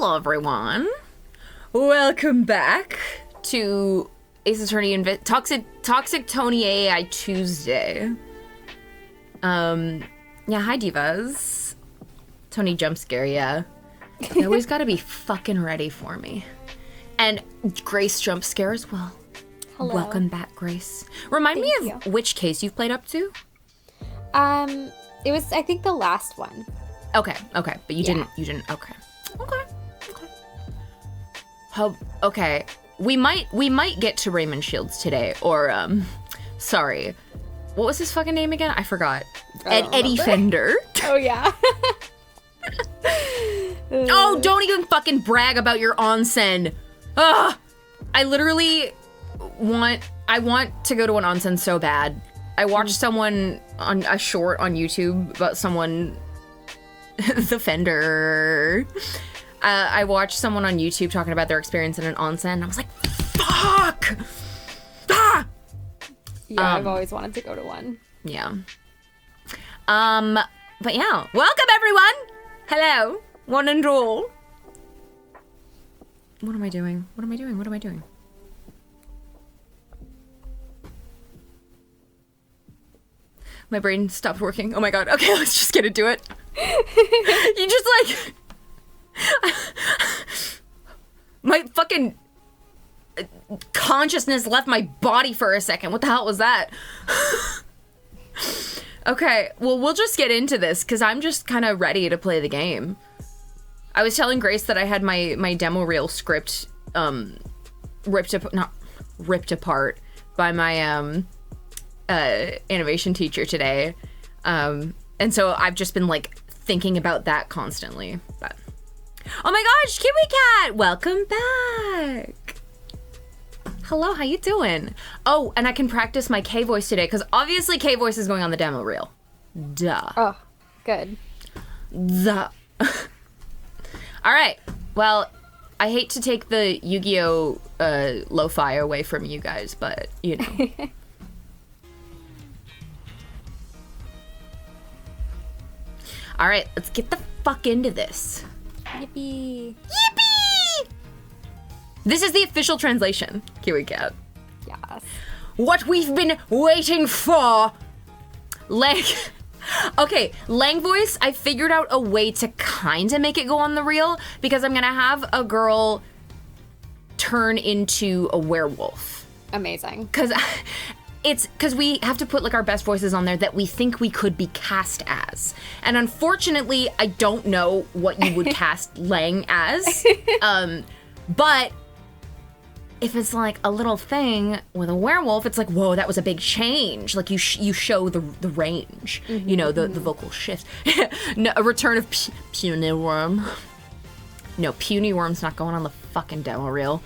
Hello, everyone. Welcome back to Ace Attorney Toxic Tony AAI Tuesday. Yeah, hi, divas. Tony jump scare, yeah. You always gotta be fucking ready for me. And Grace jump scare as well. Hello. Welcome back, Grace. Remind me of which case you've played up to? It was, I think, the last one. Okay, but you didn't, okay. Okay, we might get to Raymond Shields today, or, sorry. What was his fucking name again? I forgot. Eddie Fender. Oh, yeah. Oh, don't even fucking brag about your onsen. Ugh! I literally want to go to an onsen so bad. I watched someone on a short on YouTube about someone, the Fender. I watched someone on YouTube talking about their experience in an onsen, and I was like, fuck! Ah! Yeah, I've always wanted to go to one. Yeah. But yeah, welcome everyone! Hello, one and all. What am I doing? My brain stopped working. Oh my god. Okay, let's just get into it. You just like... my fucking consciousness left my body for a second. What the hell was that? Okay, well, we'll just get into this because I'm just kind of ready to play the game. I was telling Grace that I had my demo reel script ripped apart by my animation teacher today. And so I've just been like thinking about that constantly. But oh my gosh, Kiwi Cat, welcome back. Hello, how you doing? Oh, and I can practice my K voice today because obviously K voice is going on the demo reel. Duh. Oh, good. Duh. All right. Well, I hate to take the Yu-Gi-Oh lo-fi away from you guys, but you know. All right, let's get the fuck into this. Yippee. Yippee! This is the official translation, Kiwi Cat. Yes. What we've been waiting for. Okay, Lang voice, I figured out a way to kind of make it go on the reel because I'm gonna have a girl turn into a werewolf. Amazing. Because we have to put like our best voices on there that we think we could be cast as. And unfortunately, I don't know what you would cast Lang as. But if it's like a little thing with a werewolf, it's like, whoa, that was a big change. Like you show the range, you know, the vocal shift. No, a return of Puny Worm. No, Puny Worm's not going on the fucking demo reel.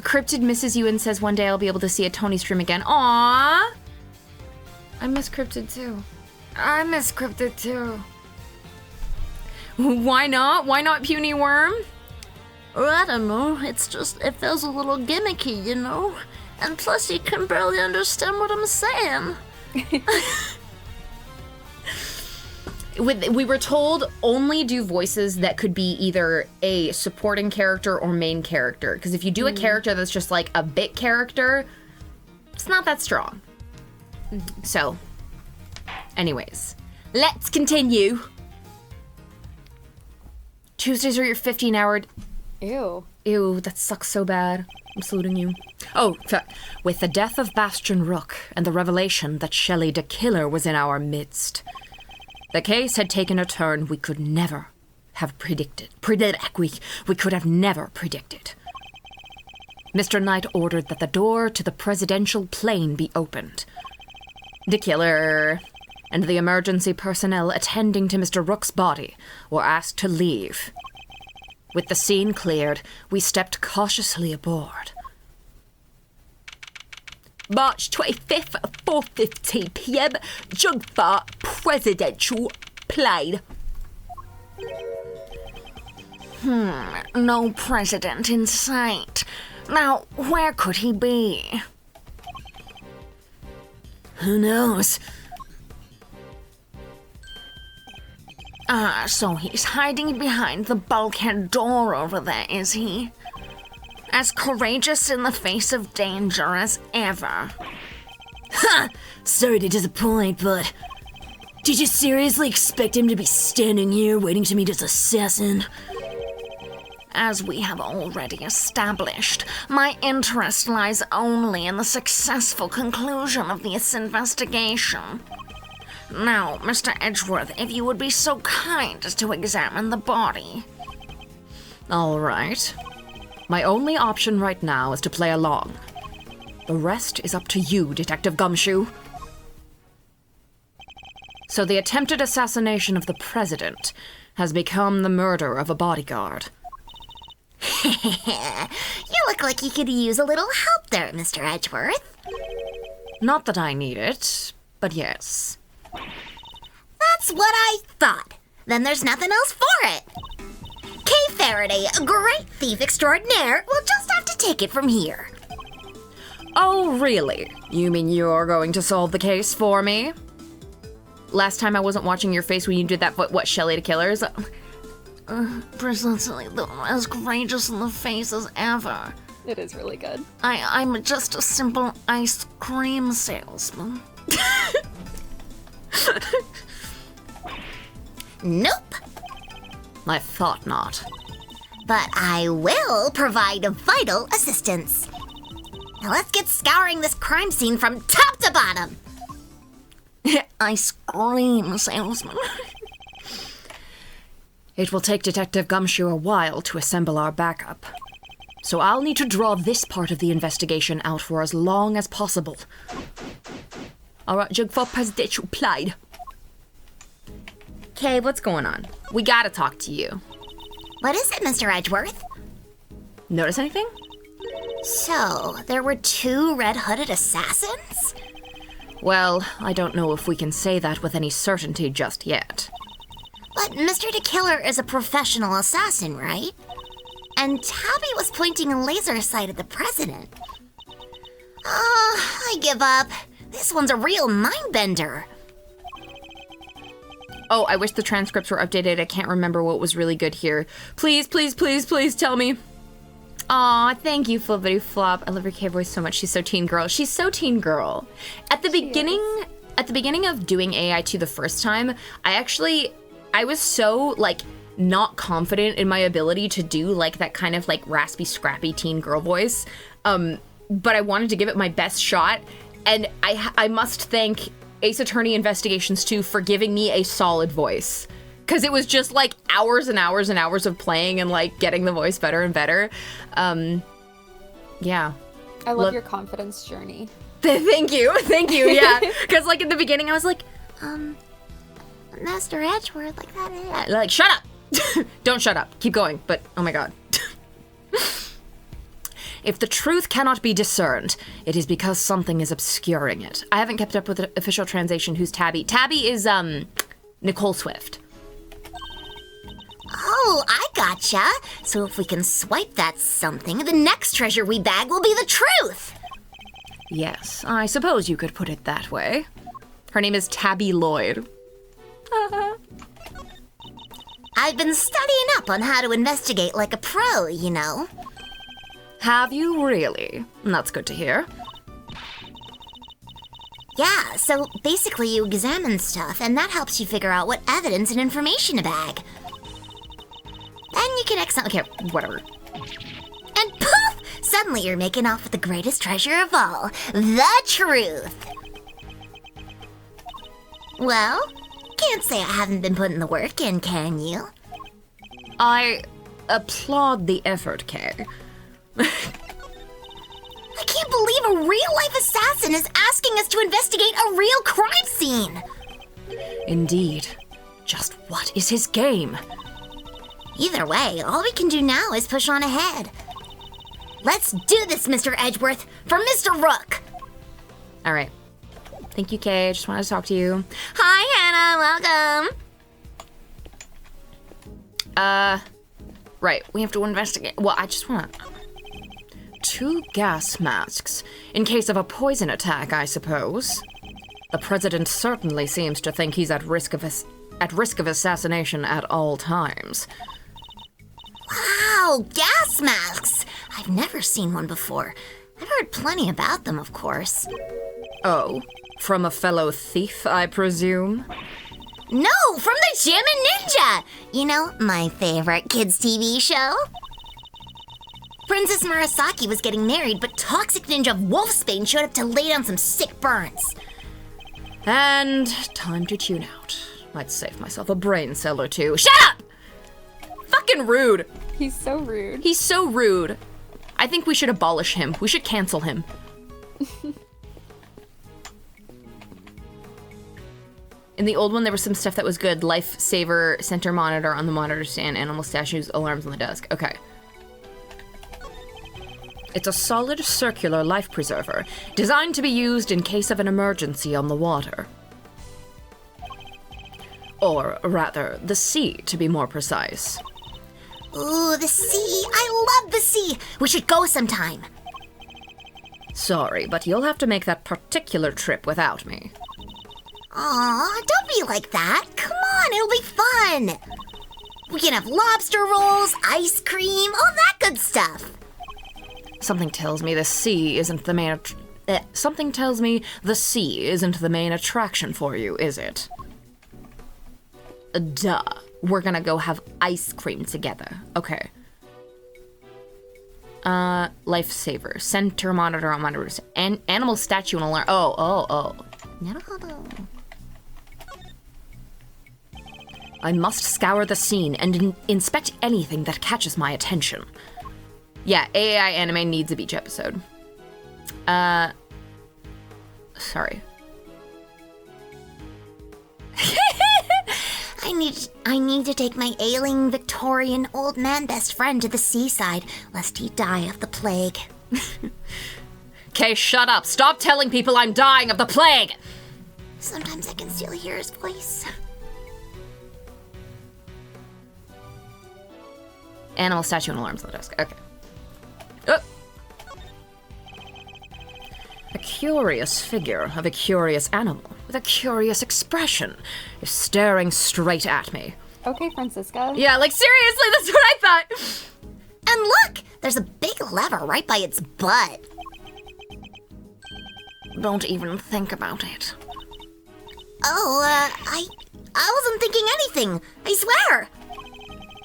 Cryptid misses you and says one day I'll be able to see a Tony stream again. Aww! I miss Cryptid too. Why not? Why not Puny Worm? I don't know. It's just, it feels a little gimmicky, you know? And plus you can barely understand what I'm saying. We were told only do voices that could be either a supporting character or main character. Because if you do a character that's just like a bit character, it's not that strong. So, anyways, let's continue. Tuesdays are your 15-hour... Ew. Ew, that sucks so bad. I'm saluting you. Oh, with the death of Bastion Rook and the revelation that Shelley the Killer was in our midst, the case had taken a turn we could never have predicted. We could have never predicted. Mr. Knight ordered that the door to the presidential plane be opened. The killer and the emergency personnel attending to Mr. Rook's body were asked to leave. With the scene cleared, we stepped cautiously aboard. March 25th at 4:15 p.m. Jungfa presidential plane. No president in sight. Now, where could he be? Who knows? So he's hiding behind the bulkhead door over there, is he? As courageous in the face of danger as ever. Ha! Sorry to disappoint, but did you seriously expect him to be standing here waiting to meet his assassin? As we have already established, my interest lies only in the successful conclusion of this investigation. Now, Mr. Edgeworth, if you would be so kind as to examine the body. All right. My only option right now is to play along. The rest is up to you, Detective Gumshoe. So the attempted assassination of the president has become the murder of a bodyguard. You look like you could use a little help there, Mr. Edgeworth. Not that I need it, but yes. That's what I thought. Then there's nothing else for it. Kay Faraday, a great thief extraordinaire, will just have to take it from here. Oh, really? You mean you're going to solve the case for me? Last time I wasn't watching your face when you did that, what, Shelley to Killers? Precisely, though, as courageous in the face as ever. It is really good. I'm just a simple ice cream salesman. Nope. I thought not. But I will provide vital assistance. Now let's get scouring this crime scene from top to bottom. Ice cream salesman. It will take Detective Gumshoe a while to assemble our backup. So I'll need to draw this part of the investigation out for as long as possible. Alright, je faut pas d'être plied. Okay, what's going on? We gotta talk to you. What is it, Mr. Edgeworth? Notice anything? So, there were 2 red-hooded assassins? Well, I don't know if we can say that with any certainty just yet. But Mr. DeKiller is a professional assassin, right? And Tabby was pointing a laser sight at the president. I give up. This one's a real mind-bender. Oh, I wish the transcripts were updated. I can't remember what was really good here. Please, please, please, please tell me. Aw, thank you, Flippity Flop. I love your K voice so much. She's so teen girl. She's so teen girl. At the beginning of doing AI2 the first time, I was so, like, not confident in my ability to do, like, that kind of, like, raspy, scrappy teen girl voice. But I wanted to give it my best shot, and I must thank Ace Attorney Investigations 2 for giving me a solid voice. Because it was just, like, hours and hours and hours of playing and, like, getting the voice better and better. Yeah. I love your confidence journey. Thank you, yeah. Because, like, in the beginning I was like, Master Edgeworth, like that. like, shut up! Don't shut up. Keep going. But, oh my god. If the truth cannot be discerned, it is because something is obscuring it. I haven't kept up with the official translation. Who's Tabby? Tabby is, Nicole Swift. Oh, I gotcha. So if we can swipe that something, the next treasure we bag will be the truth. Yes, I suppose you could put it that way. Her name is Tabby Lloyd. I've been studying up on how to investigate like a pro, you know. Have you really? That's good to hear. Yeah, so basically you examine stuff, and that helps you figure out what evidence and information to bag. Then you can Okay, whatever. And poof! Suddenly you're making off with the greatest treasure of all, the truth. Well, can't say I haven't been putting the work in, can you? I applaud the effort, Kay. I can't believe a real-life assassin is asking us to investigate a real crime scene. Indeed. Just what is his game? Either way, all we can do now is push on ahead. Let's do this, Mr. Edgeworth, for Mr. Rook. All right. Thank you, Kay. I just wanted to talk to you. Hi, Hannah. Welcome. Right. We have to investigate. Well, I just want 2 gas masks in case of a poison attack, I suppose. The president certainly seems to think he's at risk of at risk of assassination at all times. Wow, gas masks! I've never seen one before. I've heard plenty about them, of course. Oh, from a fellow thief, I presume? No, from the Jim and Ninja! You know, my favorite kids' TV show? Princess Murasaki was getting married, but Toxic Ninja Wolfsbane showed up to lay down some sick burns. And time to tune out. Might save myself a brain cell or two. Shut up! Fucking rude. He's so rude. He's so rude. I think we should abolish him. We should cancel him. In the old one, there was some stuff that was good. Lifesaver, center monitor on the monitor stand, animal statues, alarms on the desk. Okay. It's a solid circular life preserver, designed to be used in case of an emergency on the water. Or rather, the sea, to be more precise. Ooh, the sea! I love the sea! We should go sometime. Sorry, but you'll have to make that particular trip without me. Aw, don't be like that. Come on, it'll be fun. We can have lobster rolls, ice cream, all that good stuff. Something tells me the sea isn't the main attraction for you, is it? Duh. We're gonna go have ice cream together. Okay. Lifesaver. Center monitor on monitors. Animal statue and alarm. Oh. I must scour the scene and inspect anything that catches my attention. Yeah, AAI anime needs a beach episode. Sorry. I need to take my ailing Victorian old man best friend to the seaside, lest he die of the plague. Okay, shut up. Stop telling people I'm dying of the plague! Sometimes I can still hear his voice. Animal statue and alarms on the desk. Okay. Oh. A curious figure of a curious animal with a curious expression is staring straight at me. Okay, Francisca. Yeah, like seriously, that's what I thought. And look! There's a big lever right by its butt. Don't even think about it. Oh, I wasn't thinking anything. I swear.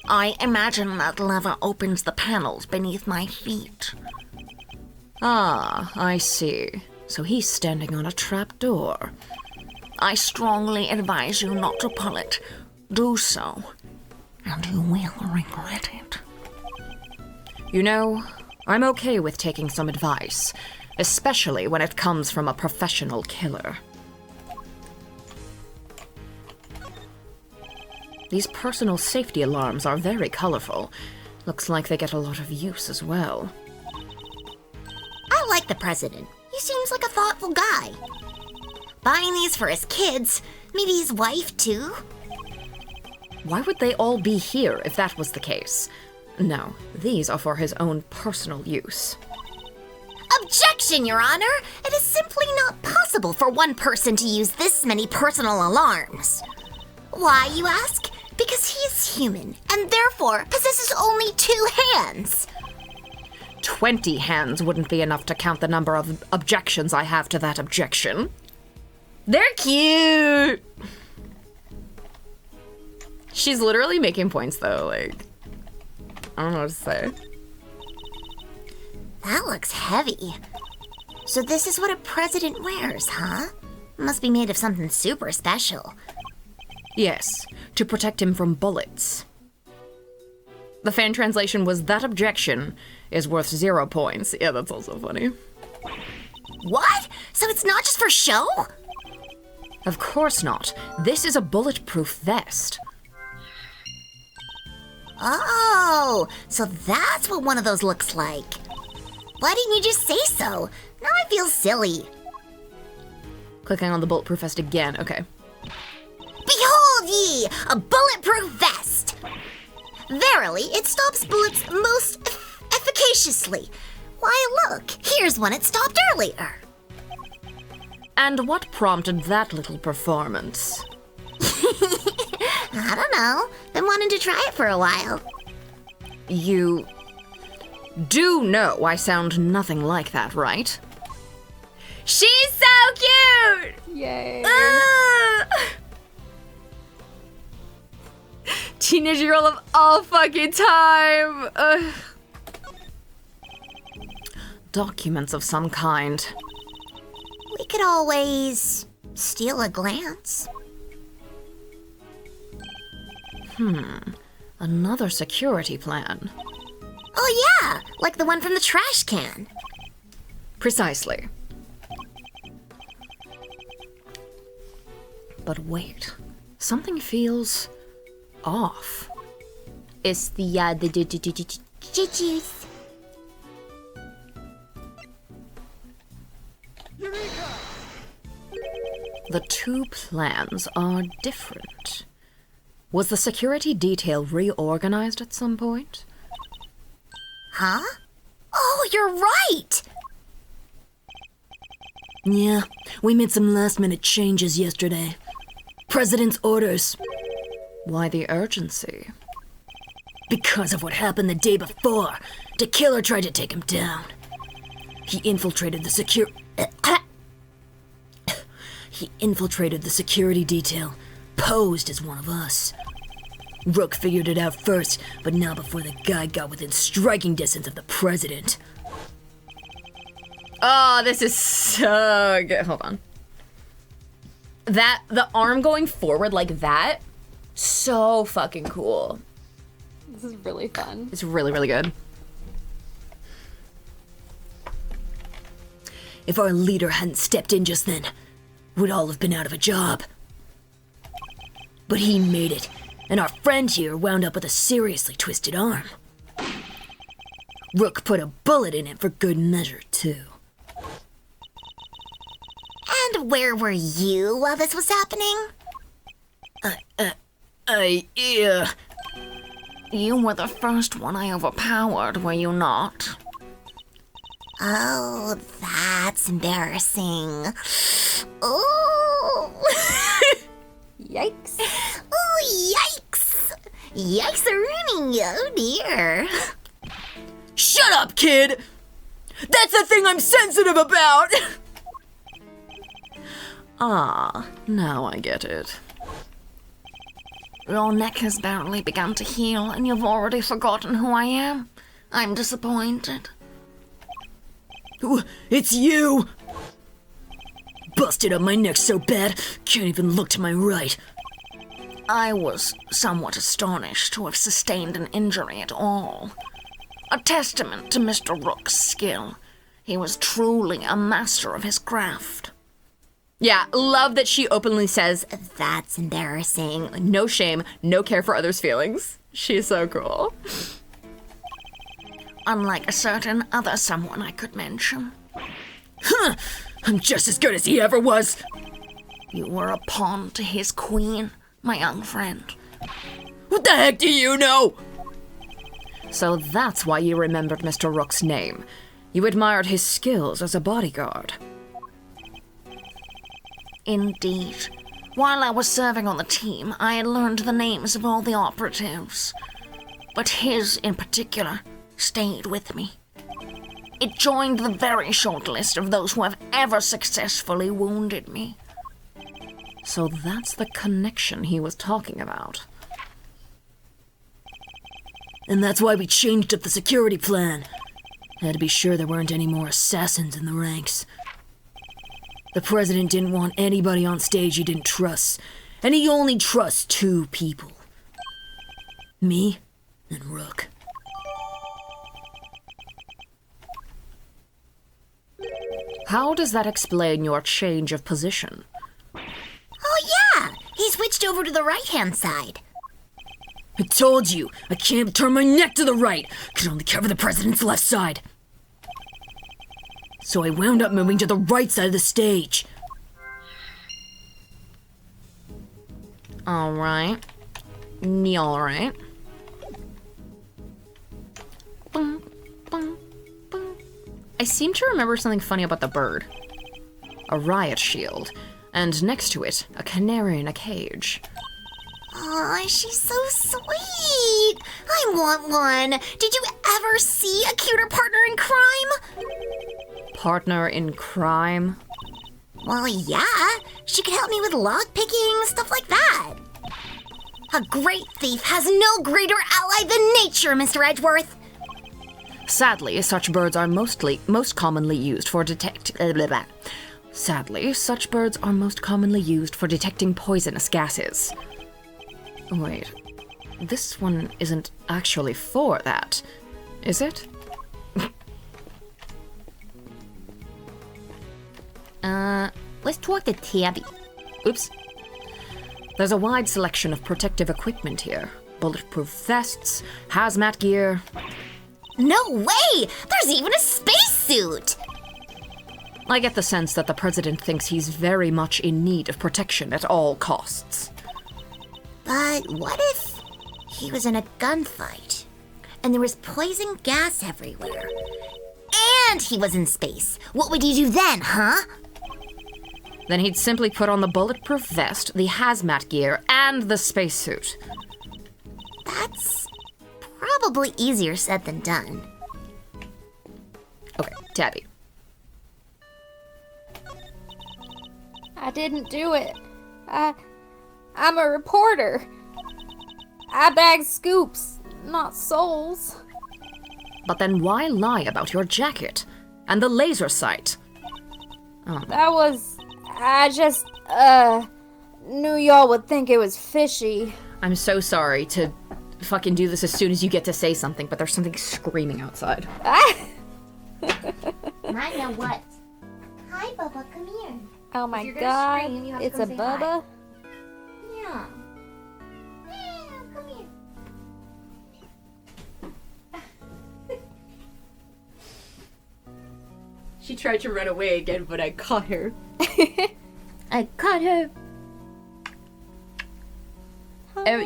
I imagine that lever opens the panels beneath my feet. Ah, I see. So he's standing on a trap door. I strongly advise you not to pull it. Do so, and you will regret it. You know, I'm okay with taking some advice, especially when it comes from a professional killer. These personal safety alarms are very colorful. Looks like they get a lot of use as well. I like the president. He seems like a thoughtful guy. Buying these for his kids, maybe his wife too? Why would they all be here if that was the case? No, these are for his own personal use. Objection, Your Honor! It is simply not possible for one person to use this many personal alarms. Why, you ask? Because he is human, and therefore possesses only 2 hands. 20 hands wouldn't be enough to count the number of objections I have to that objection. They're cute! She's literally making points, though, like... I don't know what to say. That looks heavy. So this is what a president wears, huh? Must be made of something super special. Yes, to protect him from bullets. The fan translation was, that objection is worth 0 points. Yeah, that's also funny. What? So it's not just for show? Of course not. This is a bulletproof vest. Oh, so that's what one of those looks like. Why didn't you just say so? Now I feel silly. Clicking on the bulletproof vest again. Okay. Behold ye, a bulletproof vest! Verily, it stops bullets most efficaciously. Why, look, here's one it stopped earlier. And what prompted that little performance? I don't know. Been wanting to try it for a while. You do know I sound nothing like that, right? She's so cute! Yay. Teenage girl of all fucking time! Ugh. Documents of some kind. We could always steal a glance. Another security plan. Oh yeah, like the one from the trash can. Precisely. But wait, something feels off. It's the juice. The two plans are different. Was the security detail reorganized at some point? Huh? Oh, you're right! Yeah, we made some last-minute changes yesterday. President's orders. Why the urgency? Because of what happened the day before. The killer tried to take him down. He infiltrated the security detail, posed as one of us. Rook figured it out first, but not before the guy got within striking distance of the president. Oh, this is so good. Hold on. The arm going forward like that, so fucking cool. This is really fun. It's really, really good. If our leader hadn't stepped in just then, we'd all have been out of a job. But he made it, and our friend here wound up with a seriously twisted arm. Rook put a bullet in it for good measure, too. And where were you while this was happening? You were the first one I overpowered, were you not? Oh, that's embarrassing. Oh! Yikes. Oh, yikes! Yikes-a-rooney, oh dear. Shut up, kid! That's the thing I'm sensitive about! Ah, now I get it. Your neck has barely begun to heal, and you've already forgotten who I am. I'm disappointed. It's you! Busted up my neck so bad, can't even look to my right. I was somewhat astonished to have sustained an injury at all. A testament to Mr. Rook's skill. He was truly a master of his craft. Yeah, love that she openly says, That's embarrassing. no shame, no care for others' feelings. She's so cool. Unlike a certain other someone I could mention. I'm just as good as he ever was. You were a pawn to his queen, my young friend. What the heck do you know? So that's why you remembered Mr. Rook's name. You admired his skills as a bodyguard. Indeed. While I was serving on the team, I had learned the names of all the operatives. But his, in particular, stayed with me. It joined the very short list of those who have ever successfully wounded me. So that's the connection he was talking about. And that's why we changed up the security plan. Had to be sure there weren't any more assassins in the ranks. The president didn't want anybody on stage he didn't trust, and he only trusts two people. Me and Rook. How does that explain your change of position? Oh yeah, he switched over to the right-hand side. I told you, I can't turn my neck to the right. Can only cover the president's left side. So I wound up moving to the right side of the stage. Alright. Alright. I seem to remember something funny about the bird. A riot shield. And next to it, a canary in a cage. Aw, she's so sweet. I want one. Did you ever see a cuter partner in crime? Partner in crime? Well, yeah. She could help me with lockpicking, stuff like that. A great thief has no greater ally than nature, Mr. Edgeworth. Sadly, such birds are most commonly used for Sadly, such birds are most commonly used for detecting poisonous gases. Wait, this one isn't actually for that, is it? Let's talk to Tabby. Oops. There's a wide selection of protective equipment here. Bulletproof vests, hazmat gear. No way! There's even a spacesuit! I get the sense that the president thinks he's very much in need of protection at all costs. But what if he was in a gunfight and there was poison gas everywhere and he was in space? What would he do then, huh? Then he'd simply put on the bulletproof vest, the hazmat gear, and the spacesuit. That's probably easier said than done. Okay, Tabby. I didn't do it. I'm a reporter. I bag scoops, not souls. But then why lie about your jacket? And the laser sight? That was... I just, knew y'all would think it was fishy. I'm so sorry to fucking do this as soon as you get to say something, but there's something screaming outside. I know what. Hi, Bubba, come here. Oh my If you're god, gonna scream, you have to it's come a say Bubba? Yeah. Yeah, come here. She tried to run away again, but I caught her. I caught her.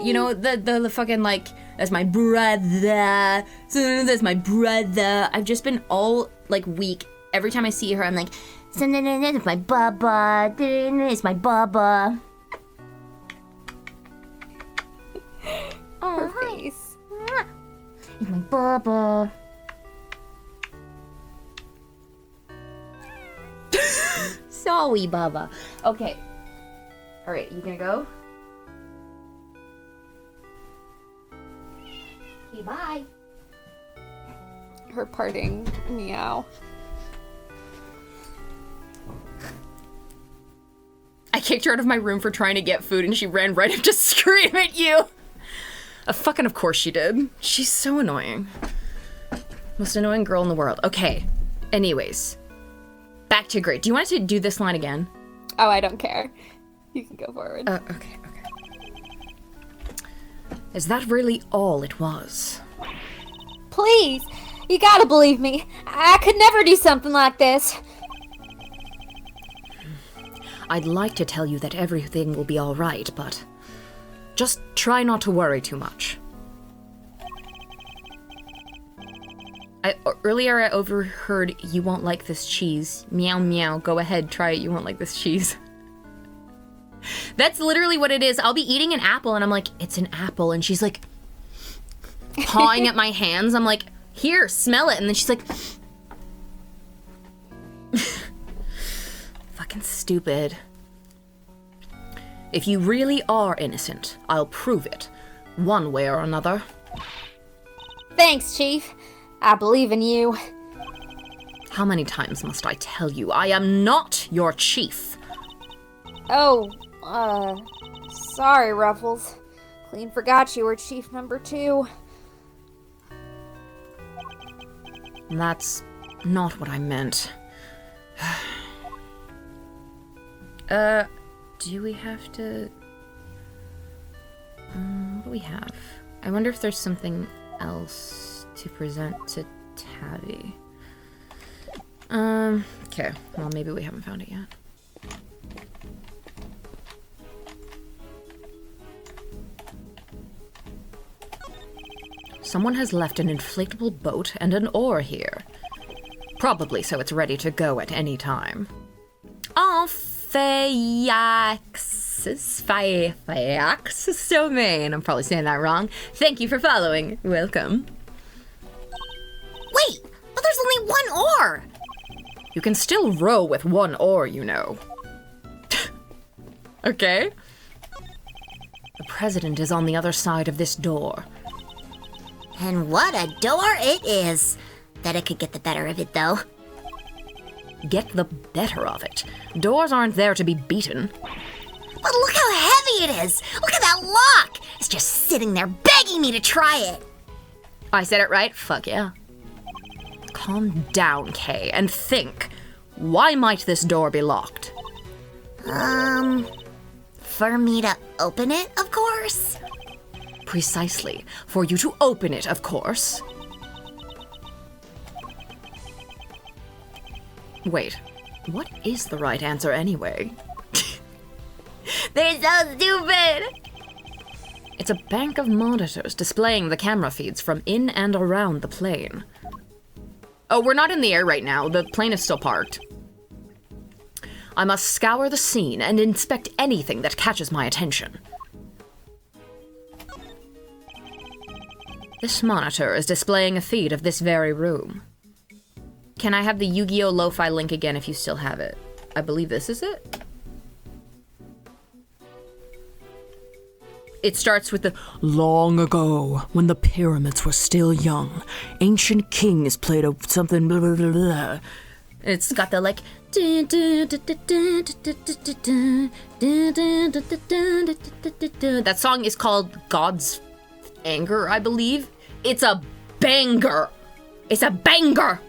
You know, the fucking, like, that's my brother. That's my brother. I've just been all, like, week. Every time I see her, I'm like, it's my Bubba. It's my Bubba. Her face. It's my Bubba. Sorry, Bubba. Okay. Alright, you gonna go? Okay, bye. Her parting meow. I kicked her out of my room for trying to get food, and she ran right up to scream at you. Fucking of course she did. She's so annoying. Most annoying girl in the world. Okay. Anyways. Back to grade. Do you want to do this line again? Oh, I don't care. You can go forward. Okay. Is that really all it was? Please! You gotta believe me. I could never do something like this. I'd like to tell you that everything will be all right, but just try not to worry too much. Earlier I overheard you won't like this cheese. Meow meow, go ahead, try it, you won't like this cheese. That's literally what it is. I'll be eating an apple and I'm like, it's an apple. And she's like, pawing at my hands. I'm like, here, smell it. And then she's like, fucking stupid. If you really are innocent, I'll prove it. One way or another. Thanks, Chief. I believe in you. How many times must I tell you, I am not your chief? Oh, sorry, Ruffles. Clean forgot you were Chief number 2. That's not what I meant. Do we have to... what do we have? I wonder if there's something else to present to Tabby. Okay. Well, maybe we haven't found it yet. Someone has left an inflatable boat and an oar here. Probably so it's ready to go at any time. Oh, Fayax. Spyaxomain. I'm probably saying that wrong. Thank you for following. Welcome. Wait, but there's only one oar. You can still row with one oar, you know. Okay. The president is on the other side of this door. And what a door it is. Bet it could get the better of it, though. Get the better of it. Doors aren't there to be beaten. But look how heavy it is. Look at that lock. It's just sitting there begging me to try it. I said it right? Fuck yeah. Calm down, Kay, and think. Why might this door be locked? For me to open it, of course. Precisely. For you to open it, of course. Wait, what is the right answer anyway? They're so stupid. It's a bank of monitors displaying the camera feeds from in and around the plane. Oh, we're not in the air right now. The plane is still parked. I must scour the scene and inspect anything that catches my attention. This monitor is displaying a feed of this very room. Can I have the Yu-Gi-Oh! Lo-Fi link again if you still have it? I believe this is it. It starts with the Long ago, when the pyramids were still young, ancient kings played a something blah blah blah blah. It's got the like. That song is called God's Anger, I believe. It's a banger. It's a banger.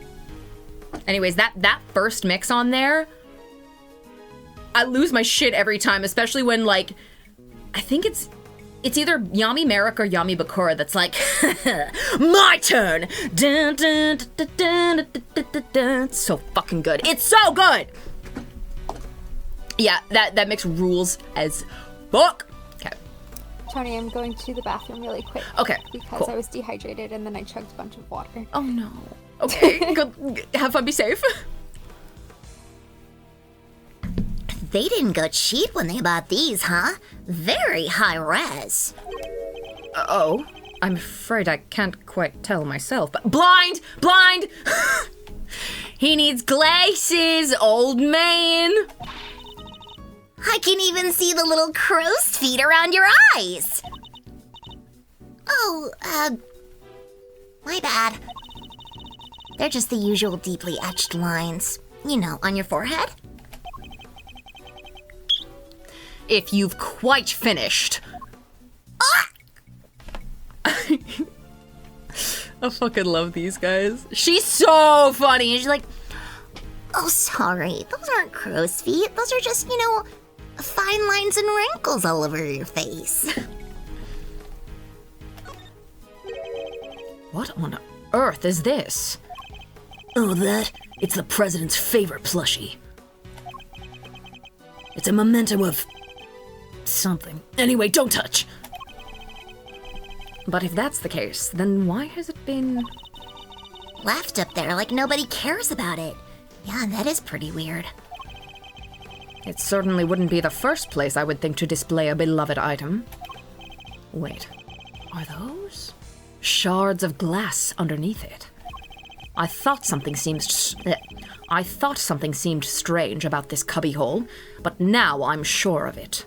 Anyways, that first mix on there, I lose my shit every time, especially when like, I think it's either Yami Merrick or Yami Bakura that's like, my turn. It's so fucking good. It's so good. Yeah, that mix rules as fuck. Okay. Tony, I'm going to the bathroom really quick. Okay. Because cool. I was dehydrated and then I chugged a bunch of water. Oh no. Okay. Good. Have fun. Be safe. They didn't go cheap when they bought these, huh? Very high res. Oh, I'm afraid I can't quite tell myself, but blind! He needs glasses, old man. I can even see the little crow's feet around your eyes. Oh, my bad. They're just the usual deeply etched lines. You know, on your forehead. If you've quite finished. I fucking love these guys. She's so funny. And she's like, Oh, sorry. Those aren't crow's feet. Those are just, fine lines and wrinkles all over your face. what on earth is this? Oh, it's the president's favorite plushie. It's a memento of something. Anyway, don't touch. But if that's the case, then why has it been... Left up there like nobody cares about it. Yeah, that is pretty weird. It certainly wouldn't be the first place I would think to display a beloved item. Wait, are those shards of glass underneath it? I thought something seemed strange about this cubbyhole, but now I'm sure of it.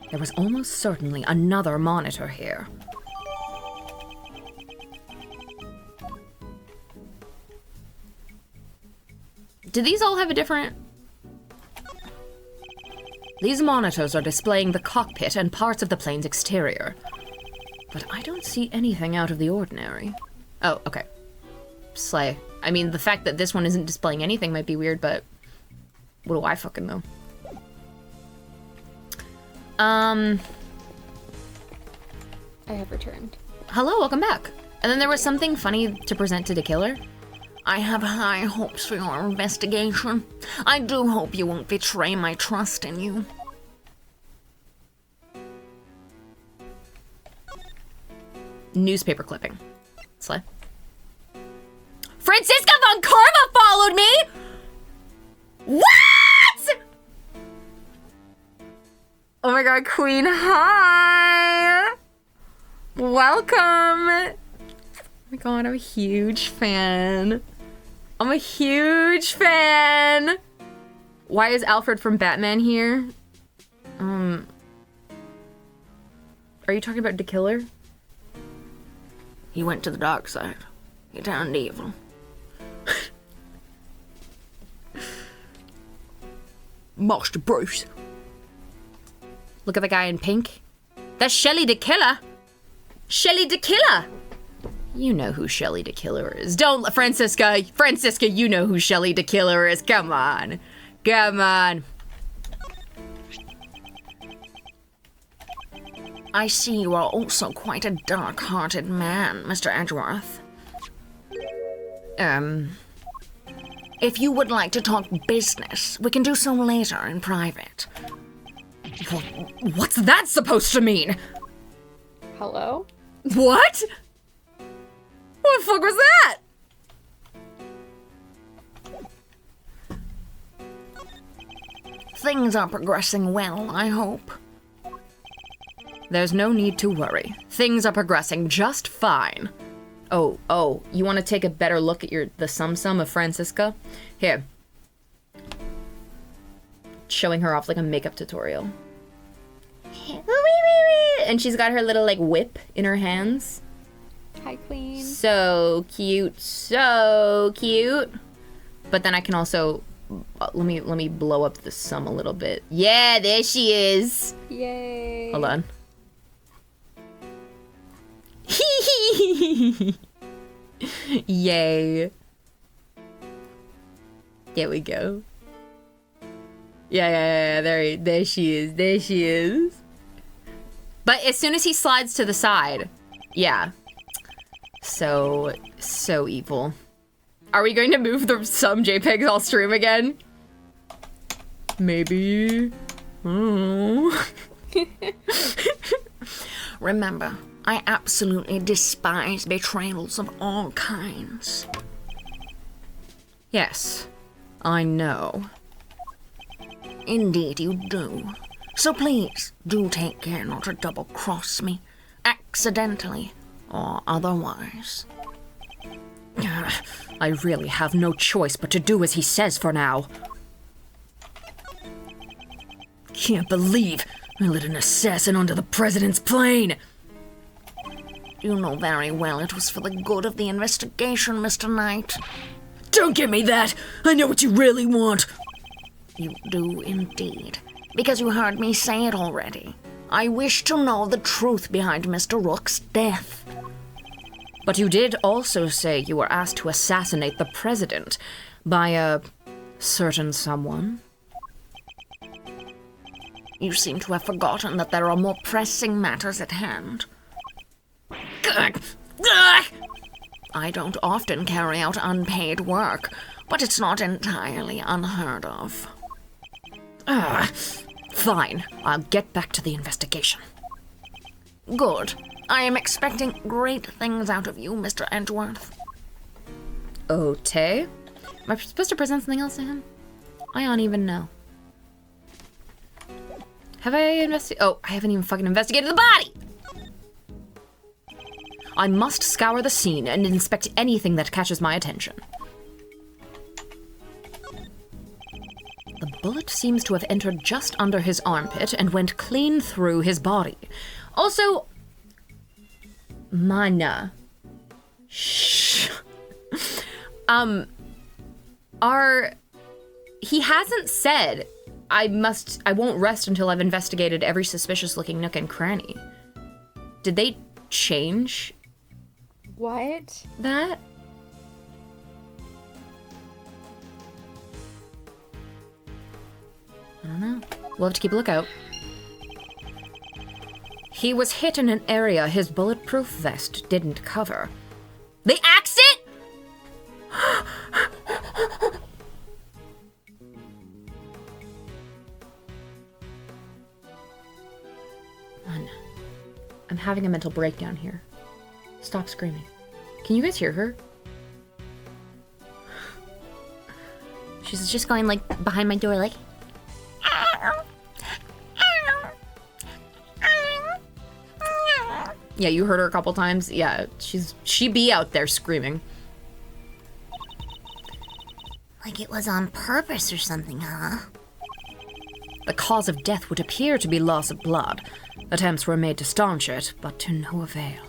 There was almost certainly another monitor here. Do these all have a different... These monitors are displaying the cockpit and parts of the plane's exterior. But I don't see anything out of the ordinary. Oh, okay. Slay. I mean, the fact that this one isn't displaying anything might be weird, but... what do I fucking know? I have returned. Hello, welcome back. And then there was something funny to present to the killer. I have high hopes for your investigation. I do hope you won't betray my trust in you. Newspaper clipping. Slay. Franziska von Karma followed me! What?! my god, Queen, hi! Welcome! Oh my god, I'm a huge fan. I'm a huge fan! Why is Alfred from Batman here? Are you talking about the killer? He went to the dark side. He turned evil. Master Bruce. Look at the guy in pink. That's Shelly the Killer. Shelly the Killer. You know who Shelly the Killer is. Don't, Francisca, you know who Shelly the Killer is. Come on. Come on. I see you are also quite a dark-hearted man, Mr. Edgeworth. If you would like to talk business, we can do so later in private. What's that supposed to mean? Hello? What? What the fuck was that? Things are progressing well, I hope. There's no need to worry. Things are progressing just fine. Oh, you want to take a better look at the sum of Francisca? Here. Showing her off like a makeup tutorial. And she's got her little like whip in her hands. Hi, Queen. So cute, so cute. But then I can also let me blow up the sum a little bit. Yeah, there she is. Yay. Hold on. Yay. There we go. Yeah, there she is. But as soon as he slides to the side, yeah. So evil. Are we going to move some JPEGs all stream again? Maybe. Oh. Remember, I absolutely despise betrayals of all kinds. Yes, I know. Indeed you do. So please, do take care not to double-cross me, accidentally or otherwise. I really have no choice but to do as he says for now. Can't believe I let an assassin onto the president's plane. You know very well it was for the good of the investigation, Mr. Knight. Don't give me that. I know what you really want. You do indeed, because you heard me say it already. I wish to know the truth behind Mr. Rook's death. But you did also say you were asked to assassinate the president by a certain someone. You seem to have forgotten that there are more pressing matters at hand. I don't often carry out unpaid work, but it's not entirely unheard of. Fine, I'll get back to the investigation. Good. I am expecting great things out of you, Mr. Edgeworth. Okay. Am I supposed to present something else to him? I don't even know. Have I investigated? Oh, I haven't even fucking investigated the body! I must scour the scene and inspect anything that catches my attention. The bullet seems to have entered just under his armpit and went clean through his body. Also, Mana. Shh. He hasn't said, I won't rest until I've investigated every suspicious looking nook and cranny. Did they change What? that? I don't know. We'll have to keep a lookout. He was hit in an area his bulletproof vest didn't cover. They axed it?! Man, I'm having a mental breakdown here. Stop screaming. Can you guys hear her? She's just going like behind my door like Yeah, you heard her a couple times. Yeah, she be out there screaming. Like it was on purpose or something, huh? The cause of death would appear to be loss of blood. Attempts were made to staunch it, but to no avail.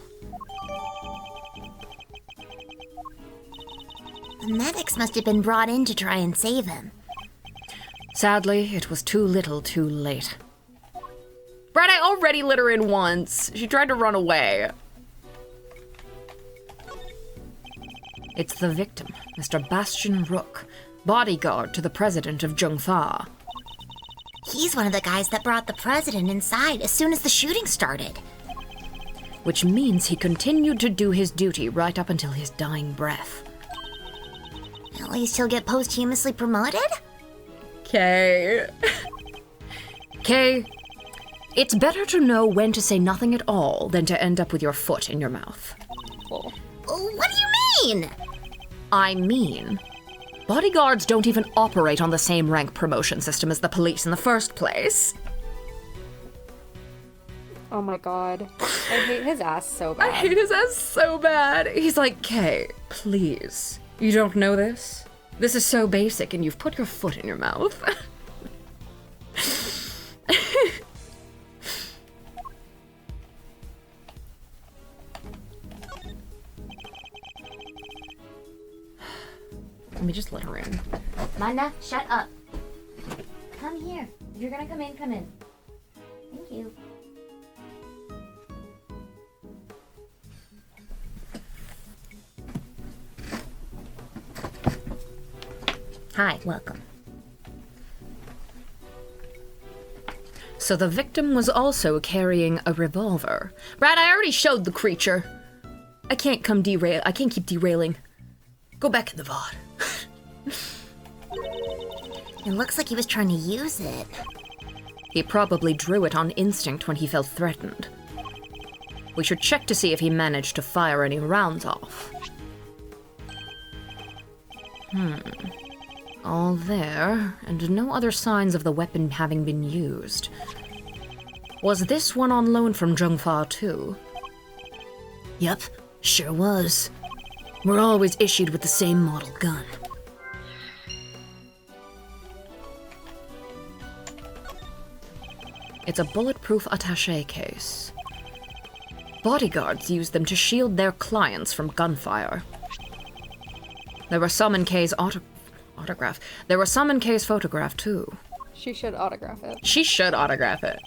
The medics must have been brought in to try and save him. Sadly, it was too little too late. Brad, I already let her in once. She tried to run away. It's the victim, Mr. Bastian Rook, bodyguard to the president of Jungfa. He's one of the guys that brought the president inside as soon as the shooting started. Which means he continued to do his duty right up until his dying breath. At least he'll get posthumously promoted? Kay. Kay, it's better to know when to say nothing at all than to end up with your foot in your mouth. What do you mean? I mean, bodyguards don't even operate on the same rank promotion system as the police in the first place. Oh my god. I hate his ass so bad. I hate his ass so bad. He's like, Kay, please. You don't know this? This is so basic and you've put your foot in your mouth. Let me just let her in. Manda, shut up. Come here. If you're gonna come in, come in. Thank you. Hi, welcome. So the victim was also carrying a revolver. Brad, I already showed the creature. I can't keep derailing. Go back in the VOD. It looks like he was trying to use it. He probably drew it on instinct when he felt threatened. We should check to see if he managed to fire any rounds off. All there, and no other signs of the weapon having been used. Was this one on loan from Jungfa too? Yep, sure was. We're always issued with the same model gun. It's a bulletproof attaché case. Bodyguards use them to shield their clients from gunfire. There were some in Kay's autograph. There were some in Kay's photograph too. She should autograph it. She should autograph it.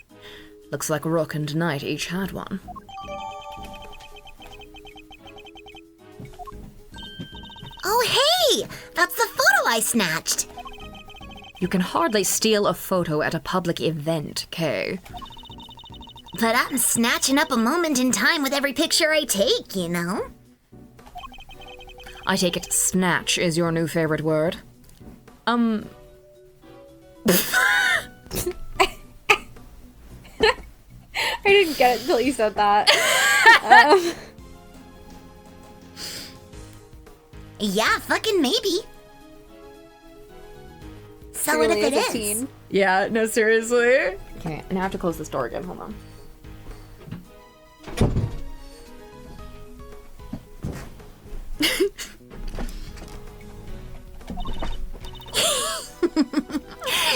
Looks like Rook and Knight each had one. Oh, hey! That's the photo I snatched! You can hardly steal a photo at a public event, Kay. But I'm snatching up a moment in time with every picture I take, you know? I take it snatch is your new favorite word. I didn't get it until you said that. Yeah, fucking maybe. So what if Truly it is a is? teen. Yeah, no, seriously. Okay, now I have to close this door again. Hold on.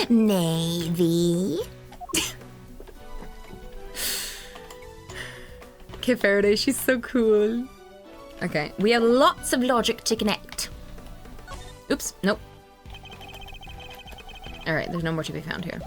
Maybe. Okay, Faraday, she's so cool. Okay, we have lots of logic to connect. Oops, nope. Alright, there's no more to be found here.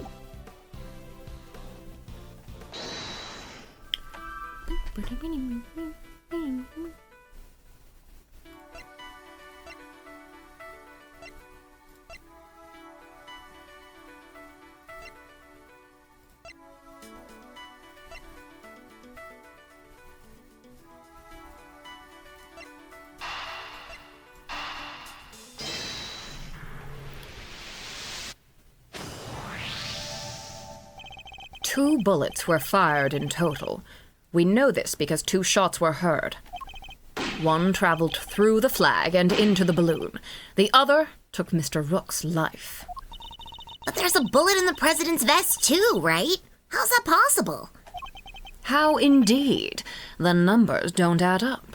Two bullets were fired in total. We know this because two shots were heard. One traveled through the flag and into the balloon. The other took Mr. Rook's life. But there's a bullet in the president's vest too, right? How's that possible? How indeed, the numbers don't add up.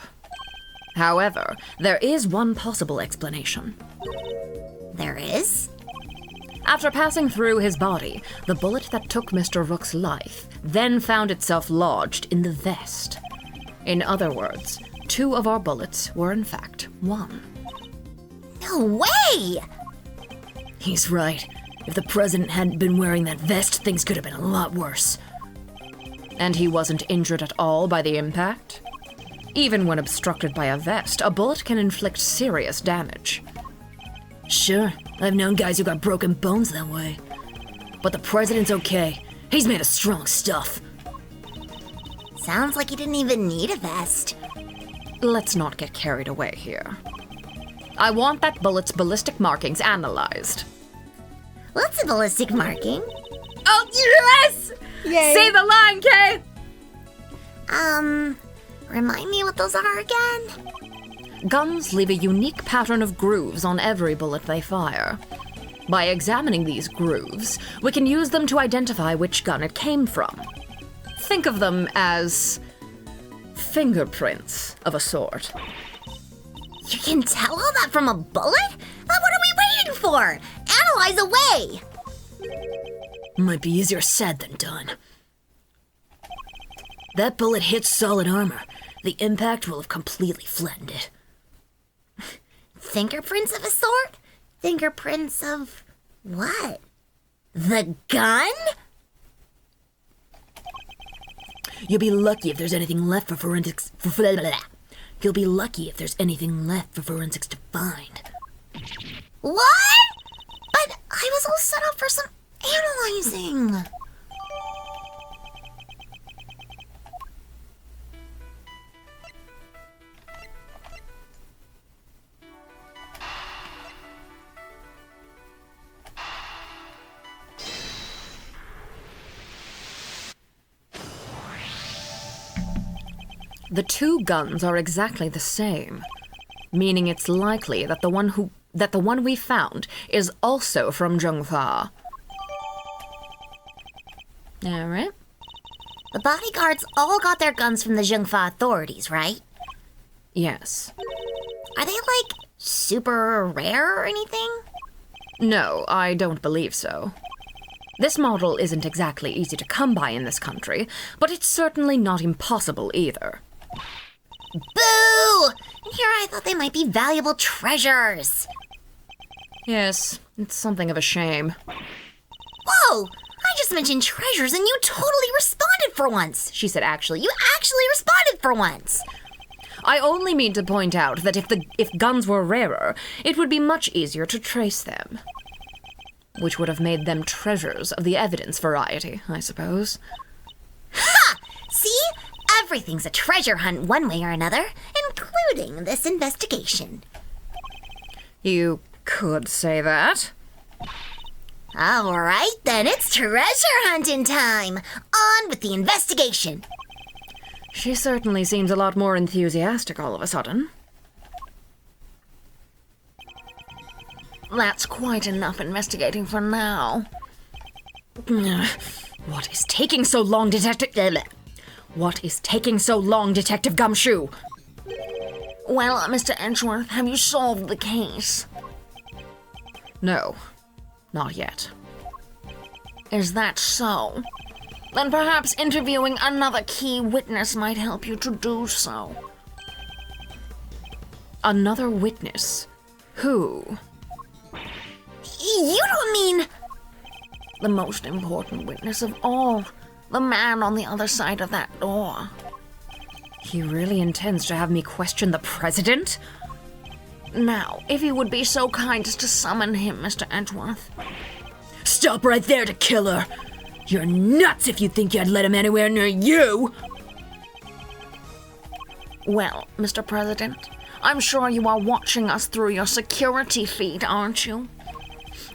However, there is one possible explanation. There is? After passing through his body, the bullet that took Mr. Rook's life then found itself lodged in the vest. In other words, 2 of our bullets were in fact 1. No way! He's right. If the president hadn't been wearing that vest, things could have been a lot worse. And he wasn't injured at all by the impact? Even when obstructed by a vest, a bullet can inflict serious damage. Sure, I've known guys who got broken bones that way. But the president's okay. He's made of strong stuff. Sounds like he didn't even need a vest. Let's not get carried away here. I want that bullet's ballistic markings analyzed. What's a ballistic marking? Oh, yes! Yay. Say the line, Kay! Remind me what those are again? Guns leave a unique pattern of grooves on every bullet they fire. By examining these grooves, we can use them to identify which gun it came from. Think of them as fingerprints of a sort. You can tell all that from a bullet? What are we waiting for? Analyze away! Might be easier said than done. That bullet hit solid armor. The impact will have completely flattened it. Fingerprints of a sort? Fingerprints of what? The gun? You'll be lucky if there's anything left for forensics. You'll be lucky if there's anything left for forensics to find. What? But I was all set up for some analyzing. The 2 guns are exactly the same, meaning it's likely that the one we found is also from Zhengfa. All right. The bodyguards all got their guns from the Zhengfa authorities, right? Yes. Are they, like, super rare or anything? No, I don't believe so. This model isn't exactly easy to come by in this country, but it's certainly not impossible either. Boo! And here I thought they might be valuable treasures. Yes, it's something of a shame. Whoa! I just mentioned treasures and you totally responded for once. She said actually. You actually responded for once. I only mean to point out that if guns were rarer, it would be much easier to trace them. Which would have made them treasures of the evidence variety, I suppose. Ha! See? Everything's a treasure hunt one way or another, including this investigation. You could say that. All right, then it's treasure hunting time. On with the investigation. She certainly seems a lot more enthusiastic all of a sudden. That's quite enough investigating for now. What is taking so long, Detective... What is taking so long, Detective Gumshoe? Well, Mr. Edgeworth, have you solved the case? No, not yet. Is that so? Then perhaps interviewing another key witness might help you to do so. Another witness? Who? You don't mean... The most important witness of all. The man on the other side of that door. He really intends to have me question the president? Now, if you would be so kind as to summon him, Mr. Edgeworth. Stop right there to kill her! You're nuts if you think I'd let him anywhere near you! Well, Mr. President, I'm sure you are watching us through your security feed, aren't you?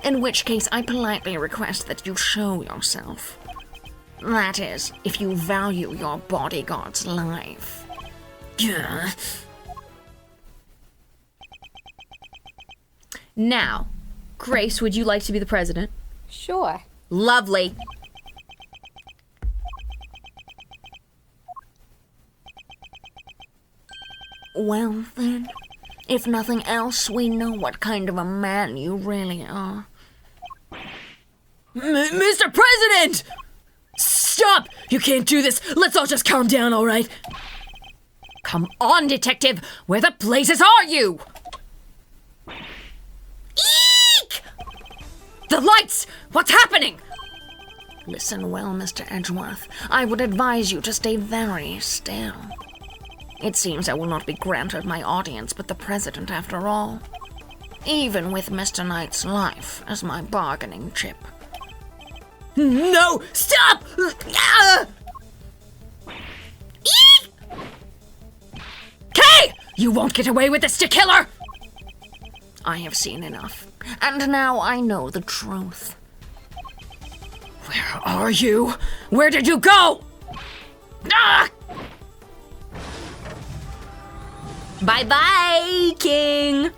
In which case, I politely request that you show yourself. That is, if you value your bodyguard's life. Yeah. Now, Grace, would you like to be the president? Sure. Lovely. Well, then, if nothing else, we know what kind of a man you really are. Mr. President! Stop! You can't do this. Let's all just calm down, all right? Come on, detective! Where the blazes are you? Eek! The lights! What's happening? Listen well, Mr. Edgeworth. I would advise you to stay very still. It seems I will not be granted my audience with the president after all, even with Mr. Knight's life as my bargaining chip. No! Stop! Ah! Eek! Kay! You won't get away with this, to killer! I have seen enough, and now I know the truth. Where are you? Where did you go? Ah! Bye-bye, King!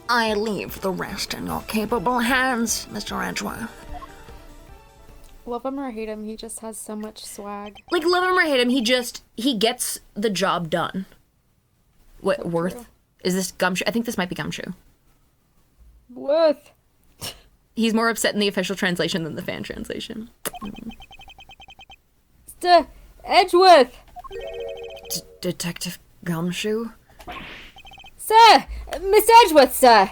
I leave the rest in your capable hands, Mr. Edgeworth. Love him or hate him, he just has so much swag. Like, love him or hate him, he gets the job done. What, So Worth? true. Is this Gumshoe? I think this might be Gumshoe. Worth. He's more upset in the official translation than the fan translation. Mr. Edgeworth! Detective Gumshoe? Sir! Mr. Edgeworth, sir!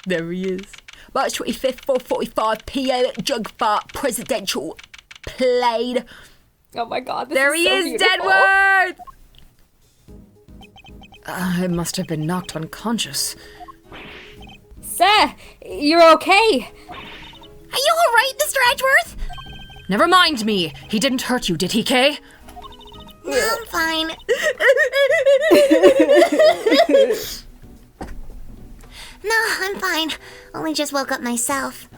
There he is. March 25th, 4:45 p.m. at Jugfart Presidential Plane. Oh my god, this There is he so is, beautiful. Deadwood! I must have been knocked unconscious. Sir, you're okay. Are you alright, Mr. Edgeworth? Never mind me. He didn't hurt you, did he, Kay? No, I'm fine. No, I'm fine. Only just woke up myself.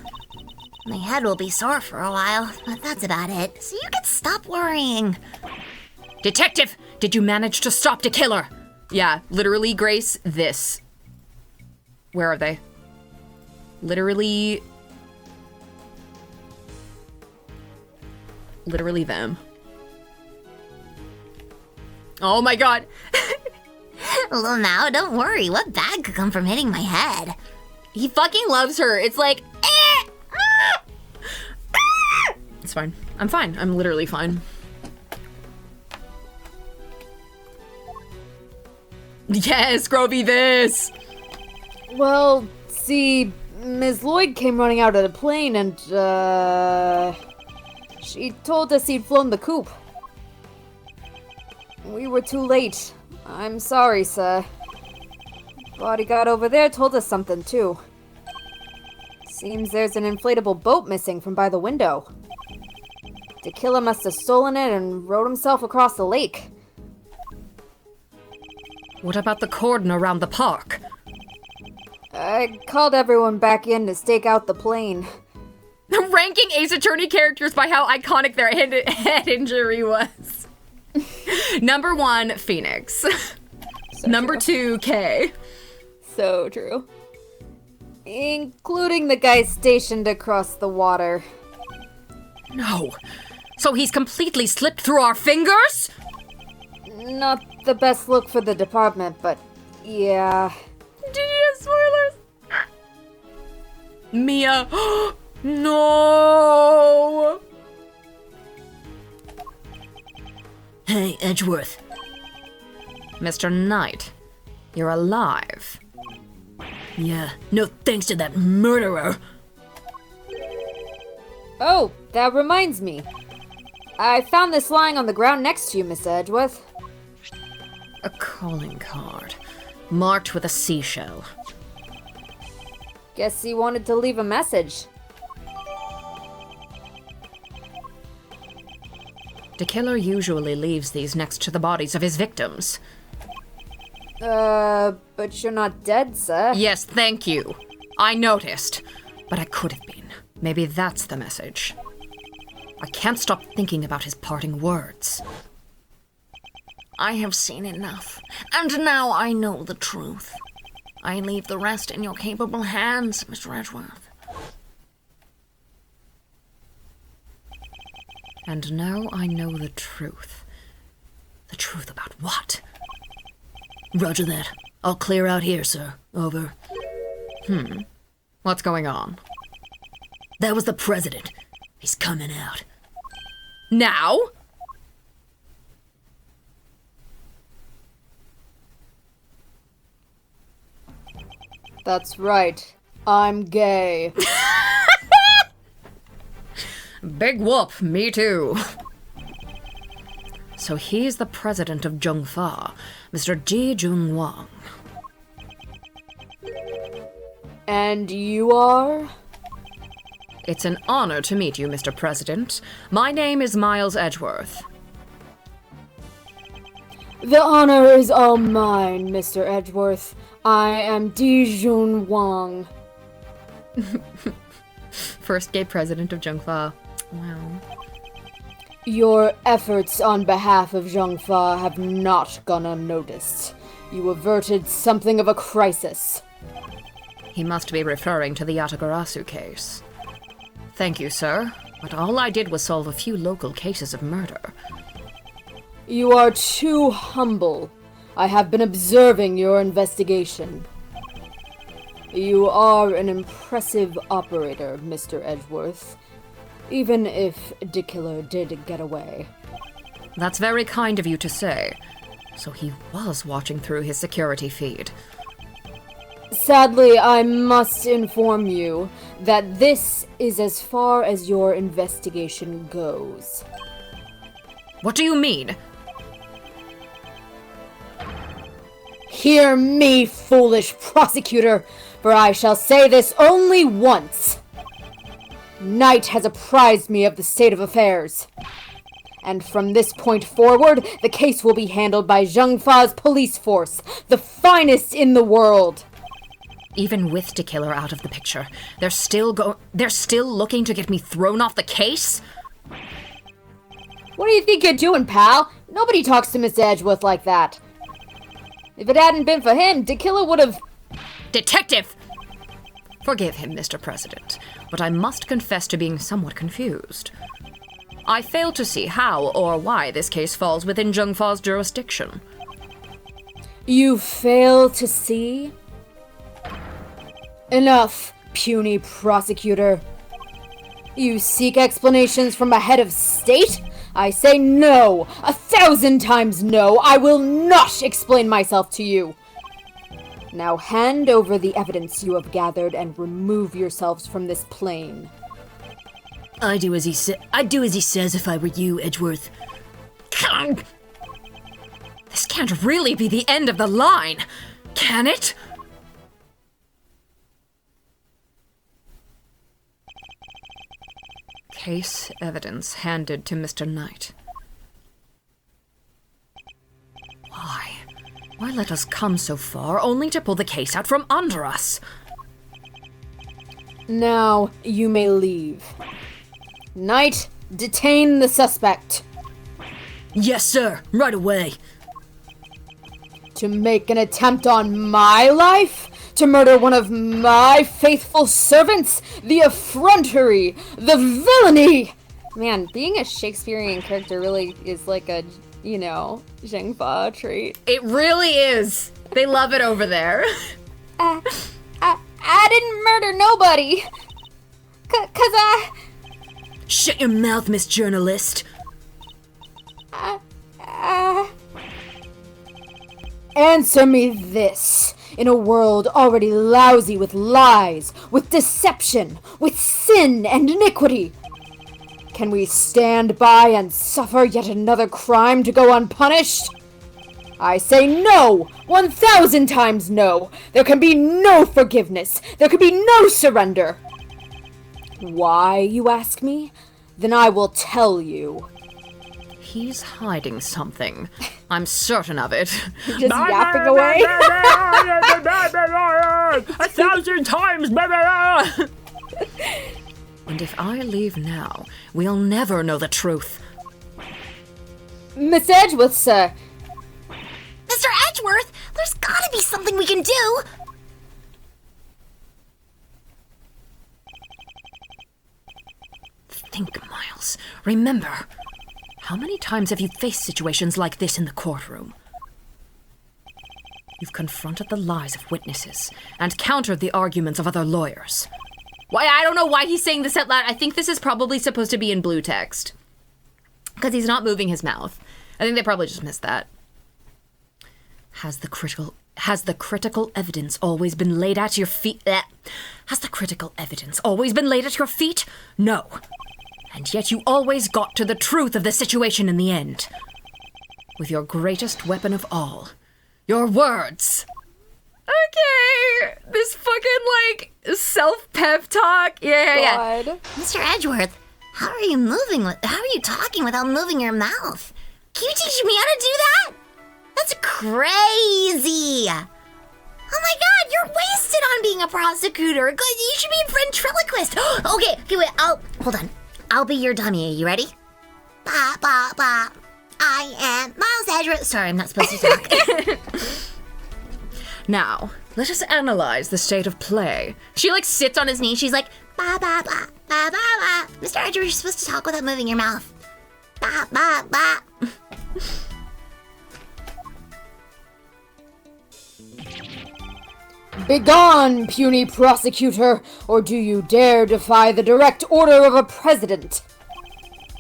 My head will be sore for a while, but that's about it. So you can stop worrying. Detective, did you manage to stop the killer? Yeah, literally, Grace, this. Where are they? Literally them. Oh my god. Well, now, don't worry. What bad could come from hitting my head? He fucking loves her. It's like, It's fine. I'm fine. I'm literally fine. Yes, Grovey, this! Well, see, Ms. Lloyd came running out of the plane and, she told us he'd flown the coop. We were too late. I'm sorry, sir. Bodyguard over there told us something, too. Seems there's an inflatable boat missing from by the window. The killer must have stolen it and rowed himself across the lake. What about the cordon around the park? I called everyone back in to stake out the plane. Ranking Ace Attorney characters by how iconic their head injury was. Number 1, Phoenix. Number 2, Kay. So true. Including the guy stationed across the water. No. So he's completely slipped through our fingers? Not the best look for the department, but yeah. Did you have spoilers? Mia. No. Hey, Edgeworth. Mr. Knight, you're alive. Yeah, no thanks to that murderer. Oh, that reminds me. I found this lying on the ground next to you, Miss Edgeworth. A calling card, marked with a seashell. Guess he wanted to leave a message. The killer usually leaves these next to the bodies of his victims. But you're not dead, sir. Yes, thank you. I noticed, but I could have been. Maybe that's the message. I can't stop thinking about his parting words. I have seen enough, and now I know the truth. I leave the rest in your capable hands, Mr. Edgeworth. And now I know the truth. The truth about what? Roger that. I'll clear out here, sir. Over. What's going on? That was the president. He's coming out. Now? That's right. I'm gay. Big whoop, me too. So he's the president of Zhongfa, Mr. Ji Junwang. And you are? It's an honor to meet you, Mr. President. My name is Miles Edgeworth. The honor is all mine, Mr. Edgeworth. I am Dijun Wang. First gay president of Zhongfa. Wow. Your efforts on behalf of Zhongfa have not gone unnoticed. You averted something of a crisis. He must be referring to the Yatagarasu case. Thank you, sir, but all I did was solve a few local cases of murder. You are too humble. I have been observing your investigation. You are an impressive operator, Mr. Edgeworth. Even if Dikiller did get away. That's very kind of you to say. So he was watching through his security feed. Sadly, I must inform you that this is as far as your investigation goes. What do you mean? Hear me, foolish prosecutor, for I shall say this only once. Knight has apprised me of the state of affairs. And from this point forward, the case will be handled by Zhongfa's police force, the finest in the world. Even with Dikiller out of the picture, they're still looking to get me thrown off the case? What do you think you're doing, pal? Nobody talks to Miss Edgeworth like that. If it hadn't been for him, Dikiller would have... Detective! Forgive him, Mr. President, but I must confess to being somewhat confused. I fail to see how or why this case falls within Zhongfa's jurisdiction. You fail to see? Enough, puny prosecutor. You seek explanations from a head of state? I say no! 1,000 times no! I will not explain myself to you! Now hand over the evidence you have gathered and remove yourselves from this plane. I'd do as he says if I were you, Edgeworth. This can't really be the end of the line, can it? Case evidence handed to Mr. Knight. Why? Why let us come so far only to pull the case out from under us? Now you may leave. Knight, detain the suspect. Yes, sir. Right away. To make an attempt on my life? To murder one of my faithful servants? The effrontery! The villainy! Man, being a Shakespearean character really is like a, Zhengfa trait. It really is. They love it over there. I didn't murder nobody. Cause I... Shut your mouth, Miss Journalist. Answer me this. In a world already lousy with lies, with deception, with sin and iniquity, can we stand by and suffer yet another crime to go unpunished? I say no! 1,000 times no! There can be no forgiveness! There can be no surrender! Why, you ask me? Then I will tell you. He's hiding something. I'm certain of it. Just yapping away. 1,000 times, baby! And if I leave now, we'll never know the truth. Miss Edgeworth, sir. Mr. Edgeworth, there's gotta be something we can do! Think, Miles. Remember. How many times have you faced situations like this in the courtroom? You've confronted the lies of witnesses and countered the arguments of other lawyers. Why, I don't know why he's saying this out loud. I think this is probably supposed to be in blue text. Because he's not moving his mouth. I think they probably just missed that. Has the critical evidence always been laid at your feet? Has the critical evidence always been laid at your feet? No. And yet you always got to the truth of the situation in the end. With your greatest weapon of all, your words. Okay, this fucking, self-pep talk. Yeah. God. Mr. Edgeworth, how are you talking without moving your mouth? Can you teach me how to do that? That's crazy. Oh my god, you're wasted on being a prosecutor. You should be a ventriloquist. Okay, wait, hold on. I'll be your dummy. Are you ready? Ba, ba, ba. I am Miles Edgeworth. Sorry, I'm not supposed to talk. Now, let us analyze the state of play. She, sits on his knee. She's like, ba, ba, ba, ba, ba, ba. Mr. Edgeworth, you're supposed to talk without moving your mouth. Ba, ba, ba. Begone, puny prosecutor, or do you dare defy the direct order of a president?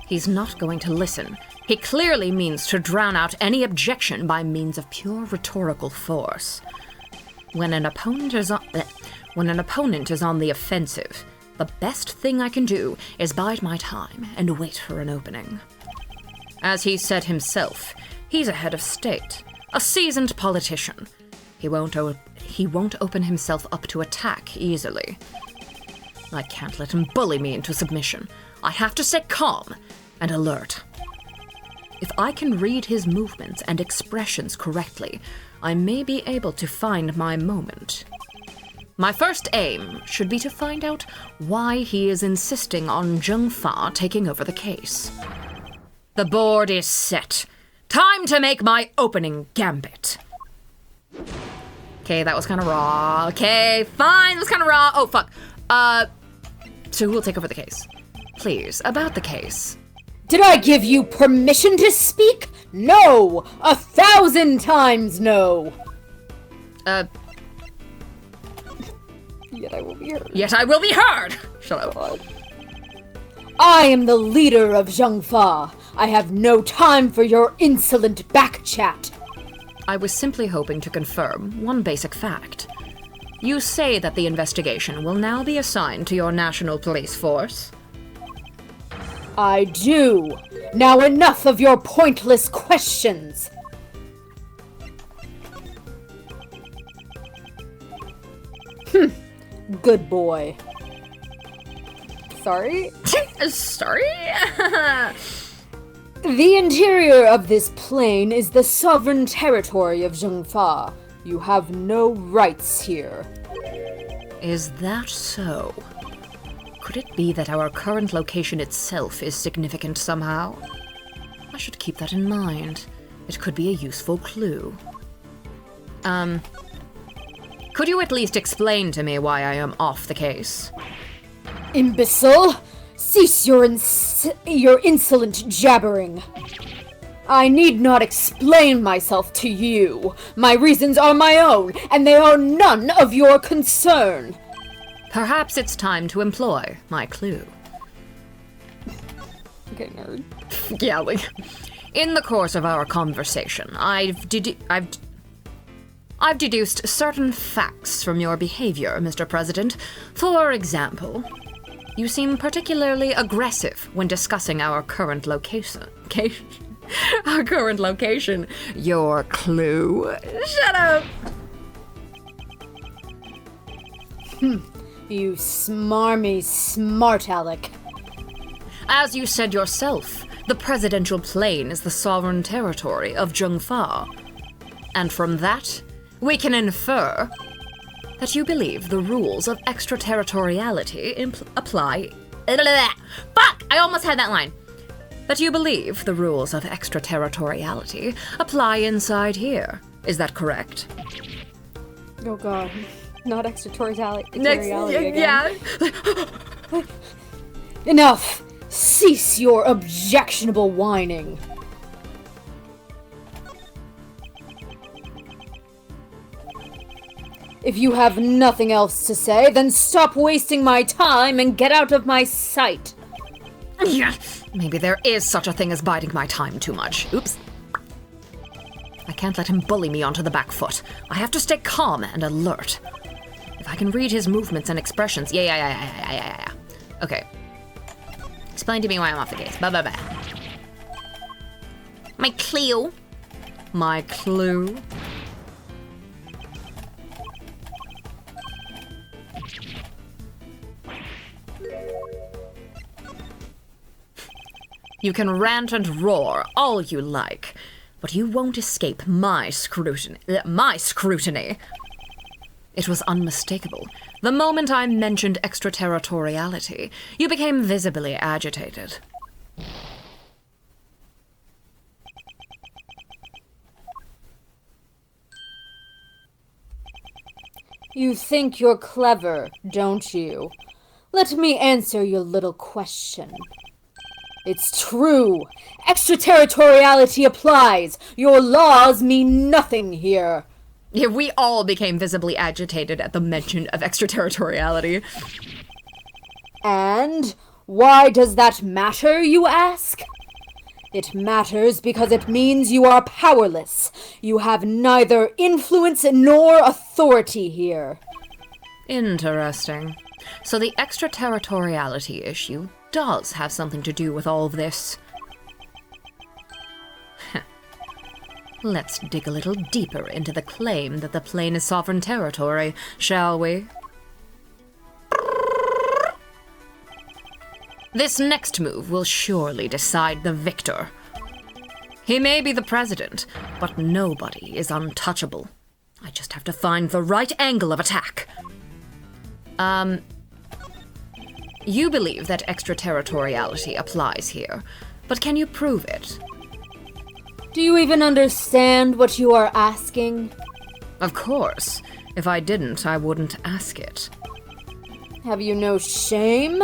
He's not going to listen. He clearly means to drown out any objection by means of pure rhetorical force. When an opponent is on the offensive, the best thing I can do is bide my time and wait for an opening. As he said himself, he's a head of state, a seasoned politician. He won't open himself up to attack easily. I can't let him bully me into submission. I have to stay calm and alert. If I can read his movements and expressions correctly, I may be able to find my moment. My first aim should be to find out why he is insisting on Zheng Fa taking over the case. The board is set. Time to make my opening gambit. Okay, that was kind of raw. Okay, fine, that was kind of raw. Oh, fuck. So who will take over the case? Please, about the case. Did I give you permission to speak? No! 1,000 times no! Yet I will be heard. Yet I will be heard! Shut up. God. I am the leader of Zheng Fa. I have no time for your insolent backchat. I was simply hoping to confirm one basic fact. You say that the investigation will now be assigned to your national police force? I do. Now enough of your pointless questions. Good boy. Sorry? Sorry? The interior of this plane is the sovereign territory of Zheng Fa. You have no rights here. Is that so? Could it be that our current location itself is significant somehow? I should keep that in mind. It could be a useful clue. Could you at least explain to me why I am off the case? Imbecile! Cease your insolent jabbering. I need not explain myself to you. My reasons are my own, and they are none of your concern. Perhaps it's time to employ my clue. Okay, nerd. Yeah, in the course of our conversation, I've deduced certain facts from your behavior, Mr. President. For example, you seem particularly aggressive when discussing our current location. Our current location. Your clue. Shut up! You smarmy smart aleck. As you said yourself, the presidential plane is the sovereign territory of Zheng Fa. And from that, we can infer that you believe the rules of extraterritoriality apply. Fuck! I almost had that line. That you believe the rules of extraterritoriality apply inside here. Is that correct? Oh god. Not extraterritoriality Next, again. yeah. Enough! Cease your objectionable whining. If you have nothing else to say, then stop wasting my time and get out of my sight. Yeah, maybe there is such a thing as biding my time too much. Oops. I can't let him bully me onto the back foot. I have to stay calm and alert. If I can read his movements and expressions. Yeah. Okay. Explain to me why I'm off the case. Bye. My clue. My clue? You can rant and roar all you like, but you won't escape my scrutiny. It was unmistakable. The moment I mentioned extraterritoriality, you became visibly agitated. You think you're clever, don't you? Let me answer your little question. It's true. Extraterritoriality applies. Your laws mean nothing here. Yeah, we all became visibly agitated at the mention of extraterritoriality. And why does that matter, you ask? It matters because it means you are powerless. You have neither influence nor authority here. Interesting. So the extraterritoriality issue does have something to do with all of this. Let's dig a little deeper into the claim that the plane is sovereign territory, shall we? This next move will surely decide the victor. He may be the president, but nobody is untouchable. I just have to find the right angle of attack. You believe that extraterritoriality applies here, but can you prove it? Do you even understand what you are asking? Of course. If I didn't, I wouldn't ask it. Have you no shame?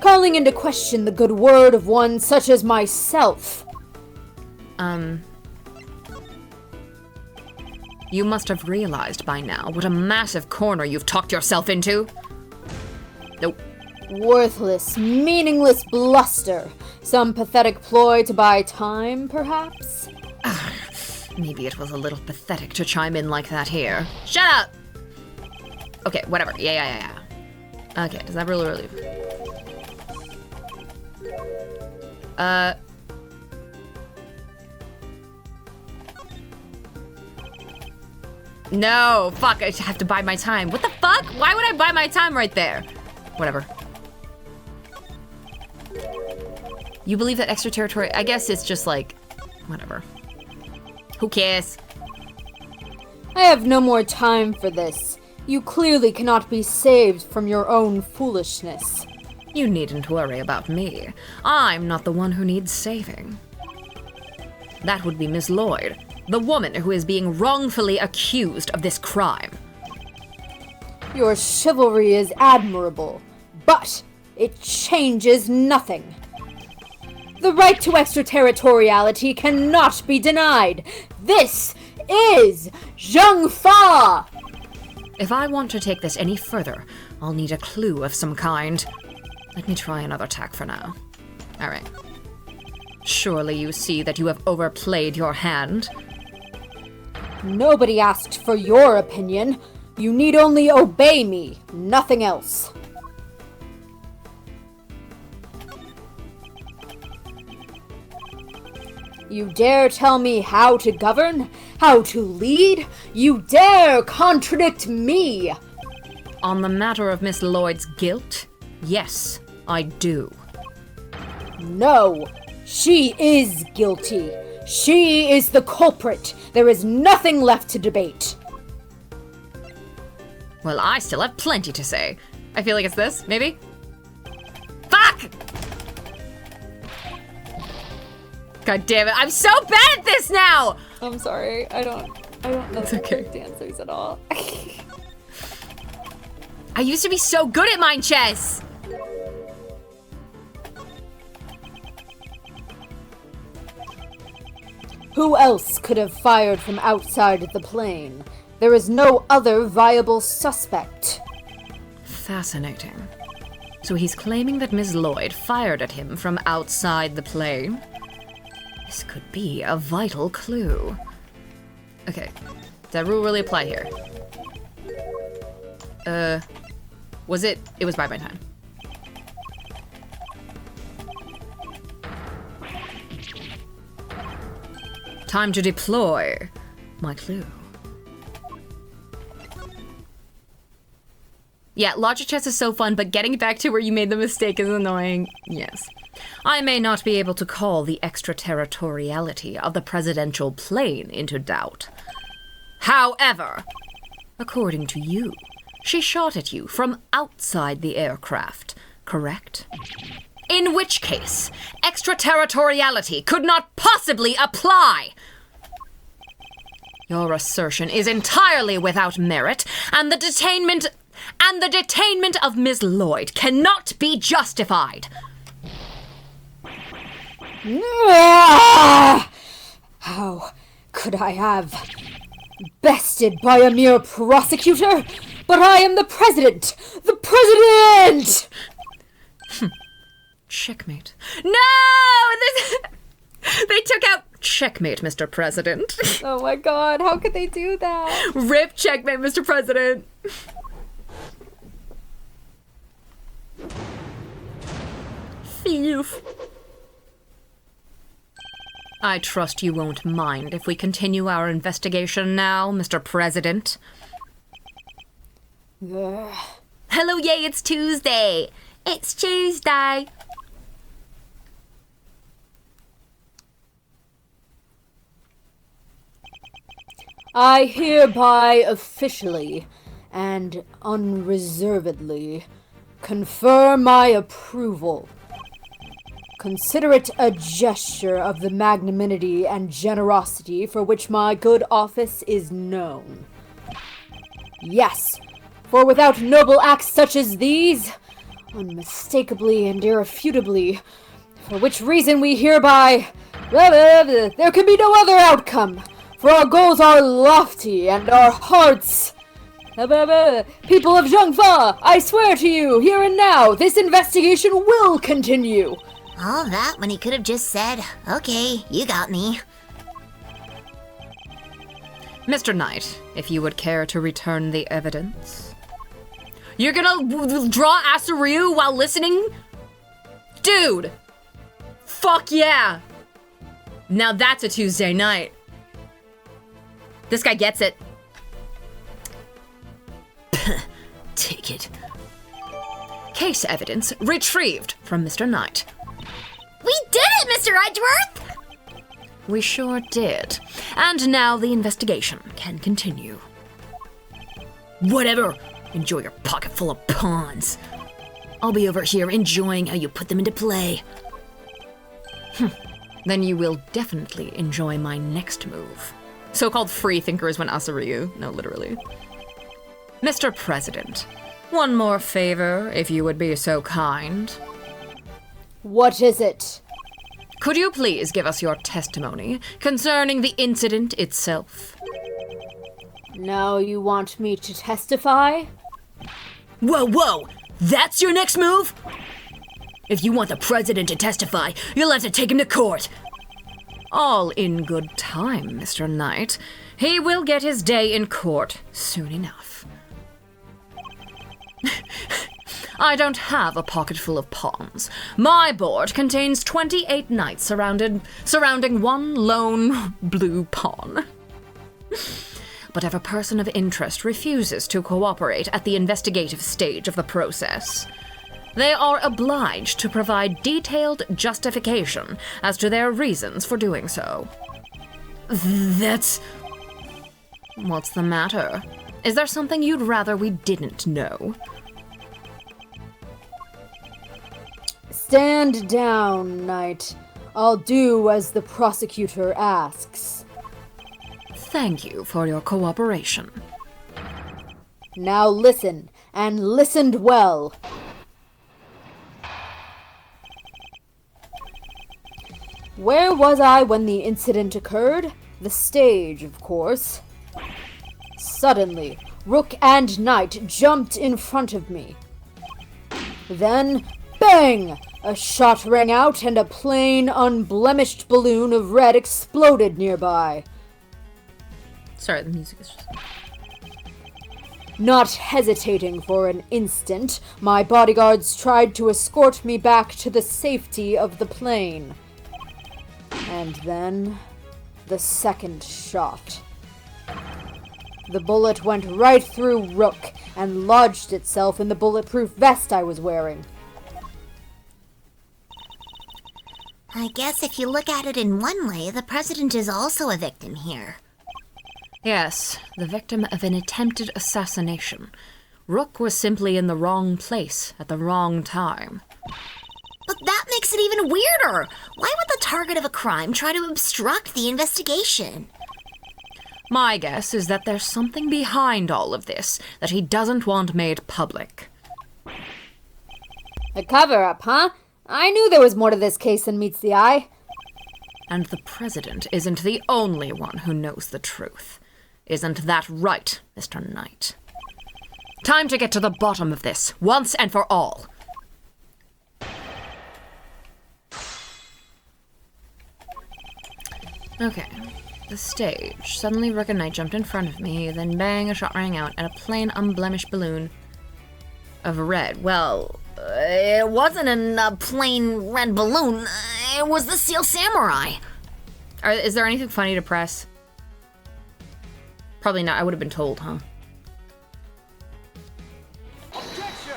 Calling into question the good word of one such as myself. You must have realized by now what a massive corner you've talked yourself into. Nope. Worthless, meaningless bluster. Some pathetic ploy to buy time, perhaps? Maybe it was a little pathetic to chime in like that here. Shut up! Okay, whatever. Yeah. Okay, does that really... No, fuck, I have to buy my time. What the fuck? Why would I buy my time right there? Whatever. You believe that extraterritorial... I guess it's just like... Whatever. Who cares? I have no more time for this. You clearly cannot be saved from your own foolishness. You needn't worry about me. I'm not the one who needs saving. That would be Miss Lloyd, the woman who is being wrongfully accused of this crime. Your chivalry is admirable, but it changes nothing. The right to extraterritoriality cannot be denied. This is Zheng Fa! If I want to take this any further, I'll need a clue of some kind. Let me try another tack for now. Alright. Surely you see that you have overplayed your hand. Nobody asked for your opinion. You need only obey me, nothing else. You dare tell me how to govern? How to lead? You dare contradict me! On the matter of Miss Lloyd's guilt, yes, I do. No, she is guilty. She is the culprit. There is nothing left to debate. Well, I still have plenty to say. I feel like it's this, maybe? Fuck! God damn it, I'm so bad at this now! I'm sorry, I don't know It's okay. the answers at all. I used to be so good at mind chess! Who else could have fired from outside the plane? There is no other viable suspect. Fascinating. So he's claiming that Ms. Lloyd fired at him from outside the plane? This could be a vital clue. Okay, does that rule really apply here? Was it? It was by my time. Time to deploy my clue. Yeah, logic chess is so fun, but getting back to where you made the mistake is annoying. Yes. I may not be able to call the extraterritoriality of the presidential plane into doubt. However, according to you, she shot at you from outside the aircraft, correct? In which case, extraterritoriality could not possibly apply. Your assertion is entirely without merit, and the detainment of Ms. Lloyd cannot be justified. How could I have? Bested by a mere prosecutor? But I am the president! The president! Checkmate. No! They took out checkmate, Mr. President. Oh my god, how could they do that? Rip checkmate, Mr. President. Thief. I trust you won't mind if we continue our investigation now, Mr. President. Hello, yay, it's Tuesday. It's Tuesday. I hereby officially and unreservedly confer my approval. Consider it a gesture of the magnanimity and generosity for which my good office is known. Yes, for without noble acts such as these, unmistakably and irrefutably, for which reason we hereby... there can be no other outcome, for our goals are lofty and our hearts... People of Zhengfa, I swear to you, here and now, this investigation will continue. All that when he could have just said, okay, you got me. Mr. Knight, if you would care to return the evidence. You're gonna draw Asaryu while listening? Dude! Fuck yeah! Now that's a Tuesday night. This guy gets it. Take it. Case evidence retrieved from Mr. Knight. We did it, Mr. Edgeworth! We sure did. And now the investigation can continue. Whatever. Enjoy your pocket full of pawns. I'll be over here enjoying how you put them into play. Then you will definitely enjoy my next move. So-called free thinkers when Asaryu. No, literally. Mr. President, one more favor, if you would be so kind. What is it? Could you please give us your testimony concerning the incident itself? Now you want me to testify? Whoa! That's your next move? If you want the president to testify, you'll have to take him to court. All in good time, Mr. Knight. He will get his day in court soon enough. I don't have a pocket full of pawns. My board contains 28 knights surrounding one lone blue pawn. But if a person of interest refuses to cooperate at the investigative stage of the process, they are obliged to provide detailed justification as to their reasons for doing so. That's... What's the matter? Is there something you'd rather we didn't know? Stand down, Knight. I'll do as the prosecutor asks. Thank you for your cooperation. Now listen, and listened well. Where was I when the incident occurred? The stage, of course. Suddenly, Rook and Knight jumped in front of me. Then, bang! A shot rang out and a plain, unblemished balloon of red exploded nearby. Sorry, the music is just... Not hesitating for an instant, my bodyguards tried to escort me back to the safety of the plane. And then, the second shot. The bullet went right through Rook and lodged itself in the bulletproof vest I was wearing. I guess if you look at it in one way, the president is also a victim here. Yes, the victim of an attempted assassination. Rook was simply in the wrong place at the wrong time. But that makes it even weirder! Why would the target of a crime try to obstruct the investigation? My guess is that there's something behind all of this that he doesn't want made public. A cover-up, huh? I knew there was more to this case than meets the eye. And the president isn't the only one who knows the truth. Isn't that right, Mr. Knight? Time to get to the bottom of this, once and for all. Okay. The stage. Suddenly Rook and Knight jumped in front of me, then bang, a shot rang out, and a plain, unblemished balloon of red. Well, It wasn't a plain red balloon. It was the Steel Samurai. is there anything funny to press? Probably not. I would have been told, huh? Objection!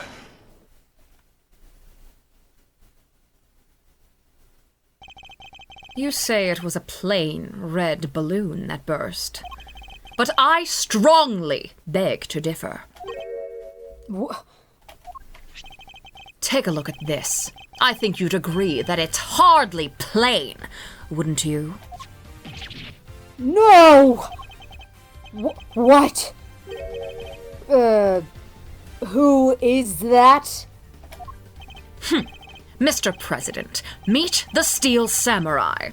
You say it was a plain red balloon that burst. But I strongly beg to differ. Take a look at this. I think you'd agree that it's hardly plain, wouldn't you? No! What? Who is that? Mr. President, meet the Steel Samurai.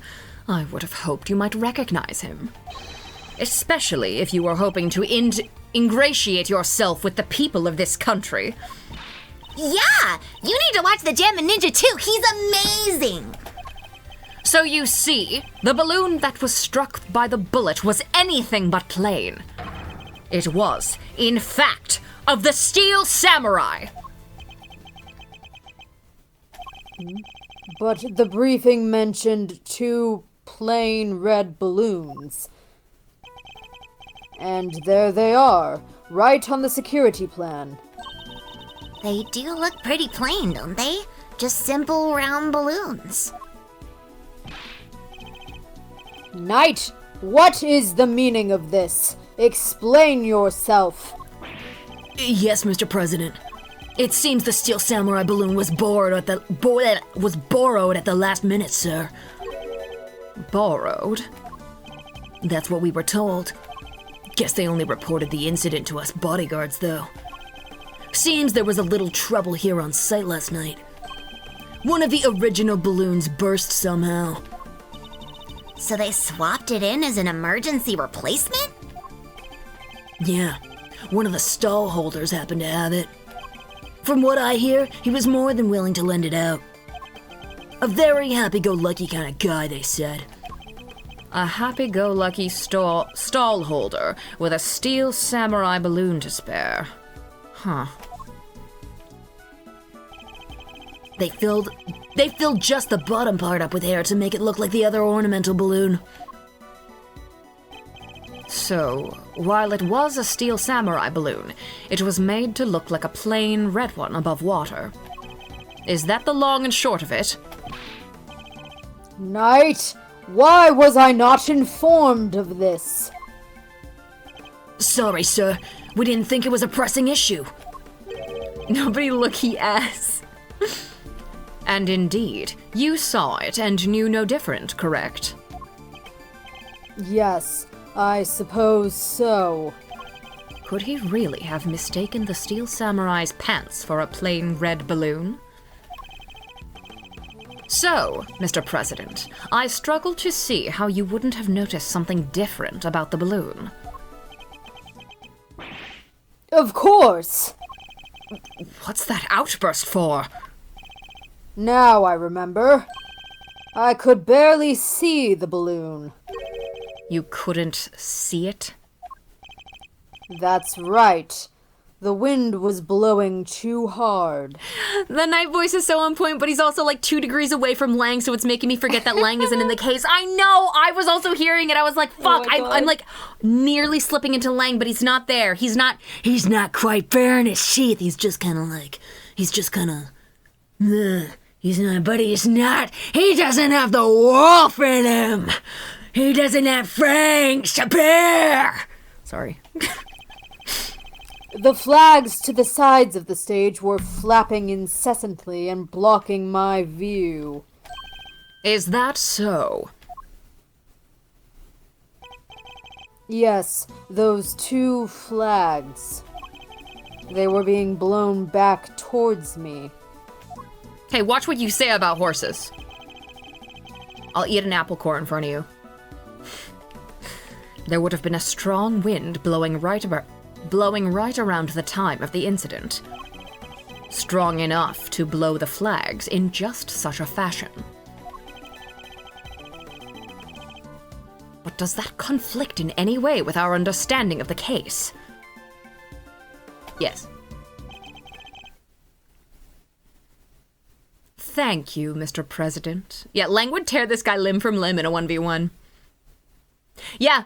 I would have hoped you might recognize him. Especially if you were hoping to ingratiate yourself with the people of this country. Yeah! You need to watch the Jammin' Ninja too. He's amazing! So you see, the balloon that was struck by the bullet was anything but plain. It was, in fact, of the Steel Samurai. But the briefing mentioned 2 plain red balloons. And there they are, right on the security plan. They do look pretty plain, don't they? Just simple round balloons. Knight, what is the meaning of this? Explain yourself. Yes, Mr. President. It seems the Steel Samurai balloon was borrowed at the last minute, sir. Borrowed? That's what we were told. Guess they only reported the incident to us bodyguards, though. Seems there was a little trouble here on site last night. One of the original balloons burst somehow. So they swapped it in as an emergency replacement? Yeah, one of the stall holders happened to have it. From what I hear, he was more than willing to lend it out. A very happy-go-lucky kind of guy, they said. A happy-go-lucky stall holder with a Steel Samurai balloon to spare. Huh. They filled just the bottom part up with air to make it look like the other ornamental balloon. So, while it was a Steel Samurai balloon, it was made to look like a plain red one above water. Is that the long and short of it? Knight, why was I not informed of this? Sorry, sir. We didn't think it was a pressing issue. Nobody looky ass. And indeed, you saw it and knew no different, correct? Yes, I suppose so. Could he really have mistaken the Steel Samurai's pants for a plain red balloon? So, Mr. President, I struggle to see how you wouldn't have noticed something different about the balloon. Of course! What's that outburst for? Now I remember. I could barely see the balloon. You couldn't see it? That's right. The wind was blowing too hard. The night voice is so on point, but he's also like 2 degrees away from Lang, so it's making me forget that Lang isn't in the case. I know! I was also hearing it. I was like, fuck, I'm like nearly slipping into Lang, but he's not there. He's not quite bare in his sheath. He's just kind of, he's not, but he's not. He doesn't have the wolf in him. He doesn't have fangs to bear. Sorry. The flags to the sides of the stage were flapping incessantly and blocking my view. Is that so? Yes, those 2 flags. They were being blown back towards me. Hey, watch what you say about horses. I'll eat an apple core in front of you. There would have been a strong wind blowing right around the time of the incident. Strong enough to blow the flags in just such a fashion. But does that conflict in any way with our understanding of the case? Yes. Thank you, Mr. President. Yeah, Lang would tear this guy limb from limb in a 1v1. Yeah.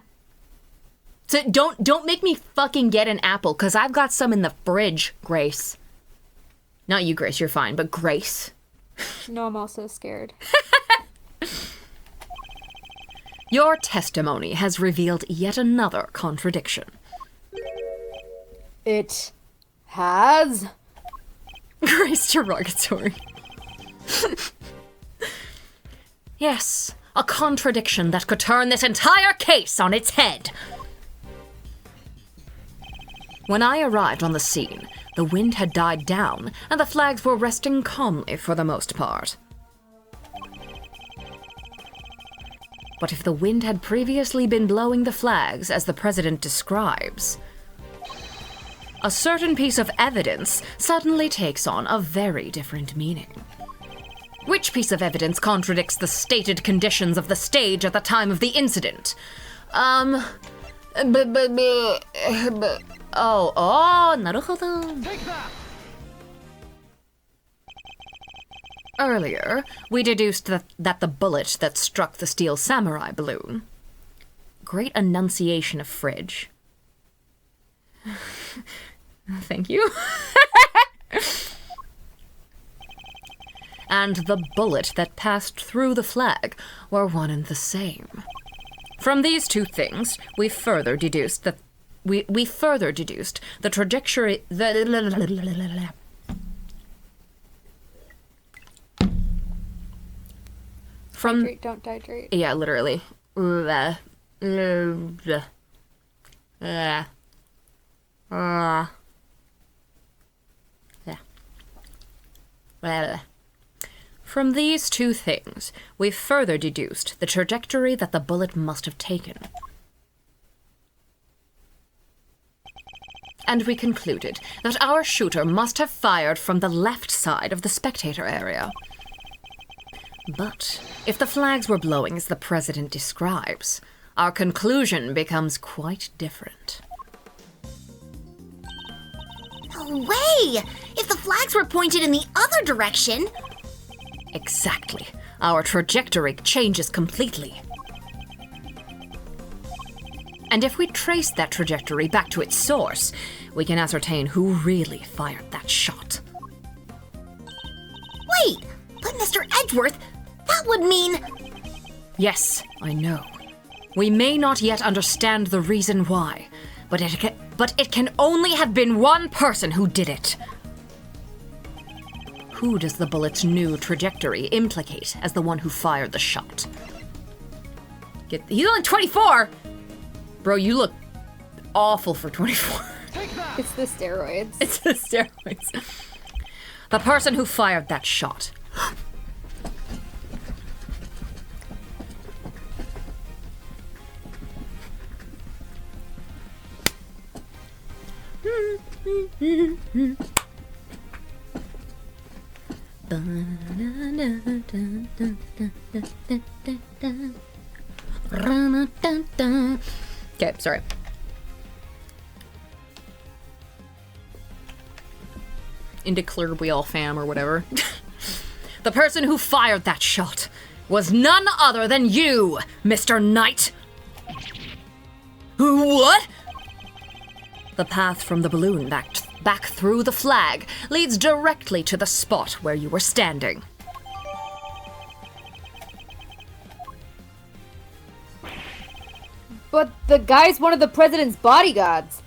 So don't make me fucking get an apple, because I've got some in the fridge, Grace. Not you, Grace, you're fine, but Grace. No, I'm also scared. Your testimony has revealed yet another contradiction. It has? Grace derogatory. Yes, a contradiction that could turn this entire case on its head. When I arrived on the scene, the wind had died down and the flags were resting calmly for the most part. But if the wind had previously been blowing the flags as the president describes, a certain piece of evidence suddenly takes on a very different meaning. Which piece of evidence contradicts the stated conditions of the stage at the time of the incident? Oh, naruhodo. Earlier, we deduced that the bullet that struck the steel samurai balloon. Great enunciation of fridge. Thank you. And the bullet that passed through the flag were one and the same. From these 2 things, we further deduced that we further deduced the trajectory. From Hydrate, don't dihydrate. yeah, literally. From these 2 things, we further deduced the trajectory that the bullet must have taken. And we concluded that our shooter must have fired from the left side of the spectator area. But if the flags were blowing as the president describes, our conclusion becomes quite different. No way! If the flags were pointed in the other direction... Exactly. Our trajectory changes completely. And if we trace that trajectory back to its source, we can ascertain who really fired that shot. Wait, but Mr. Edgeworth, that would mean... Yes, I know. We may not yet understand the reason why, but it can only have been one person who did it. Who does the bullet's new trajectory implicate as the one who fired the shot? He's only 24! Bro, you look awful for 24. It's the steroids. It's the steroids. The person who fired that shot. Okay, sorry. Into Clear Wheel fam or whatever. The person who fired that shot was none other than you, Mr. Knight. What? The path from the balloon back through the flag leads directly to the spot where you were standing. But the guy's one of the president's bodyguards.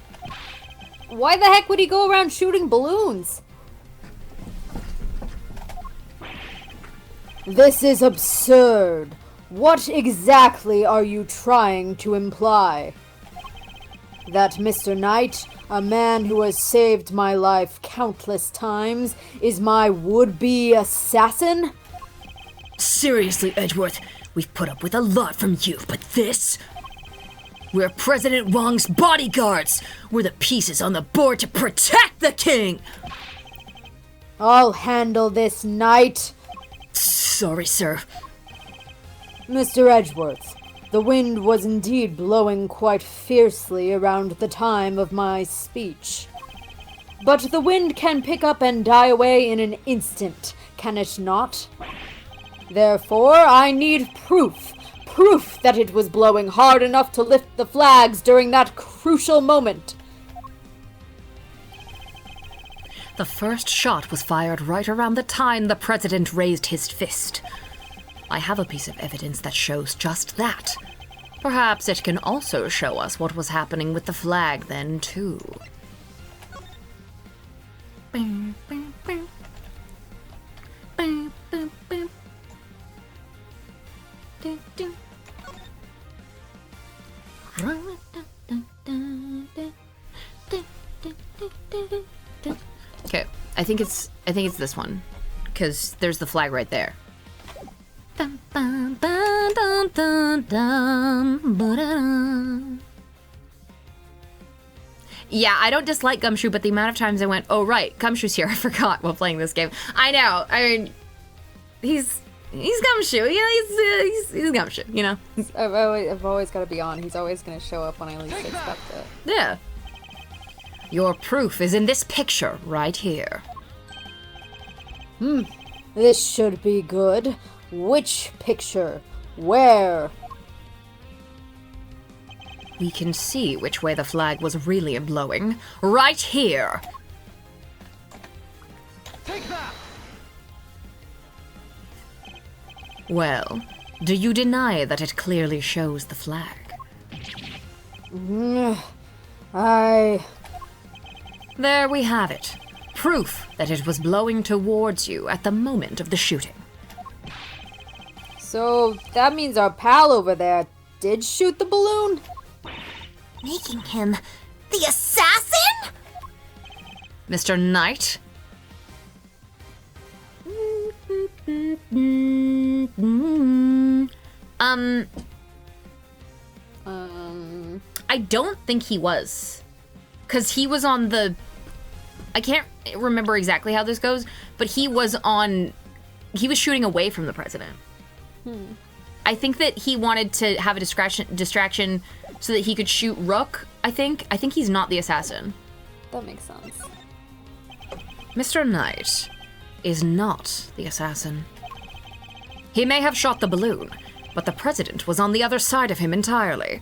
Why the heck would he go around shooting balloons? This is absurd. What exactly are you trying to imply? That Mr. Knight, a man who has saved my life countless times, is my would-be assassin? Seriously, Edgeworth, we've put up with a lot from you, but this? We're President Wong's bodyguards! We're the pieces on the board to protect the king! I'll handle this, Knight. Sorry, sir. Mr. Edgeworth, the wind was indeed blowing quite fiercely around the time of my speech. But the wind can pick up and die away in an instant, can it not? Therefore, I need proof. Proof that it was blowing hard enough to lift the flags during that crucial moment. The first shot was fired right around the time the president raised his fist. I have a piece of evidence that shows just that. Perhaps it can also show us what was happening with the flag then, too. Okay, I think it's this one, because there's the flag right there. Yeah, I don't dislike Gumshoe, but the amount of times I went, oh right, Gumshoe's here, I forgot while playing this game. I know, I mean, he's Gumshoe, you know, he's Gumshoe, you know? I've always got to be on. He's always going to show up when I least expect it. Yeah. Your proof is in this picture right here. This should be good. Which picture? Where? We can see which way the flag was really blowing. Right here. Take that! Well, do you deny that it clearly shows the flag? There we have it. Proof that it was blowing towards you at the moment of the shooting. So that means our pal over there did shoot the balloon? Making him the assassin? Mr. Knight? I don't think he was. 'Cause he was on the... I can't remember exactly how this goes, but he was shooting away from the president. I think that he wanted to have a distraction so that he could shoot Rook, I think. I think he's not the assassin. That makes sense. Mr. Knight is not the assassin. He may have shot the balloon, but the president was on the other side of him entirely.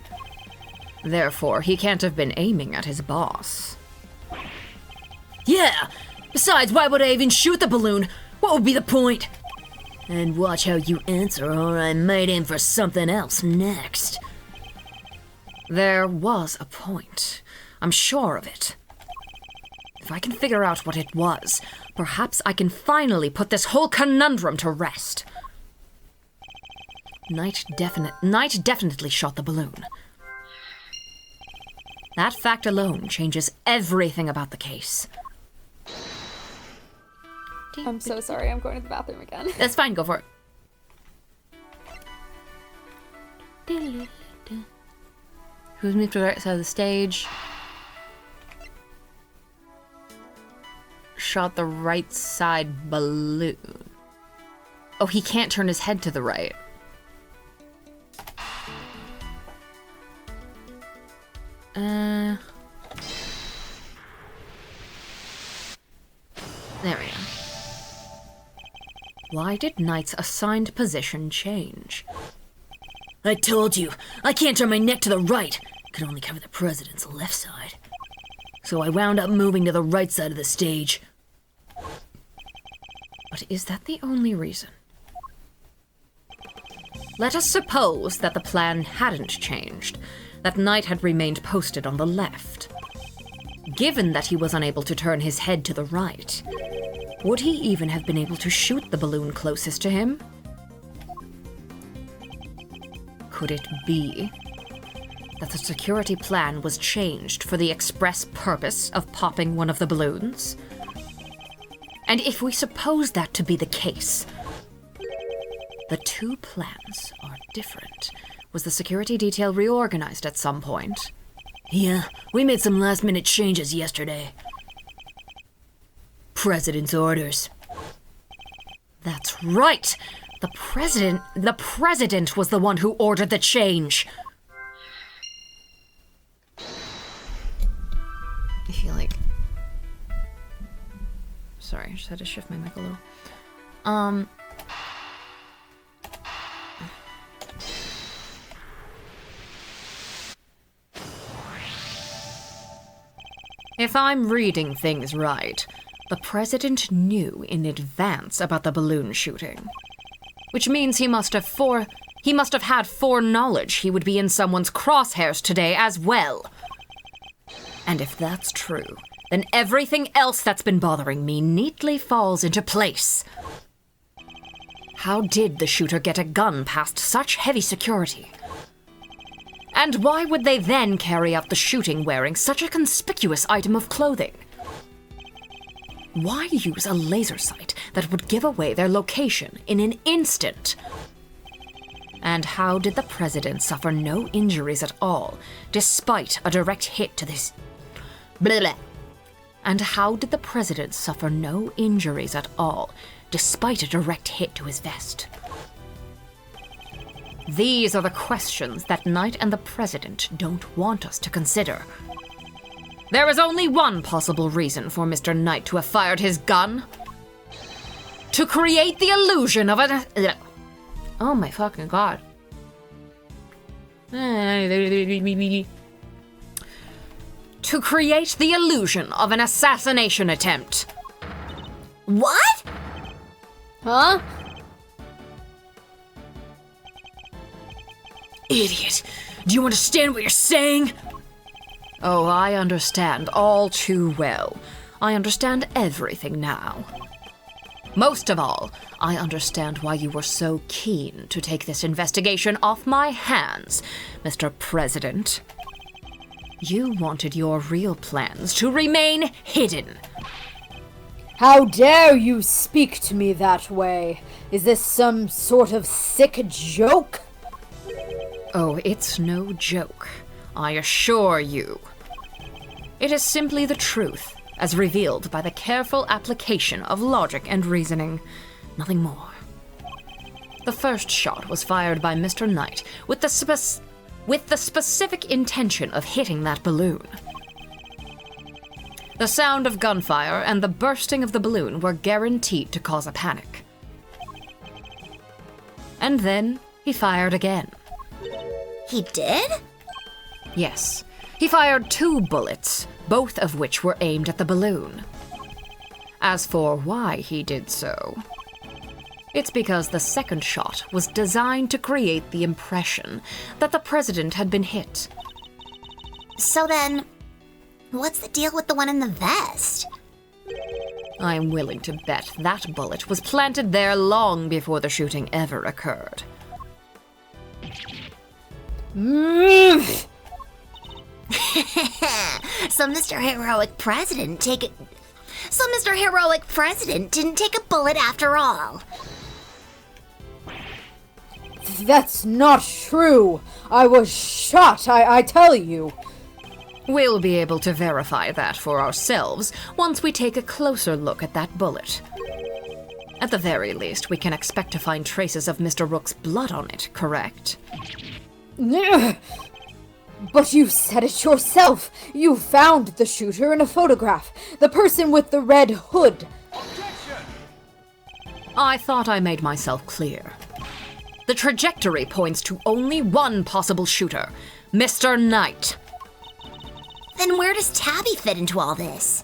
Therefore, he can't have been aiming at his boss. Yeah! Besides, why would I even shoot the balloon? What would be the point? And watch how you answer, or I might aim for something else next. There was a point. I'm sure of it. If I can figure out what it was, perhaps I can finally put this whole conundrum to rest. Knight definitely shot the balloon. That fact alone changes everything about the case. I'm so sorry, I'm going to the bathroom again. That's fine, go for it. Who's moved to the right side of the stage? shot the right side balloon. Oh, he can't turn his head to the right. There we go. Why did Knight's assigned position change? I told you, I can't turn my neck to the right. Could only cover the president's left side. So I wound up moving to the right side of the stage. But is that the only reason? Let us suppose that the plan hadn't changed, that Knight had remained posted on the left. Given that he was unable to turn his head to the right, would he even have been able to shoot the balloon closest to him? Could it be that the security plan was changed for the express purpose of popping one of the balloons? And if we suppose that to be the case, the two plans are different. Was the security detail reorganized at some point? Yeah, we made some last-minute changes yesterday. President's orders. That's right! The president was the one who ordered the change! I feel like... Sorry, I just had to shift my mic a little. If I'm reading things right, the president knew in advance about the balloon shooting. Which means he must have had foreknowledge he would be in someone's crosshairs today as well. And if that's true, then everything else that's been bothering me neatly falls into place. How did the shooter get a gun past such heavy security? And why would they then carry out the shooting wearing such a conspicuous item of clothing? Why use a laser sight that would give away their location in an instant? And how did the president suffer no injuries at all, despite a direct hit to this... Blah, blah. And how did the president suffer no injuries at all, despite a direct hit to his vest? These are the questions that Knight and the president don't want us to consider. There is only one possible reason for Mr. Knight to have fired his gun. To create the illusion of an... Oh my fucking god. To create the illusion of an assassination attempt. What? Huh? Idiot! Do you understand what you're saying? Oh, I understand all too well. I understand everything now. Most of all, I understand why you were so keen to take this investigation off my hands, Mr. President. You wanted your real plans to remain hidden. How dare you speak to me that way? Is this some sort of sick joke? Oh, it's no joke, I assure you. It is simply the truth, as revealed by the careful application of logic and reasoning. Nothing more. The first shot was fired by Mr. Knight with the specific intention of hitting that balloon. The sound of gunfire and the bursting of the balloon were guaranteed to cause a panic. And then he fired again. He did? Yes, he fired 2 bullets, both of which were aimed at the balloon. As for why he did so, it's because the second shot was designed to create the impression that the president had been hit. So then, what's the deal with the one in the vest? I'm willing to bet that bullet was planted there long before the shooting ever occurred. So Mr. Heroic President didn't take a bullet after all. That's not true. I was shot, I tell you. We'll be able to verify that for ourselves once we take a closer look at that bullet. At the very least, we can expect to find traces of Mr. Rook's blood on it, correct? But you said it yourself! You found the shooter in a photograph! The person with the red hood! I thought I made myself clear. The trajectory points to only one possible shooter, Mr. Knight. Then where does Tabby fit into all this?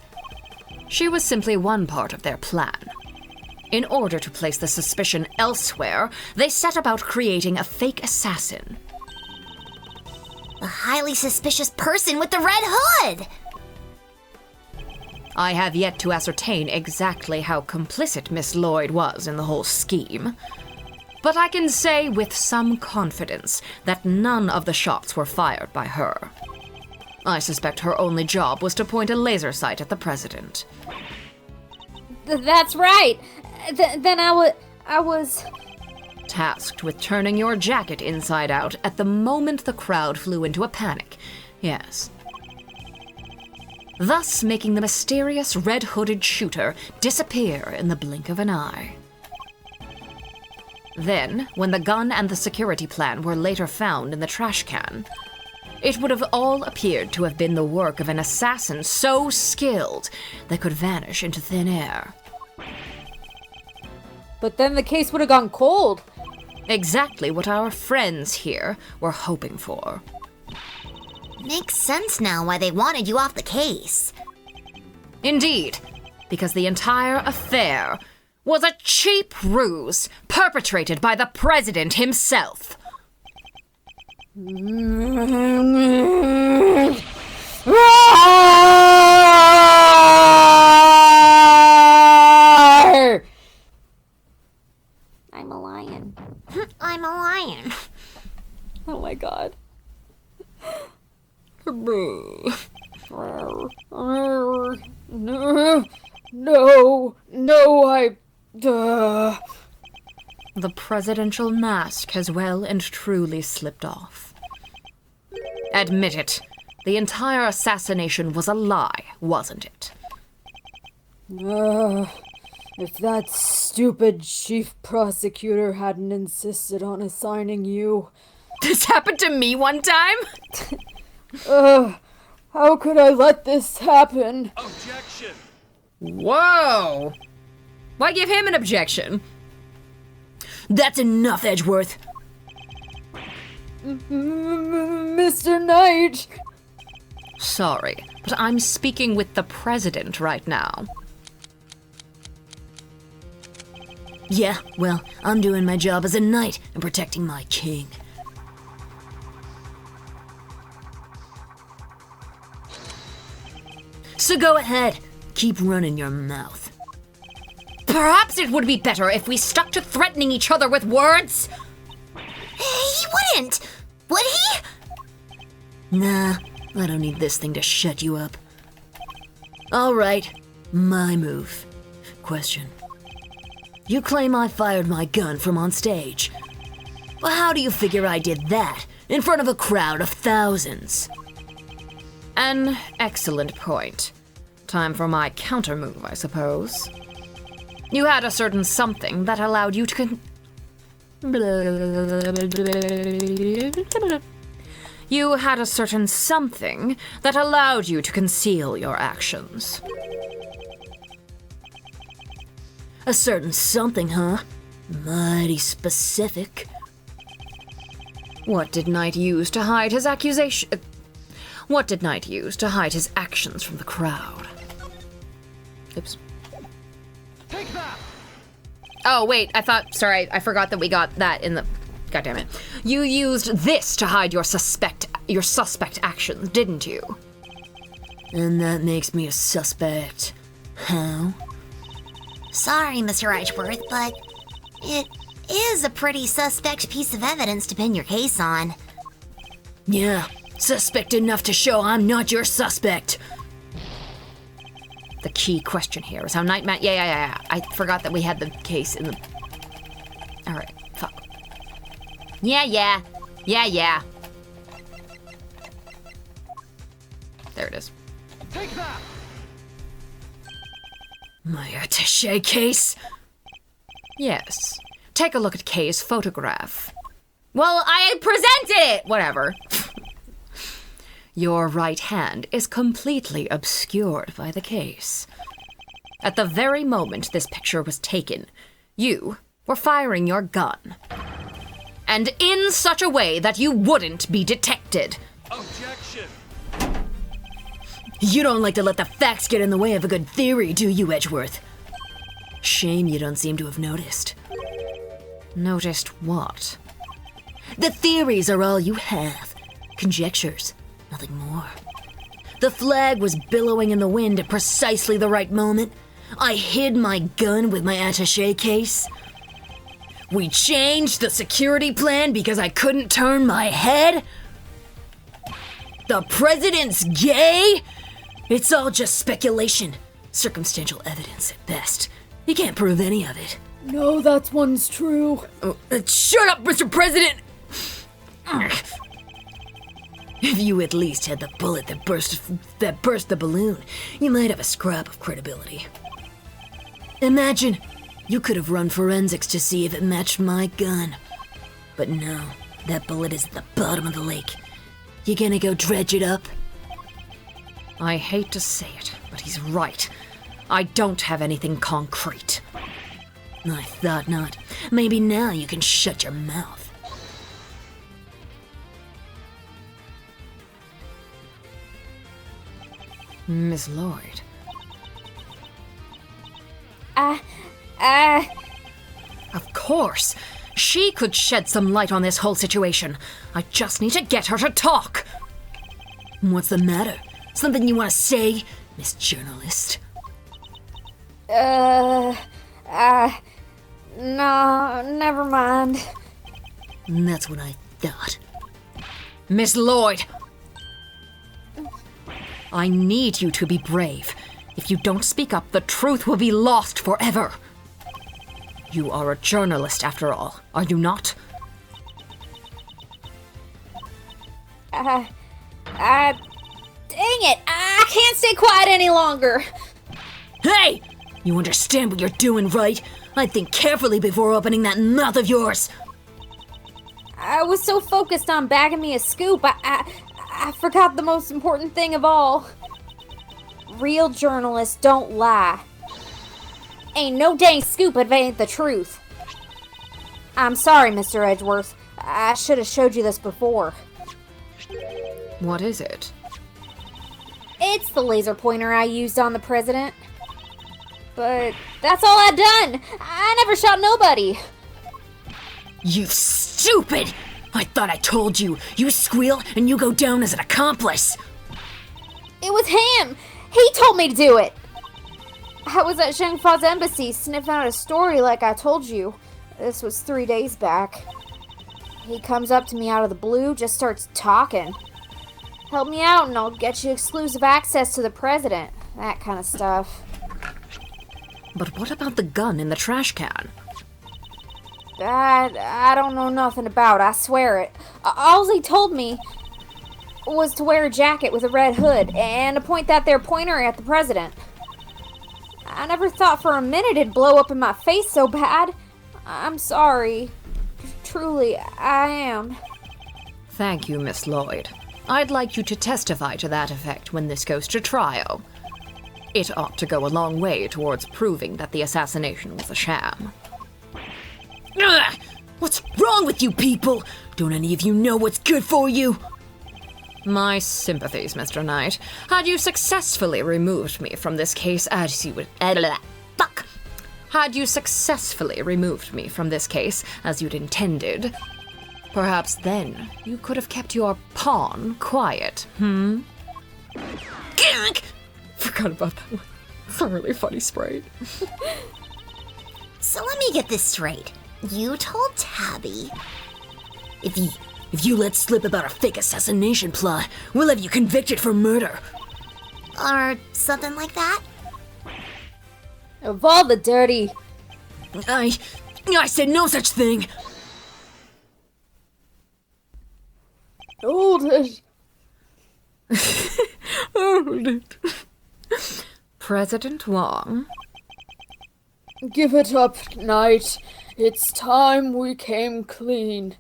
She was simply one part of their plan. In order to place the suspicion elsewhere, they set about creating a fake assassin. A highly suspicious person with the red hood! I have yet to ascertain exactly how complicit Miss Lloyd was in the whole scheme. But I can say with some confidence that none of the shots were fired by her. I suspect her only job was to point a laser sight at the president. That's right! Then I was... Tasked with turning your jacket inside out at the moment the crowd flew into a panic. Yes. Thus making the mysterious red-hooded shooter disappear in the blink of an eye. Then, when the gun and the security plan were later found in the trash can, it would have all appeared to have been the work of an assassin so skilled they could vanish into thin air. But then the case would have gone cold. Exactly what our friends here were hoping for. Makes sense now why they wanted you off the case. Indeed, because the entire affair was a cheap ruse perpetrated by the president himself. I'm a lion. I'm a lion. Oh my god. No, I... The presidential mask has well and truly slipped off. Admit it, the entire assassination was a lie, wasn't it? If that stupid chief prosecutor hadn't insisted on assigning you... This happened to me one time? How could I let this happen? Objection! Whoa! Why give him an objection? That's enough, Edgeworth. Mr. Knight! Sorry, but I'm speaking with the president right now. Yeah, well, I'm doing my job as a knight and protecting my king. So go ahead, keep running your mouth. Perhaps it would be better if we stuck to threatening each other with words? He wouldn't! Would he? Nah, I don't need this thing to shut you up. All right, my move. Question. You claim I fired my gun from on stage. Well, how do you figure I did that in front of a crowd of thousands? An excellent point. Time for my counter move, I suppose. You had a certain something that allowed you to You had a certain something that allowed you to conceal your actions. A certain something, huh? Mighty specific. What did Knight use to hide his accusation? What did Knight use to hide his actions from the crowd? Oops. Take that! Oh, wait, sorry, I forgot that we got that in the... God damn it. You used this to hide your suspect actions, didn't you? And that makes me a suspect. How? Sorry, Mr. Edgeworth, but it is a pretty suspect piece of evidence to pin your case on. Yeah, suspect enough to show I'm not your suspect. The key question here is how Nightman... Yeah. I forgot that we had the case in the... Alright, fuck. Yeah. There it is. Take that! My attaché case? Yes. Take a look at Kay's photograph. Well, I presented it! Whatever. Your right hand is completely obscured by the case. At the very moment this picture was taken, you were firing your gun. And in such a way that you wouldn't be detected. Objection! You don't like to let the facts get in the way of a good theory, do you, Edgeworth? Shame you don't seem to have noticed. Noticed what? The theories are all you have. Conjectures, nothing more. The flag was billowing in the wind at precisely the right moment. I hid my gun with my attaché case. We changed the security plan because I couldn't turn my head. The president's gay? It's all just speculation. Circumstantial evidence at best. You can't prove any of it. No, that one's true. Shut up, Mr. President! If you at least had the bullet that burst the balloon, you might have a scrap of credibility. Imagine, you could have run forensics to see if it matched my gun. But no, that bullet is at the bottom of the lake. You gonna go dredge it up? I hate to say it, but he's right. I don't have anything concrete. I thought not. Maybe now you can shut your mouth. Miss Lloyd. Of course. She could shed some light on this whole situation. I just need to get her to talk. What's the matter? Something you want to say, Miss Journalist? No, never mind. That's what I thought. Miss Lloyd! I need you to be brave. If you don't speak up, the truth will be lost forever. You are a journalist, after all, are you not? Dang it! I can't stay quiet any longer. Hey! You understand what you're doing, right? I'd think carefully before opening that mouth of yours. I was so focused on bagging me a scoop, I forgot the most important thing of all. Real journalists don't lie. Ain't no dang scoop if it ain't the truth. I'm sorry, Mr. Edgeworth. I should have showed you this before. What is it? It's the laser pointer I used on the president. But that's all I'd done. I never shot nobody. You stupid! I thought I told you. You squeal and you go down as an accomplice. It was him. He told me to do it. I was at Shangfa's embassy sniffing out a story like I told you. This was 3 days back. He comes up to me out of the blue, just starts talking. Help me out and I'll get you exclusive access to the president. That kind of stuff. But what about the gun in the trash can? That I don't know nothing about, I swear it. All he told me was to wear a jacket with a red hood and to point that there pointer at the president. I never thought for a minute it'd blow up in my face so bad. I'm sorry. Truly, I am. Thank you, Miss Lloyd. I'd like you to testify to that effect when this goes to trial. It ought to go a long way towards proving that the assassination was a sham. Ugh! What's wrong with you people? Don't any of you know what's good for you? My sympathies, Mr. Knight. Had you successfully removed me from this case as you would... Fuck! Had you successfully removed me from this case as you'd intended, perhaps then you could have kept your pawn quiet, Gunk! Forgot about that one. It's a really funny sprite. So let me get this straight. You told Tabby. If you let slip about a fake assassination plot, we'll have you convicted for murder. Or something like that? Of all the dirty... I said no such thing. Old... Hold it. President Wong? Give it up, Knight. It's time we came clean.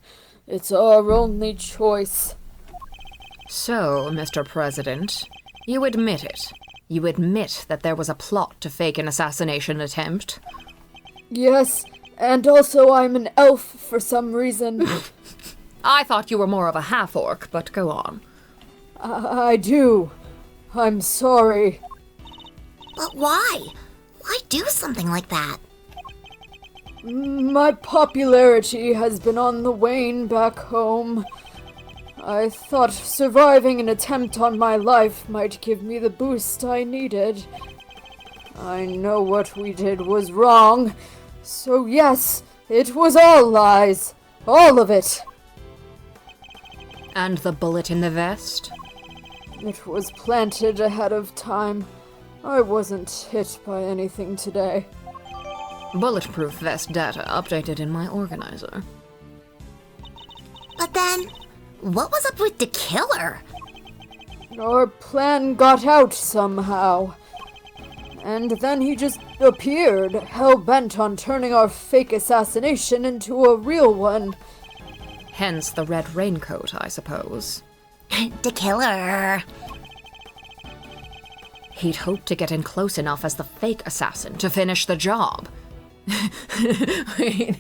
It's our only choice. So, Mr. President, you admit it. You admit that there was a plot to fake an assassination attempt? Yes, and also I'm an elf for some reason. I thought you were more of a half-orc, but go on. I do. I'm sorry. But why? Why do something like that? My popularity has been on the wane back home. I thought surviving an attempt on my life might give me the boost I needed. I know what we did was wrong, so yes, it was all lies. All of it. And the bullet in the vest? It was planted ahead of time. I wasn't hit by anything today. Bulletproof vest data updated in my organizer. But then, what was up with the killer? Our plan got out somehow. And then he just appeared, hell-bent on turning our fake assassination into a real one. Hence the red raincoat, I suppose. The killer. He'd hoped to get in close enough as the fake assassin to finish the job. Wait.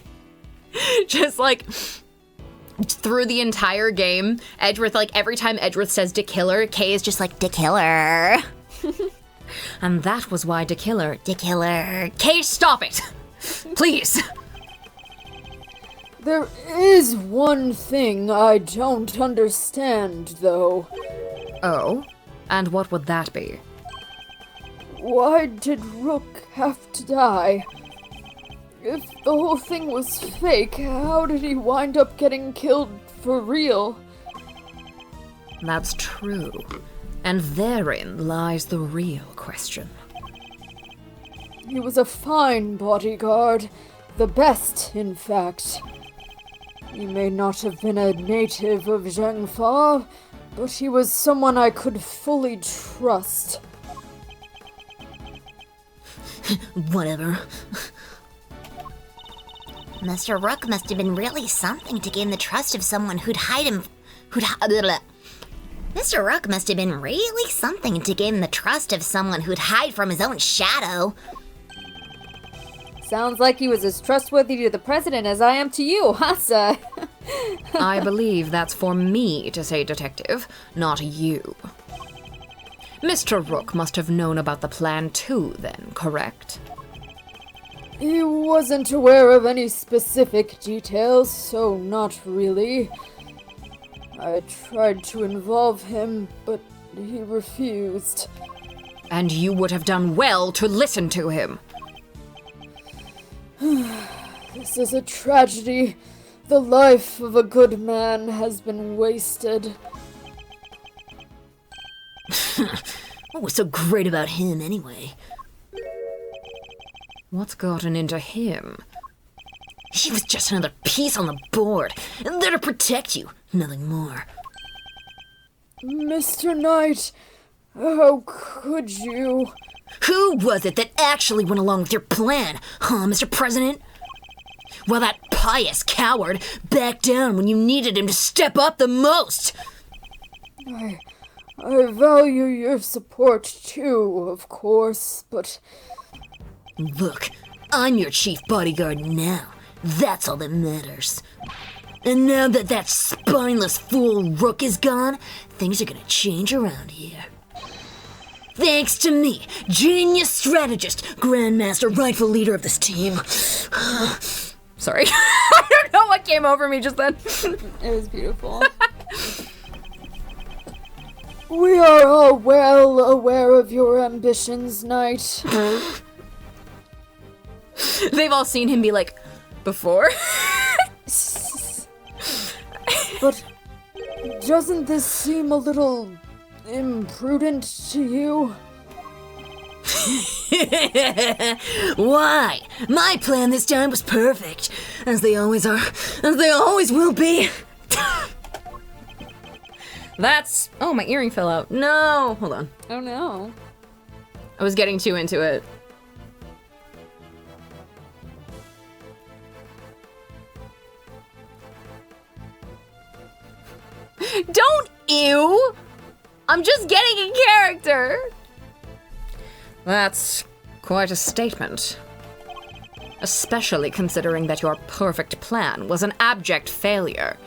Just like through the entire game, Edgeworth, like every time Edgeworth says "de killer," Kay is just like The killer. and that was why de killer. The killer. Kay, stop it, please. There is one thing I don't understand, though. Oh, and what would that be? Why did Rook have to die? If the whole thing was fake, how did he wind up getting killed for real? That's true, and therein lies the real question. He was a fine bodyguard. The best, in fact. He may not have been a native of Zhengfa, but he was someone I could fully trust. Whatever. Mr. Rook must have been really something to gain the trust of someone who'd hide him. Mr. Rook must have been really something to gain the trust of someone who'd hide from his own shadow. Sounds like he was as trustworthy to the president as I am to you, huh, sir? I believe that's for me to say, Detective, not you. Mr. Rook must have known about the plan too, then, correct? He wasn't aware of any specific details, so not really. I tried to involve him, but he refused. And you would have done well to listen to him. This is a tragedy. The life of a good man has been wasted. What was so great about him, anyway? What's gotten into him? He was just another piece on the board, and there to protect you, nothing more. Mr. Knight, how could you? Who was it that actually went along with your plan, huh, Mr. President? Well, that pious coward backed down when you needed him to step up the most! I value your support too, of course, but Look, I'm your chief bodyguard now. That's all that matters. And now that that spineless fool Rook is gone, things are gonna change around here. Thanks to me, genius strategist, grandmaster, rightful leader of this team. Sorry. I don't know what came over me just then. it was beautiful. We are all well aware of your ambitions, Knight. They've all seen him be like, before? But doesn't this seem a little imprudent to you? Why? My plan this time was perfect. As they always are. As they always will be. That's... Oh, my earring fell out. No! Hold on. Oh no. I was getting too into it. Don't ew! I'm just getting in character! That's quite a statement. Especially considering that your perfect plan was an abject failure.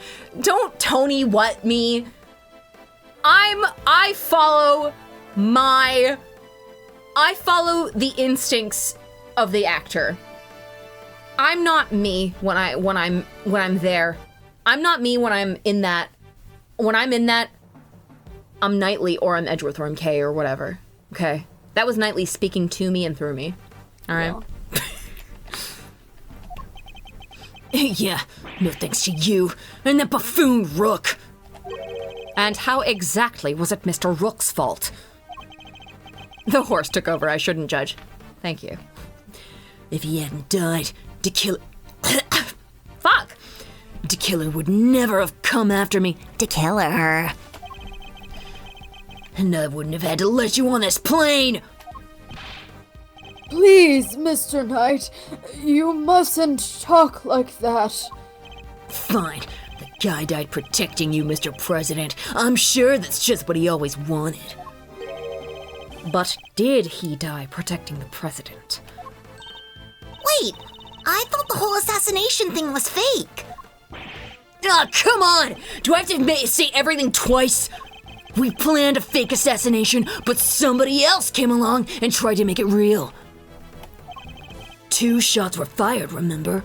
Don't Tony what me. I follow the instincts of the actor. I'm not me when I'm there. I'm not me when I'm in that. When I'm in that, I'm Knightley or I'm Edgeworth or I'm Kay or whatever. Okay. That was Knightley speaking to me and through me. All right. Yeah, no thanks to you and that buffoon Rook. And how exactly was it Mr. Rook's fault? The horse took over. I shouldn't judge. Thank you. If he hadn't died, the killer... Fuck! The killer would never have come after me, To kill her. and I wouldn't have had to let you on this plane! Please, Mr. Knight, you mustn't talk like that. Fine. The guy died protecting you, Mr. President. I'm sure that's just what he always wanted. But did he die protecting the president? Wait, I thought the whole assassination thing was fake. Ah, come on! Do I have to say everything twice? We planned a fake assassination, but somebody else came along and tried to make it real. 2 shots were fired, remember?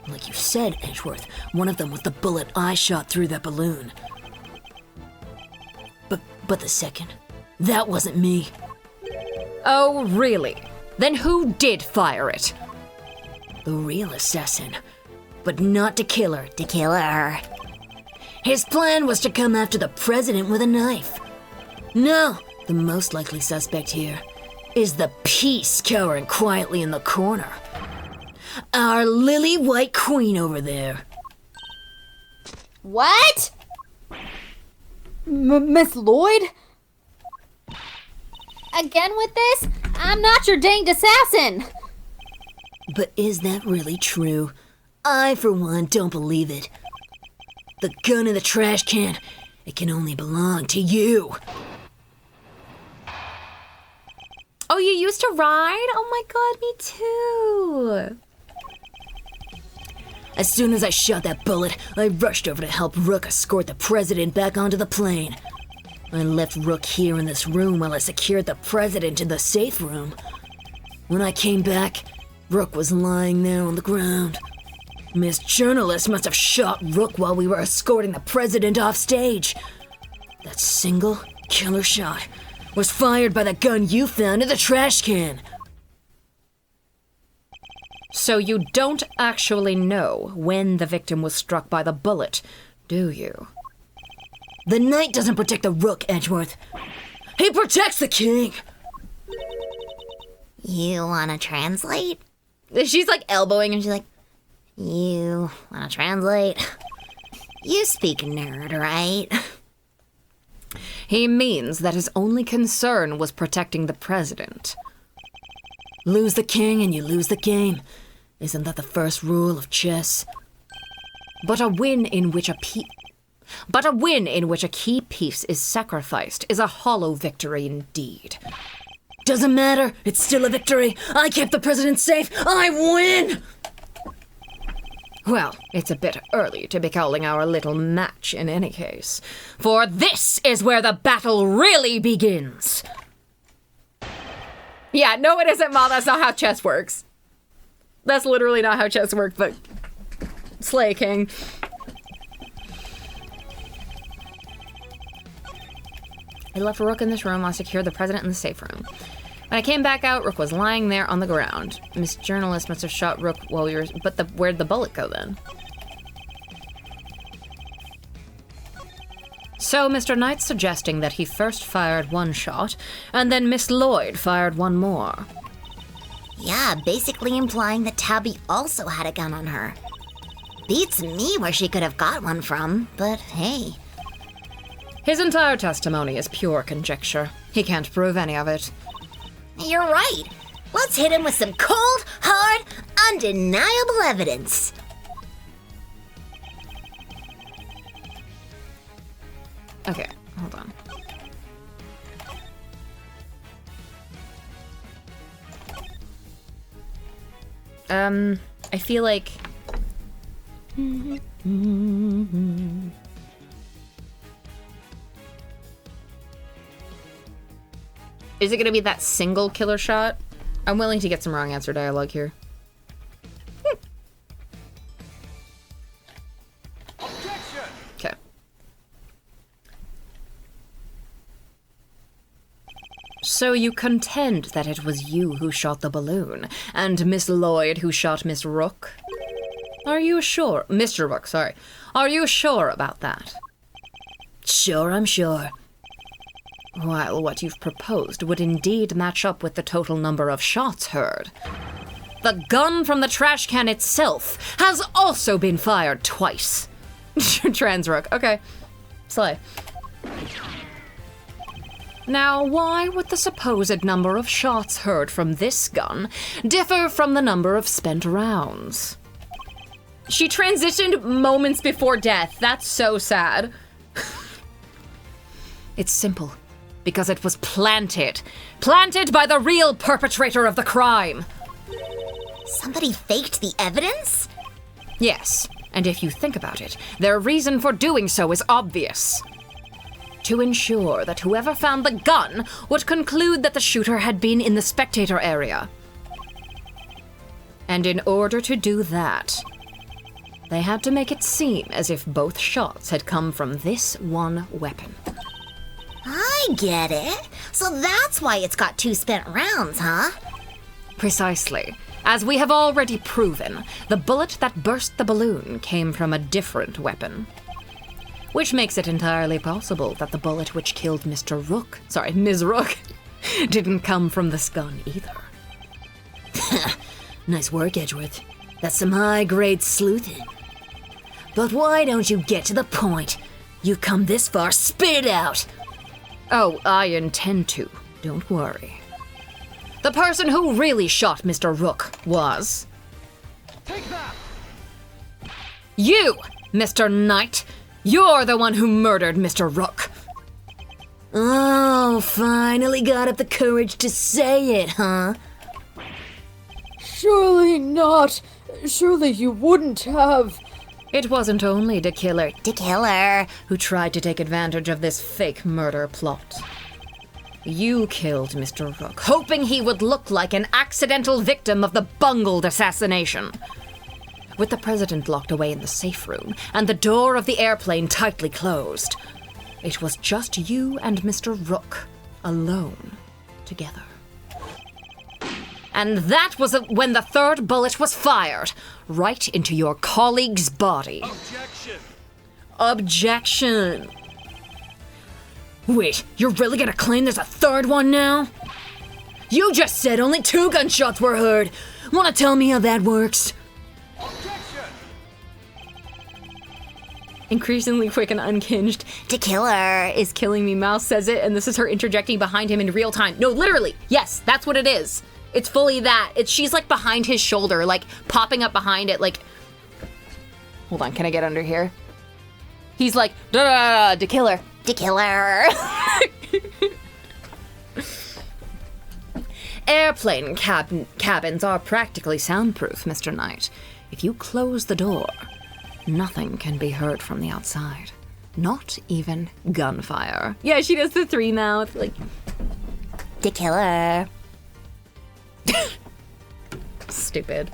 Like you said, Edgeworth, one of them was the bullet I shot through that balloon. But the second, that wasn't me. Oh, really? Then who did fire it? The real assassin. But not to kill her. To kill her. His plan was to come after the president with a knife. No, the most likely suspect here is the piece cowering quietly in the corner. Our lily white queen over there. What? Miss Lloyd? Again with this? I'm not your danged assassin! But is that really true? I, for one, don't believe it. The gun in the trash can, it can only belong to you. Oh, you used to ride? Oh my god, me too. As soon as I shot that bullet, I rushed over to help Rook escort the president back onto the plane. I left Rook here in this room while I secured the president in the safe room. When I came back, Rook was lying there on the ground. Miss Journalist must have shot Rook while we were escorting the president off stage. That single killer shot was fired by the gun you found in the trash can. So you don't actually know when the victim was struck by the bullet, do you? The knight doesn't protect the Rook, Edgeworth. He protects the king. You wanna translate? She's like elbowing and she's like, You wanna translate? You speak nerd, right? he means that his only concern was protecting the president. Lose the king and you lose the game. Isn't that the first rule of chess? But a win in which a key piece is sacrificed is a hollow victory indeed. Doesn't matter. It's still a victory. I kept the president safe. I win! Well, it's a bit early to be calling our little match in any case, for this is where the battle really begins. Yeah, no, it isn't, Ma. That's not how chess works. That's literally not how chess works, but Slay King. I left Rook in this room. I secured the president in the safe room. When I came back out, Rook was lying there on the ground. Miss Journalist must have shot Rook while we were... But where'd the bullet go then? So Mr. Knight's suggesting that he first fired one shot, and then Miss Lloyd fired one more. Yeah, basically implying that Tabby also had a gun on her. Beats me where she could have got one from, but hey. His entire testimony is pure conjecture. He can't prove any of it. You're right. Let's hit him with some cold, hard, undeniable evidence. Okay, hold on. I feel like... Is it gonna be that single killer shot? I'm willing to get some wrong answer dialogue here. Objection! Okay. So you contend that it was you who shot the balloon, and Miss Lloyd who shot Miss Rook? Are you sure? Mr. Rook, sorry. Are you sure about that? Sure, I'm sure. While what you've proposed would indeed match up with the total number of shots heard. The gun from the trash can itself has also been fired twice. Transrook, okay. Slay. Now, why would the supposed number of shots heard from this gun differ from the number of spent rounds? She transitioned moments before death. That's so sad. It's simple. Because it was planted. Planted by the real perpetrator of the crime. Somebody faked the evidence? Yes, and if you think about it, their reason for doing so is obvious. To ensure that whoever found the gun would conclude that the shooter had been in the spectator area. And in order to do that, they had to make it seem as if both shots had come from this one weapon. I get it. So that's why it's got 2 spent rounds, huh? Precisely. As we have already proven, the bullet that burst the balloon came from a different weapon. Which makes it entirely possible that the bullet which killed Ms. Rook, didn't come from this gun either. Nice work, Edgeworth. That's some high-grade sleuthing. But why don't you get to the point? You've come this far, spit it out! Oh, I intend to. Don't worry. The person who really shot Mr. Rook was... Take that! You, Mr. Knight! You're the one who murdered Mr. Rook! Oh, finally got up the courage to say it, huh? Surely not. Surely you wouldn't have. It wasn't only the killer The killer. who tried to take advantage of this fake murder plot. You killed Mr. Rook, hoping he would look like an accidental victim of the bungled assassination. With the president locked away in the safe room and the door of the airplane tightly closed, it was just you and Mr. Rook alone together. And that was when the third bullet was fired, right into your colleague's body. Objection! Objection. Wait, you're really gonna claim there's a third one now? You just said only 2 gunshots were heard. Wanna tell me how that works? Objection! Increasingly quick and unkinged. The killer. Is killing me. Mouse says it, and this is her interjecting behind him in real time. No, literally. Yes, that's what it is. It's fully that. She's like behind his shoulder, like popping up behind it, like. Hold on, can I get under here? He's like, da da da, the killer. The killer. Airplane cabins are practically soundproof, Mr. Knight. If you close the door, nothing can be heard from the outside. Not even gunfire. Yeah, she does the 3 mouth, like. The killer. Stupid.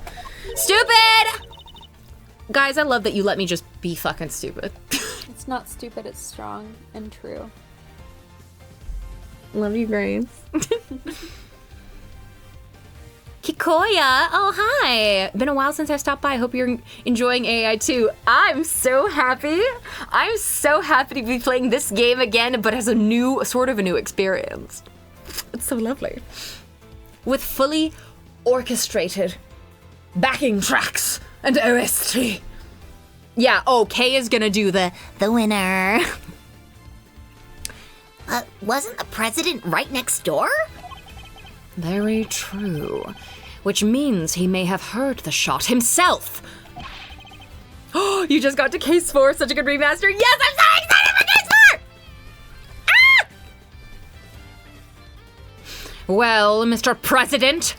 Stupid! Guys, I love that you let me just be fucking stupid. It's not stupid, it's strong and true. Love you, Grace. Kikoya! Oh, hi! Been a while since I stopped by. Hope you're enjoying AAI2. I'm so happy. I'm so happy to be playing this game again, but as a new experience. It's so lovely. With fully orchestrated backing tracks and OST. Yeah, oh, Kay is gonna do the winner. Wasn't the president right next door? Very true. Which means he may have heard the shot himself. Oh, you just got to Case 4, such a good remaster. Yes, I'm so excited for Case 4! Ah! Well, Mr. President.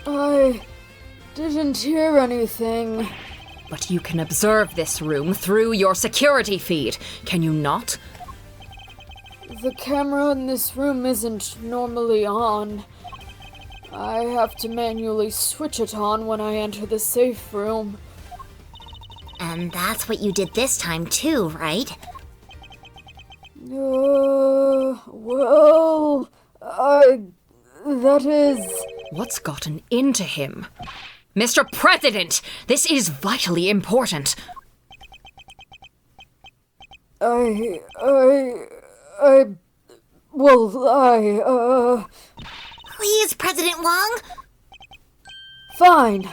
I didn't hear anything. But you can observe this room through your security feed, can you not? The camera in this room isn't normally on. I have to manually switch it on when I enter the safe room. And that's what you did this time too, right? Well, that is... What's gotten into him? Mr. President, this is vitally important. Please, President Wong? Fine.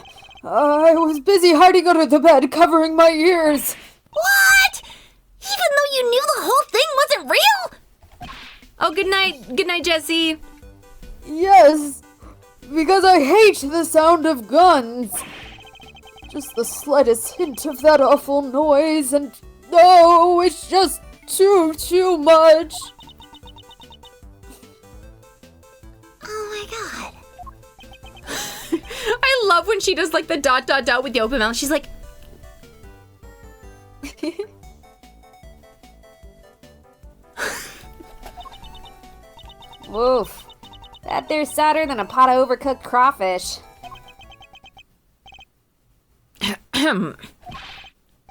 I was busy hiding under the bed, covering my ears. What? Even though you knew the whole thing wasn't real? Oh, good night. Good night, Jesse. Yes, because I hate the sound of guns. Just the slightest hint of that awful noise, and no, it's just too much. Oh my god. I love when she does like the ... with the open mouth. She's like... Woof. That there's sadder than a pot of overcooked crawfish.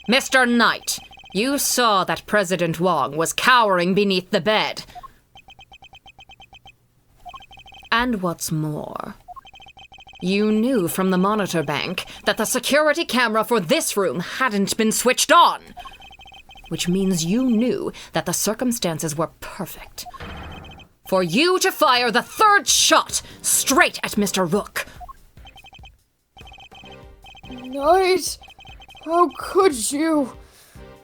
Mr. Knight, you saw that President Wong was cowering beneath the bed. And what's more, you knew from the monitor bank that the security camera for this room hadn't been switched on. Which means you knew that the circumstances were perfect for you to fire the third shot straight at Mr. Rook. Knight, how could you?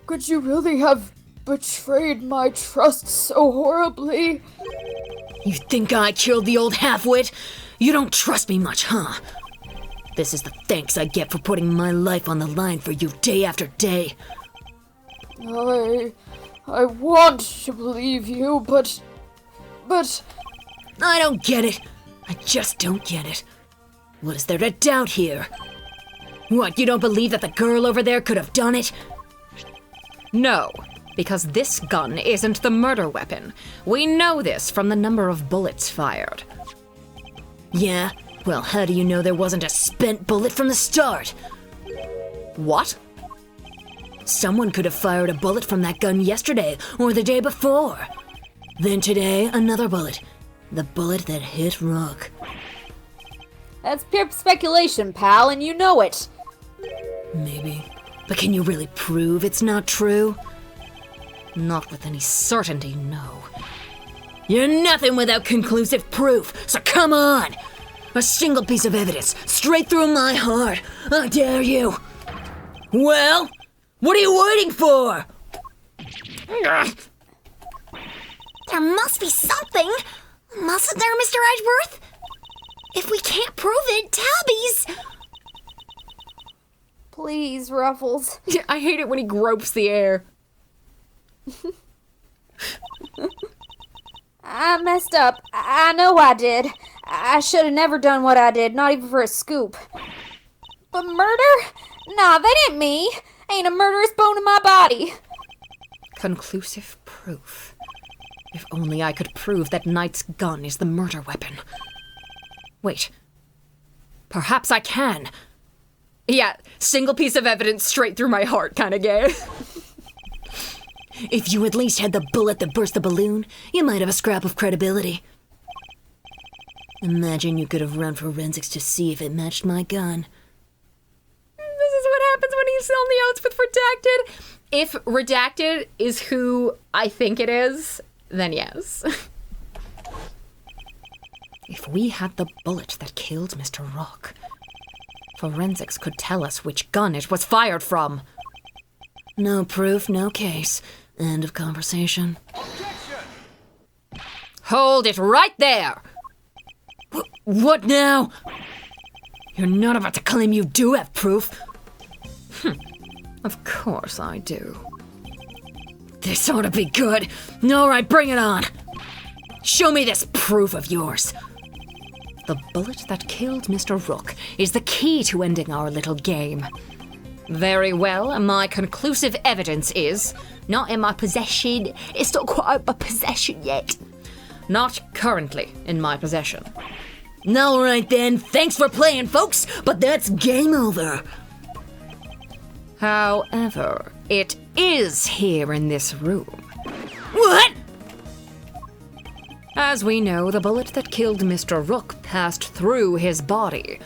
Could you really have betrayed my trust so horribly? You think I killed the old halfwit? You don't trust me much, huh? This is the thanks I get for putting my life on the line for you day after day. I want to believe you, but... I don't get it. I just don't get it. What is there to doubt here? What, you don't believe that the girl over there could have done it? No, because this gun isn't the murder weapon. We know this from the number of bullets fired. Yeah? Well, how do you know there wasn't a spent bullet from the start? What? Someone could have fired a bullet from that gun yesterday or the day before. Then today, another bullet. The bullet that hit Rook. That's pure speculation, pal, and you know it. Maybe. But can you really prove it's not true? Not with any certainty, no. You're nothing without conclusive proof, so come on! A single piece of evidence, straight through my heart. I dare you. Well, what are you waiting for? There must be something. Mustn't there, Mr. Edgeworth? If we can't prove it, Tabby's... Please, Ruffles. I hate it when he gropes the air. I messed up. I know I did. I should have never done what I did, not even for a scoop. But murder? Nah, that ain't me. Ain't a murderous bone in my body. Conclusive proof. If only I could prove that Knight's gun is the murder weapon. Wait. Perhaps I can. Yeah, single piece of evidence straight through my heart kind of gay. If you at least had the bullet that burst the balloon, you might have a scrap of credibility. Imagine you could have run forensics to see if it matched my gun. This is what happens when he's on the outs with Redacted. If Redacted is who I think it is, then yes. If we had the bullet that killed Mr. Rook, forensics could tell us which gun it was fired from. No proof, no case. End of conversation. Objection! Hold it right there! What now? You're not about to claim you do have proof. Of course I do. This ought to be good. Alright, bring it on. Show me this proof of yours. The bullet that killed Mr. Rook is the key to ending our little game. Very well, my conclusive evidence is not in my possession. It's not quite my possession yet. Not currently in my possession. Alright then, thanks for playing, folks, but that's game over. However, it is here in this room. What? As we know, the bullet that killed Mr. Rook passed through his body.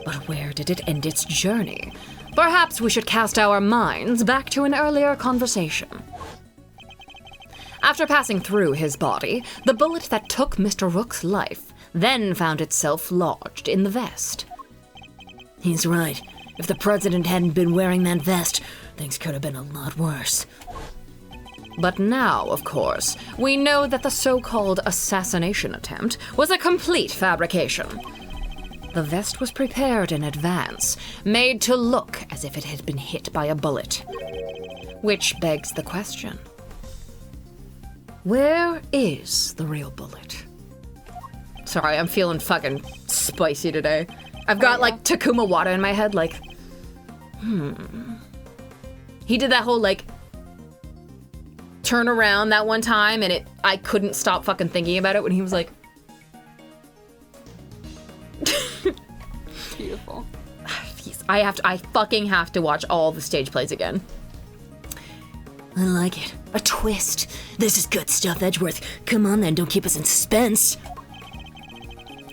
But where did it end its journey? Perhaps we should cast our minds back to an earlier conversation. After passing through his body, the bullet that took Mr. Rook's life then found itself lodged in the vest. He's right. If the president hadn't been wearing that vest, things could have been a lot worse. But now, of course, we know that the so-called assassination attempt was a complete fabrication. The vest was prepared in advance, made to look as if it had been hit by a bullet. Which begs the question: where is the real bullet? Sorry, I'm feeling fucking spicy today. I've got like Takuma Wada in my head, like, He did that whole like turn around that one time, and I couldn't stop fucking thinking about it when he was like, Beautiful. I fucking have to watch all the stage plays again. I like it. A twist. This is good stuff, Edgeworth. Come on then, don't keep us in suspense.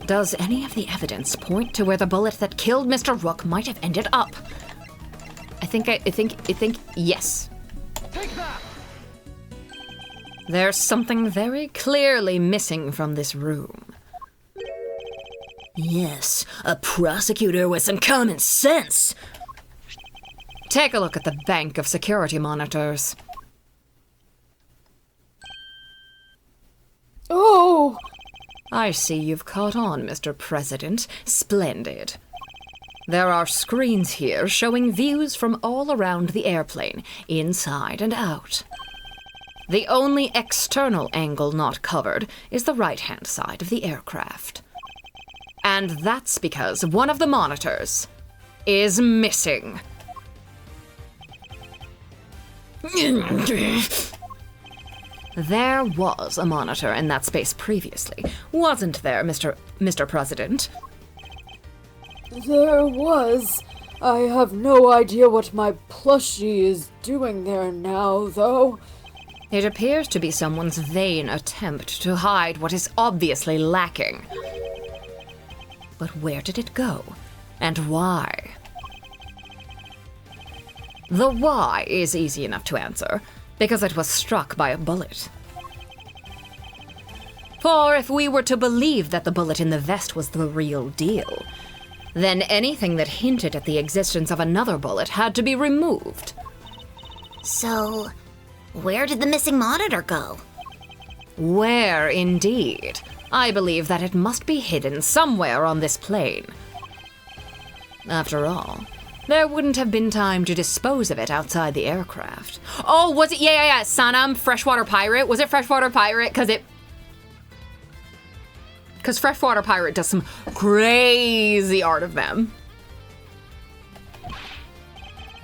Does any of the evidence point to where the bullet that killed Mr. Rook might have ended up? I think yes. Take that! There's something very clearly missing from this room. Yes, a prosecutor with some common sense. Take a look at the bank of security monitors. Oh! I see you've caught on, Mr. President. Splendid. There are screens here showing views from all around the airplane, inside and out. The only external angle not covered is the right-hand side of the aircraft. And that's because one of the monitors is missing. There was a monitor in that space previously, wasn't there, Mr. President? There was. I have no idea what my plushie is doing there now, though. It appears to be someone's vain attempt to hide what is obviously lacking. But where did it go? And why? The why is easy enough to answer, because it was struck by a bullet. For if we were to believe that the bullet in the vest was the real deal, then anything that hinted at the existence of another bullet had to be removed. So, where did the missing monitor go? Where, indeed? I believe that it must be hidden somewhere on this plane. After all, there wouldn't have been time to dispose of it outside the aircraft. Oh, was it? Yeah. Sanam, Freshwater Pirate. Was it Freshwater Pirate? Because Freshwater Pirate does some crazy art of them.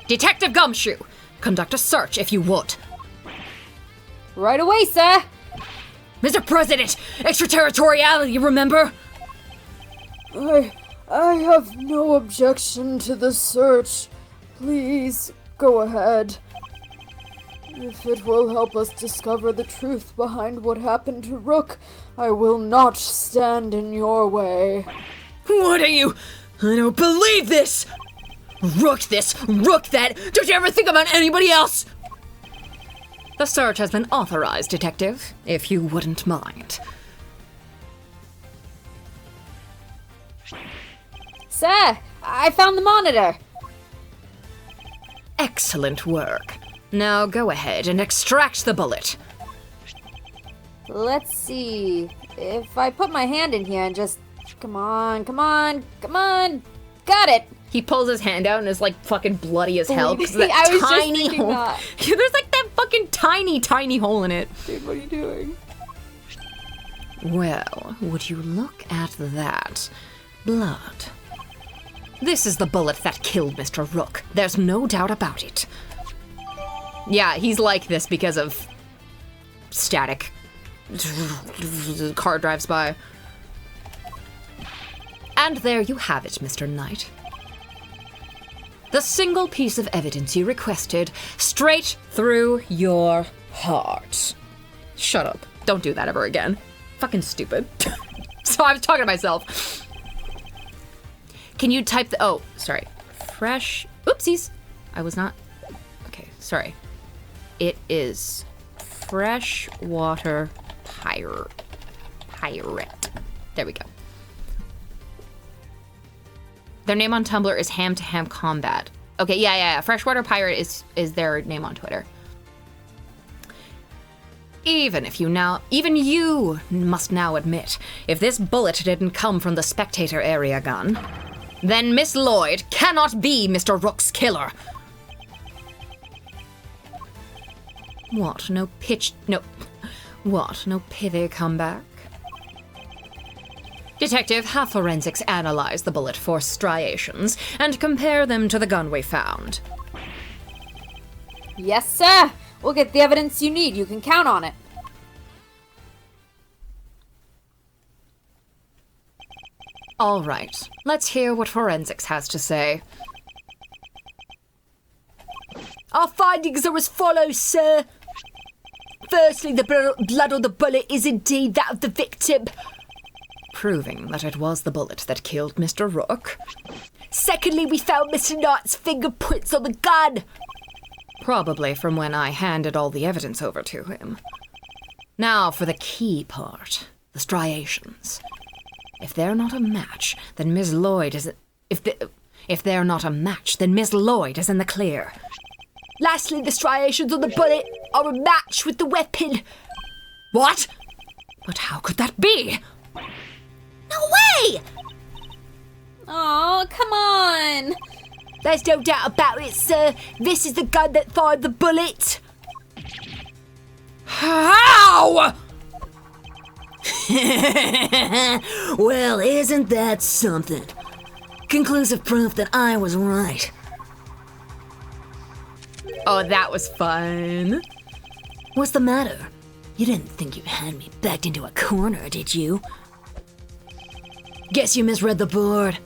Detective Gumshoe, conduct a search if you would. Right away, sir! Mr. President, extraterritoriality, remember? I have no objection to the search. Please, go ahead. If it will help us discover the truth behind what happened to Rook, I will not stand in your way. What are you? I don't believe this! Rook this, Rook that! Don't you ever think about anybody else? The search has been authorized, Detective, if you wouldn't mind. Sir, I found the monitor. Excellent work. Now go ahead and extract the bullet. Let's see. If I put my hand in here and just... Come on, come on, come on! Got it! He pulls his hand out and is like fucking bloody as hell. 'Cause that I was just tiny thinking hole. that. There's like that fucking tiny hole in it. Dude, what are you doing? Well, would you look at that? Blood. This is the bullet that killed Mr. Rook. There's no doubt about it. Yeah, he's like this because of static. Car drives by. And there you have it, Mr. Knight. The single piece of evidence you requested, straight through your heart. Shut up. Don't do that ever again. Fucking stupid. So I was talking to myself. Can you type the... Oh, sorry. Fresh... Oopsies. I was not... Okay, sorry. It is freshwater pirate. There we go. Their name on Tumblr is Ham to Ham Combat. Okay, yeah. Freshwater Pirate is their name on Twitter. Even you must now admit, if this bullet didn't come from the spectator area gun, then Miss Lloyd cannot be Mr. Rook's killer. What? No pithy comeback? Detective, have forensics analyze the bullet for striations and compare them to the gun we found. Yes, sir! We'll get the evidence you need. You can count on it. All right, let's hear what forensics has to say. Our findings are as follows, sir. Firstly, the blood on the bullet is indeed that of the victim, Proving that it was the bullet that killed Mr. Rook. Secondly, we found Mr. Knight's fingerprints on the gun. Probably from when I handed all the evidence over to him. Now for the key part, the striations. If they're not a match, then Miss Lloyd is... If they're not a match, then Miss Lloyd is in the clear. Lastly, the striations on the bullet are a match with the weapon. What? But how could that be? No way! Oh, come on! There's no doubt about it, sir. This is the gun that fired the bullet. How? Well, isn't that something? Conclusive proof that I was right. Oh, that was fun. What's the matter? You didn't think you had me backed into a corner, did you? Guess you misread the board.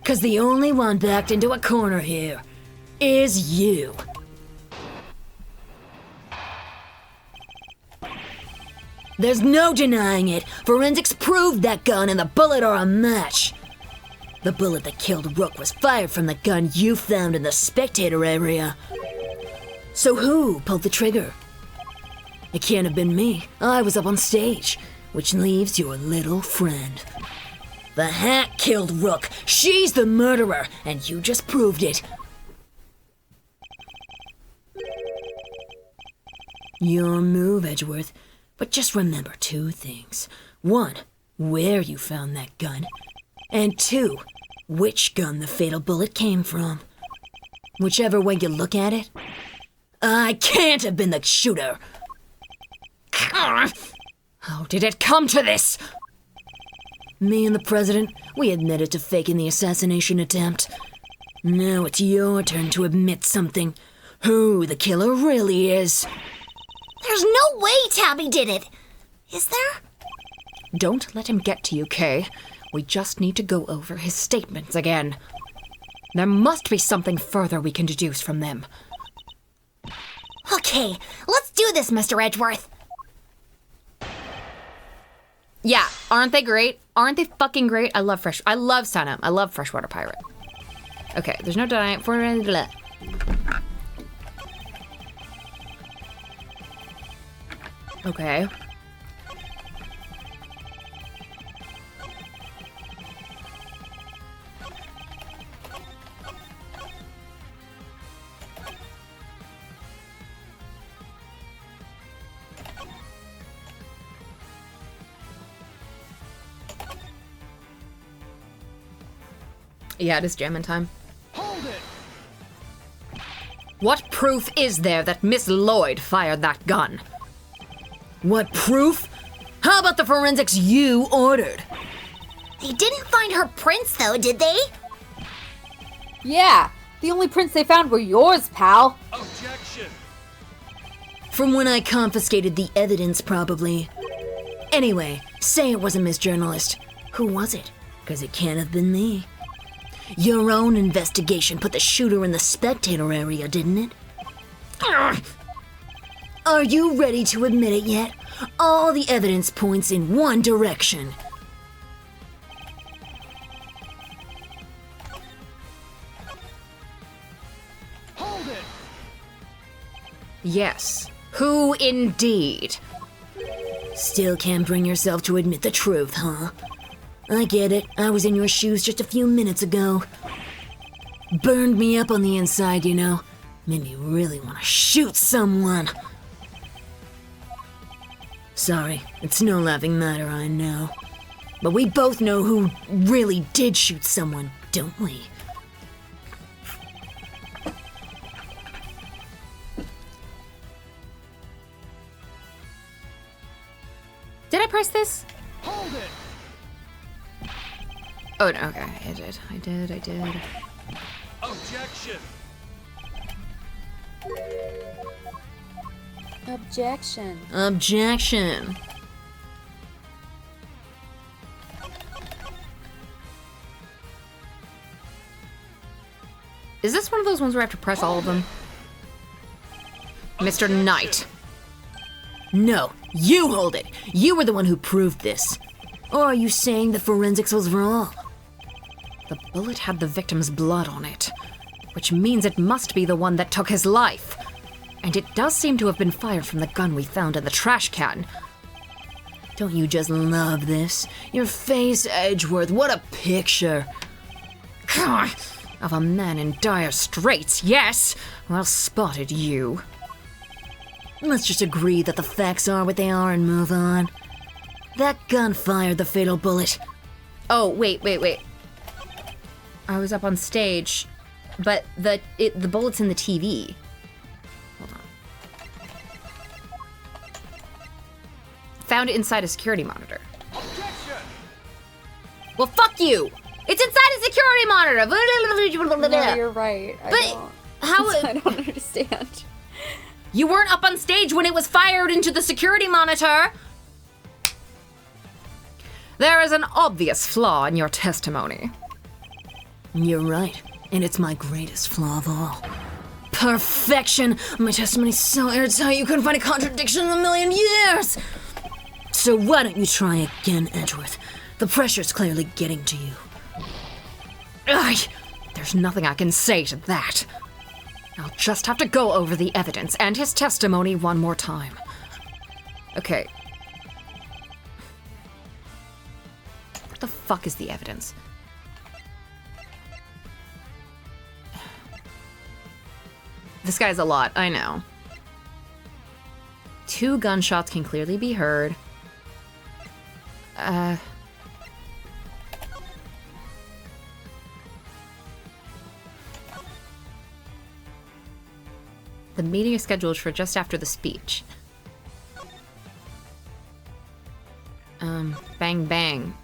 'Cause the only one backed into a corner here is you. There's no denying it. Forensics proved that gun and the bullet are a match. The bullet that killed Rook was fired from the gun you found in the spectator area. So who pulled the trigger? It can't have been me. I was up on stage, which leaves your little friend. The hack killed Rook. She's the murderer, and you just proved it. Your move, Edgeworth. But just remember two things. One, where you found that gun. And two, which gun the fatal bullet came from. Whichever way you look at it, I can't have been the shooter. How did it come to this? Me and the president, we admitted to faking the assassination attempt. Now it's your turn to admit something. Who the killer really is. There's no way Tabby did it. Is there? Don't let him get to you, Kay. We just need to go over his statements again. There must be something further we can deduce from them. Okay, let's do this, Mr. Edgeworth. Yeah, aren't they great? Aren't they fucking great? I love Sanam. I love Freshwater Pirate. Okay, there's no denying for it. Okay. Yeah, it is jamming time. Hold it! What proof is there that Miss Lloyd fired that gun? What proof? How about the forensics you ordered? They didn't find her prints, though, did they? Yeah, the only prints they found were yours, pal. Objection! From when I confiscated the evidence, probably. Anyway, say it wasn't Miss Journalist. Who was it? Because it can't have been me. Your own investigation put the shooter in the spectator area, didn't it? Ugh. Are you ready to admit it yet? All the evidence points in one direction. Hold it! Yes. Who indeed? Still can't bring yourself to admit the truth, huh? I get it. I was in your shoes just a few minutes ago. Burned me up on the inside, you know. Made me really want to shoot someone. Sorry, it's no laughing matter, I know. But we both know who really did shoot someone, don't we? Did I press this? Hold it! Oh, no, okay. I did. Objection! Objection. Objection. Is this one of those ones where I have to press all of them? Mr. Knight. No, you hold it. You were the one who proved this. Or are you saying the forensics was wrong? The bullet had the victim's blood on it, which means it must be the one that took his life. And it does seem to have been fired from the gun we found in the trash can. Don't you just love this? Your face, Edgeworth, what a picture. God, of a man in dire straits, yes! Well spotted, you. Let's just agree that the facts are what they are and move on. That gun fired the fatal bullet. Oh, wait. I was up on stage, but the bullet's in the TV. Hold on. Found it inside a security monitor. Objection! Well, fuck you! It's inside a security monitor! No, you're right. How? I don't understand. You weren't up on stage when it was fired into the security monitor! There is an obvious flaw in your testimony. You're right, and it's my greatest flaw of all. Perfection! My testimony's so airtight you couldn't find a contradiction in a million years! So why don't you try again, Edgeworth? The pressure's clearly getting to you. Ugh, there's nothing I can say to that. I'll just have to go over the evidence and his testimony one more time. Okay. What the fuck is the evidence? This guy's a lot, I know. 2 gunshots can clearly be heard. The meeting is scheduled for just after the speech. Bang bang.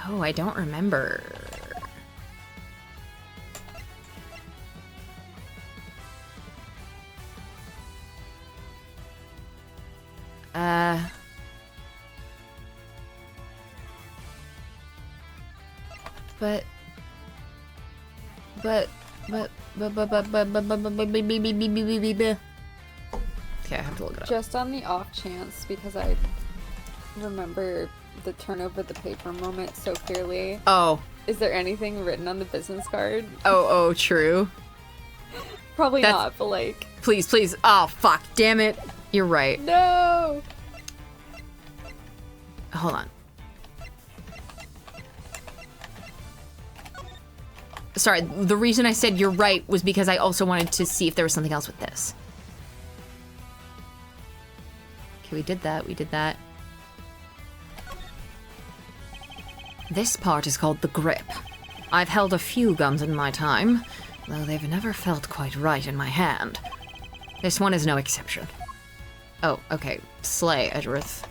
Oh, I don't remember. But okay, I have to look it up. Just on the off chance, because I remember the turn over the paper moment so clearly. Oh. Is there anything written on the business card? Oh, true. Probably not, but like... Please. Oh, fuck. Damn it. You're right. No! Hold on. Sorry, the reason I said you're right was because I also wanted to see if there was something else with this. Okay, we did that, we did that. This part is called the grip. I've held a few guns in my time, though they've never felt quite right in my hand. This one is no exception. Oh, okay. Slay, Edgeworth.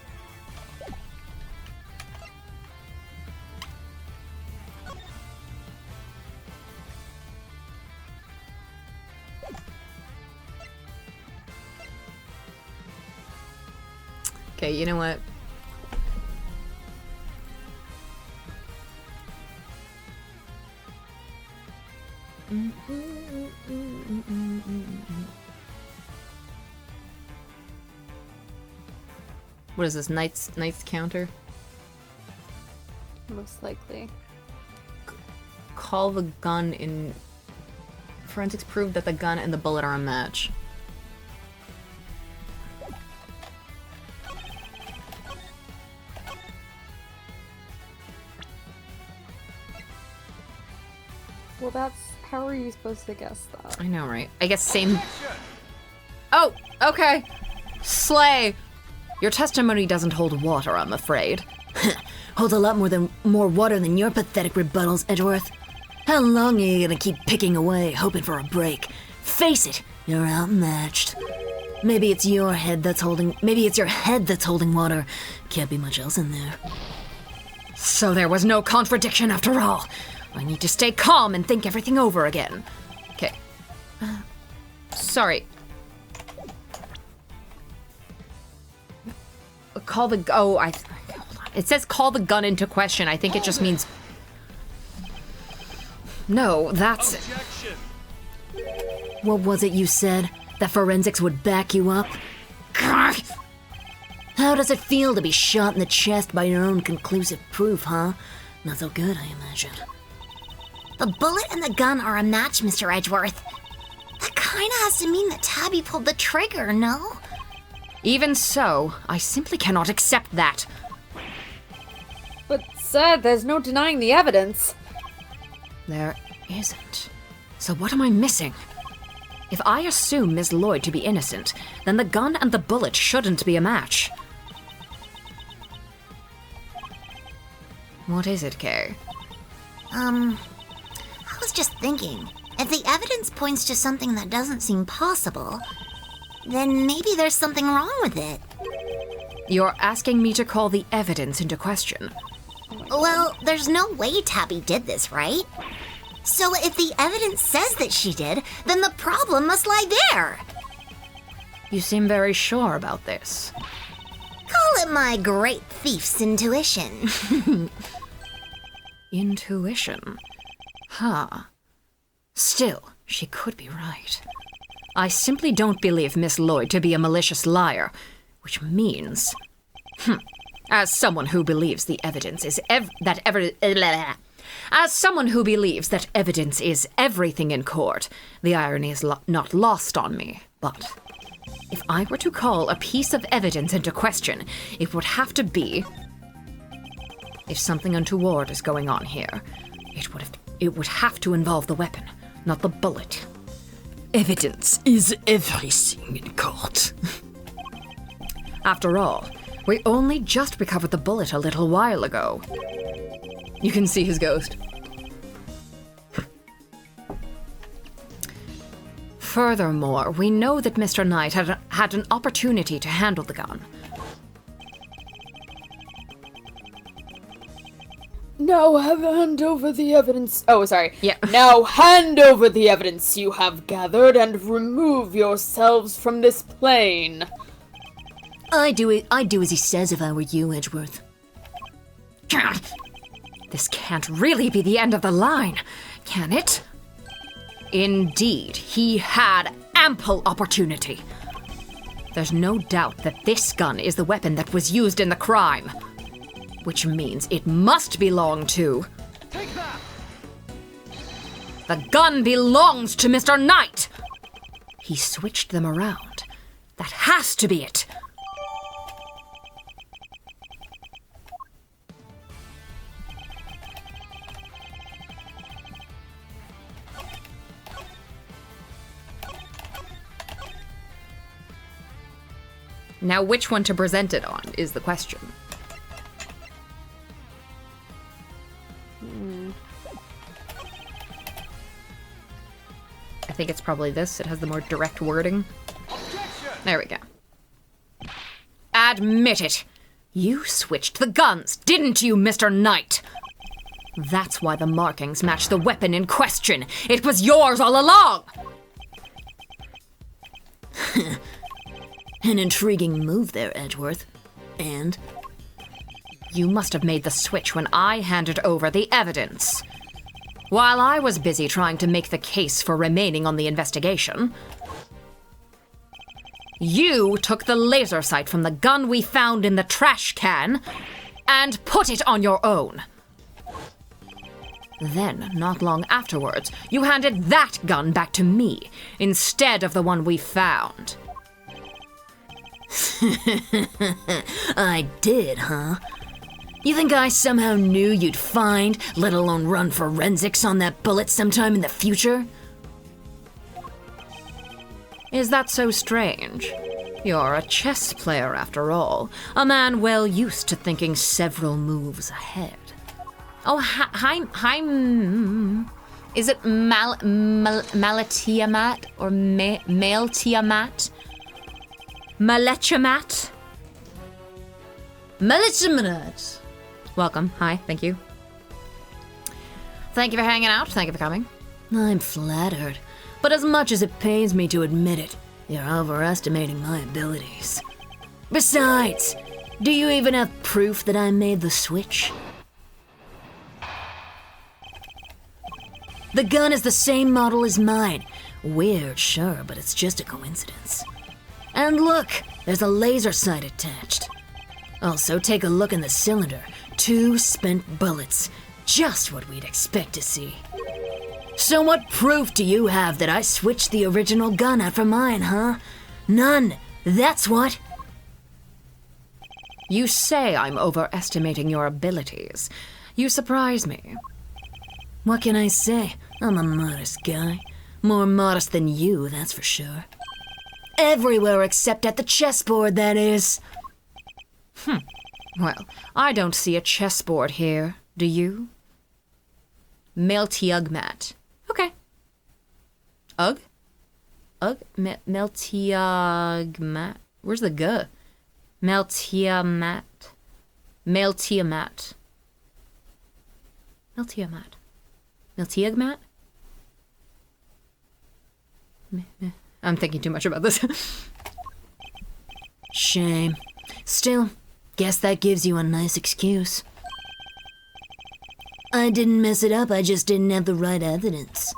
Okay, you know what? What is this? Knight's counter? Most likely. Call the gun in... Forensics proved that the gun and the bullet are a match. Well, that's... How are you supposed to guess that? I know, right? I guess same... Oh, okay. Slay. Your testimony doesn't hold water, I'm afraid. Holds a lot more water than your pathetic rebuttals, Edgeworth. How long are you gonna keep picking away, hoping for a break? Face it, you're outmatched. Maybe it's your head that's holding... Maybe it's your head that's holding water. Can't be much else in there. So there was no contradiction after all. I need to stay calm and think everything over again. Okay. Sorry. Call the... Oh, hold on. It says call the gun into question. I think it just means... No, that's... Objection. What was it you said? That forensics would back you up? How does it feel to be shot in the chest by your own conclusive proof, huh? Not so good, I imagine. The bullet and the gun are a match, Mr. Edgeworth. That kinda has to mean that Tabby pulled the trigger, no? Even so, I simply cannot accept that. But, sir, there's no denying the evidence. There isn't. So what am I missing? If I assume Miss Lloyd to be innocent, then the gun and the bullet shouldn't be a match. What is it, Kay? I was just thinking, if the evidence points to something that doesn't seem possible, then maybe there's something wrong with it. You're asking me to call the evidence into question. Well, there's no way Tabby did this, right? So if the evidence says that she did, then the problem must lie there. You seem very sure about this. Call it my great thief's intuition. Intuition. Huh. Still, she could be right. I simply don't believe Miss Lloyd to be a malicious liar, which means... As someone who believes the evidence is As someone who believes that evidence is everything in court, the irony is not lost on me. But if I were to call a piece of evidence into question, it would have to be... If something untoward is going on here, it would have to involve the weapon, not the bullet. Evidence is everything in court. After all, we only just recovered the bullet a little while ago. You can see his ghost. Furthermore, we know that Mr. Knight had an opportunity to handle the gun. Now hand over the evidence. Oh, sorry. Yeah. Now hand over the evidence you have gathered and remove yourselves from this plane. I'd do as he says if I were you, Edgeworth. This can't really be the end of the line, can it? Indeed, he had ample opportunity. There's no doubt that this gun is the weapon that was used in the crime. Which means it must belong to... Take that. The gun belongs to Mr. Knight! He switched them around. That has to be it. Now, which one to present it on is the question. I think it's probably this. It has the more direct wording. Objection! There we go. Admit it. You switched the guns, didn't you, Mr. Knight? That's why the markings match the weapon in question. It was yours all along! An intriguing move there, Edgeworth. And? You must have made the switch when I handed over the evidence. While I was busy trying to make the case for remaining on the investigation, you took the laser sight from the gun we found in the trash can and put it on your own. Then, not long afterwards, you handed that gun back to me instead of the one we found. I did, huh? You think I somehow knew you'd find, let alone run forensics on that bullet sometime in the future? Is that so strange? You're a chess player after all, a man well used to thinking several moves ahead. Oh, is it Malatiamat or Maletiamat? Maletiamat? Malichimanat. Welcome. Hi. Thank you. Thank you for hanging out. Thank you for coming. I'm flattered, but as much as it pains me to admit it, you're overestimating my abilities. Besides, do you even have proof that I made the switch? The gun is the same model as mine. Weird, sure, but it's just a coincidence. And look, there's a laser sight attached. Also, take a look in the cylinder. 2 spent bullets. Just what we'd expect to see. So what proof do you have that I switched the original gun out for mine, huh? None. That's what. You say I'm overestimating your abilities. You surprise me. What can I say? I'm a modest guy. More modest than you, that's for sure. Everywhere except at the chessboard, that is. Well, I don't see a chessboard here, do you? Meltiugmat. Okay. Ugh? Ugh? Meltiugmat? Where's the G? Meltiamat. Meltiamat. Meltiamat. Meltiugmat? I'm thinking too much about this. Shame. Still, guess that gives you a nice excuse. I didn't mess it up, I just didn't have the right evidence.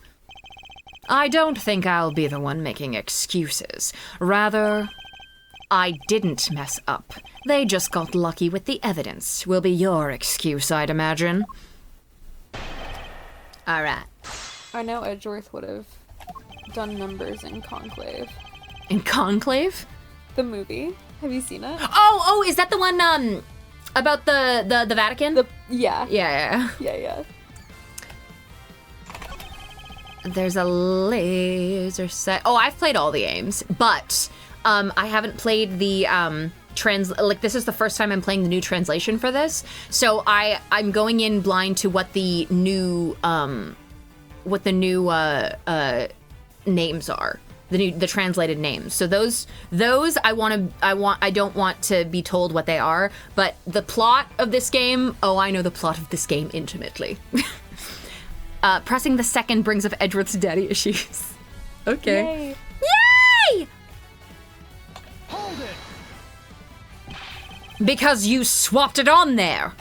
I don't think I'll be the one making excuses. Rather, I didn't mess up. They just got lucky with the evidence. Will be your excuse, I'd imagine. All right. I know Edgeworth would have done numbers in Conclave. In Conclave? The movie. Have you seen it? Oh, is that the one about the Vatican? Yeah. Yeah. There's a laser set. Oh, I've played all the games, but I haven't played the this is the first time I'm playing the new translation for this. So I'm going in blind to what the new names are. The translated names. So those I don't want to be told what they are, but the plot of this game, I know the plot of this game intimately. Pressing the second brings up Edgeworth's daddy issues. Okay. Yay! Hold it! Because you swapped it on there.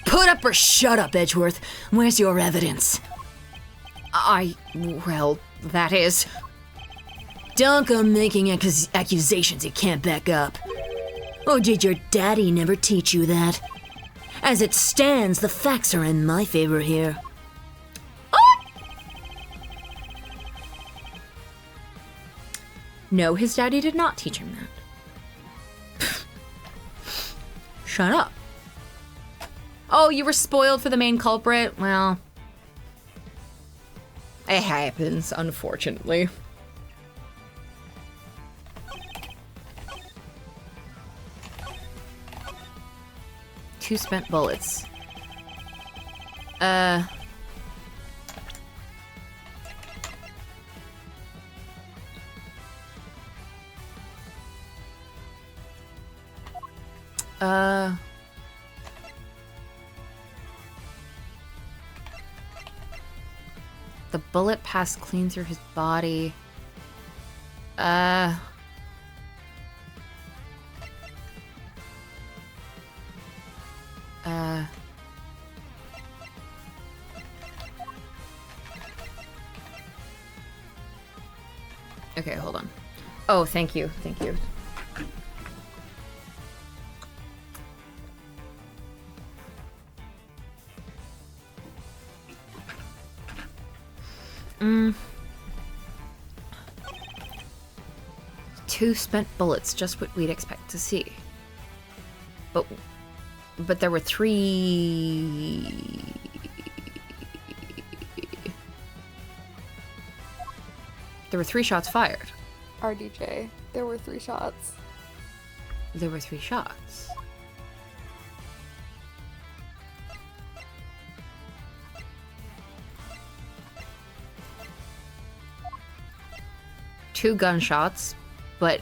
Put up or shut up, Edgeworth. Where's your evidence? Well, that is. Don't go making accusations you can't back up. Or did your daddy never teach you that? As it stands, the facts are in my favor here. No, his daddy did not teach him that. Shut up. Oh, you were spoiled for the main culprit? Well, it happens, unfortunately. 2 spent bullets. The bullet passed clean through his body. Okay, hold on. Oh, thank you. Thank you. Two spent bullets, just what we'd expect to see. But there were 3... There were 3 shots fired. RDJ, there were 3 shots. There were 3 shots. Two gunshots, but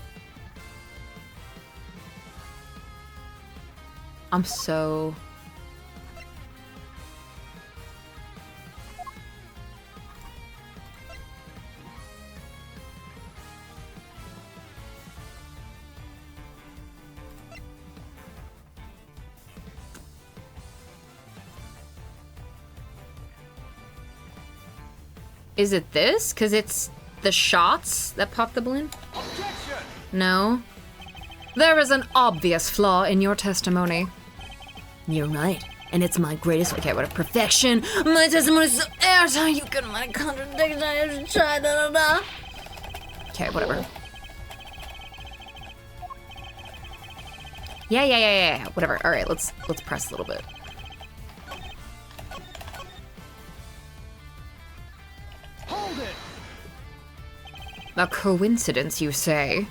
I'm so... Is it this? 'Cause it's the shots that pop the balloon? Objection! No. There is an obvious flaw in your testimony. You're right. And it's my greatest... Okay, what a perfection. My testimony is so airtight, you couldn't mind a contradiction. I have to try, da. Okay, whatever. Yeah. Whatever. All right, let's press a little bit. Hold it! A coincidence, you say?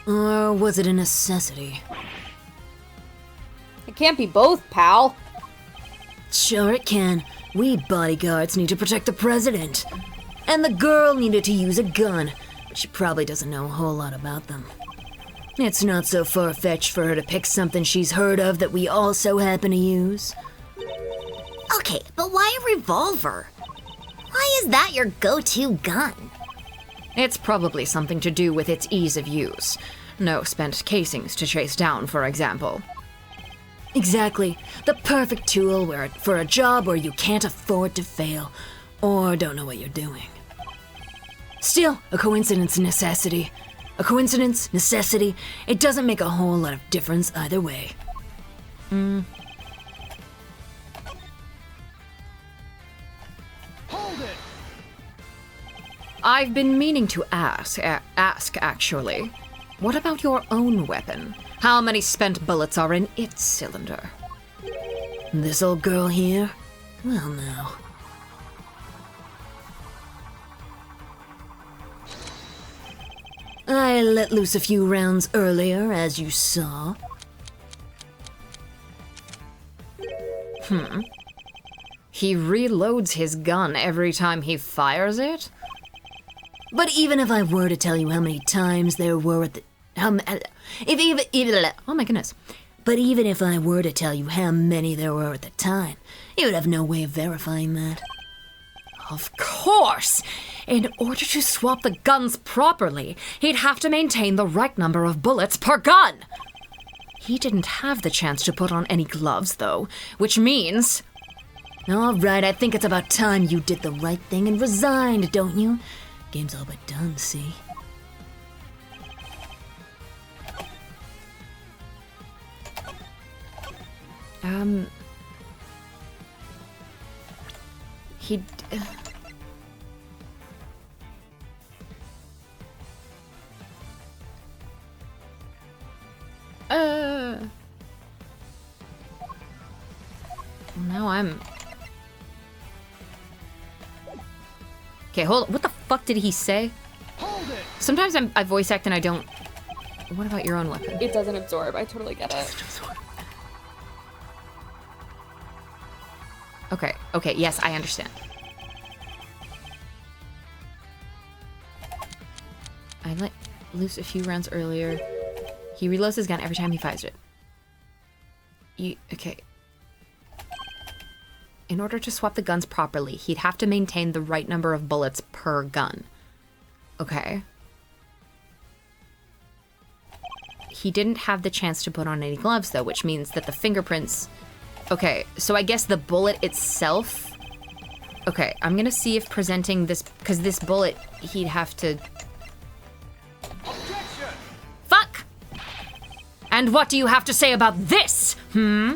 Or was it a necessity? It can't be both, pal. Sure it can. We bodyguards need to protect the president. And the girl needed to use a gun, but she probably doesn't know a whole lot about them. It's not so far-fetched for her to pick something she's heard of that we also happen to use. Okay, but why a revolver? Why is that your go-to gun? It's probably something to do with its ease of use. No spent casings to chase down, for example. Exactly. The perfect tool for a job where you can't afford to fail, or don't know what you're doing. Still, a coincidence necessity. A coincidence, necessity, it doesn't make a whole lot of difference either way. Hold it! I've been meaning to ask actually. What about your own weapon? How many spent bullets are in its cylinder? This old girl here? Well, now. I let loose a few rounds earlier, as you saw. He reloads his gun every time he fires it? But even if I were to tell you how many times there were at the... Oh my goodness. But even if I were to tell you how many there were at the time, you would have no way of verifying that. Of course! In order to swap the guns properly, he'd have to maintain the right number of bullets per gun! He didn't have the chance to put on any gloves, though, which means... All right, I think it's about time you did the right thing and resigned, don't you? Game's all but done, see? He... Now I'm... Okay, hold on. What the fuck did he say? Hold it! Sometimes I voice act and I don't... What about your own weapon? It doesn't absorb. I totally get it. Okay, yes, I understand. I let loose a few rounds earlier. He reloads his gun every time he fires it. Okay. In order to swap the guns properly, he'd have to maintain the right number of bullets per gun. Okay. He didn't have the chance to put on any gloves, though, which means that the fingerprints... Okay, so I guess the bullet itself... Okay, I'm gonna see if presenting this... Because this bullet, he'd have to... Objection! Fuck! And what do you have to say about this, hmm?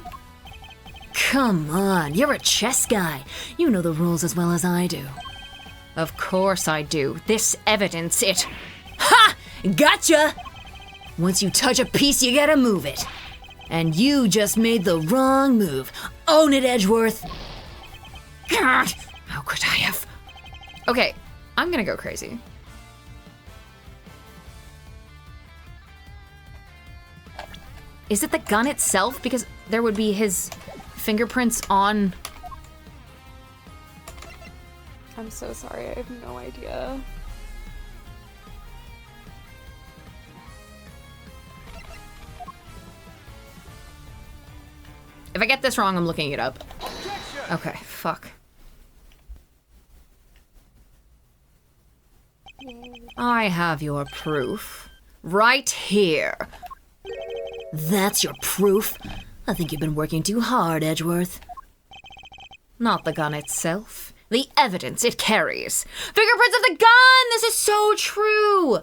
Come on, you're a chess guy. You know the rules as well as I do. Of course I do. This evidence, it... Ha! Gotcha! Once you touch a piece, you gotta move it. And you just made the wrong move. Own it, Edgeworth. God! How could I have... Okay, I'm gonna go crazy. Is it the gun itself? Because there would be his fingerprints on... I'm so sorry, I have no idea. If I get this wrong, I'm looking it up. Objection! Okay, fuck. I have your proof. Right here. That's your proof? I think you've been working too hard, Edgeworth. Not the gun itself. The evidence it carries. Fingerprints of the gun! This is so true!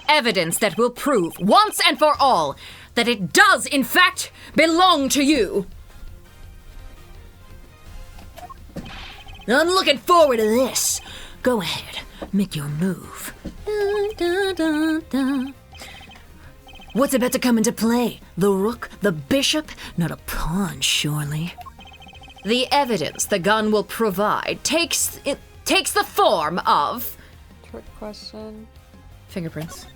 Evidence that will prove, once and for all, that it does, in fact, belong to you. I'm looking forward to this. Go ahead, make your move. Dun, dun, dun, dun. What's about to come into play? The rook? The bishop? Not a pawn, surely. The evidence the gun will provide takes the form of... Trick question. Fingerprints.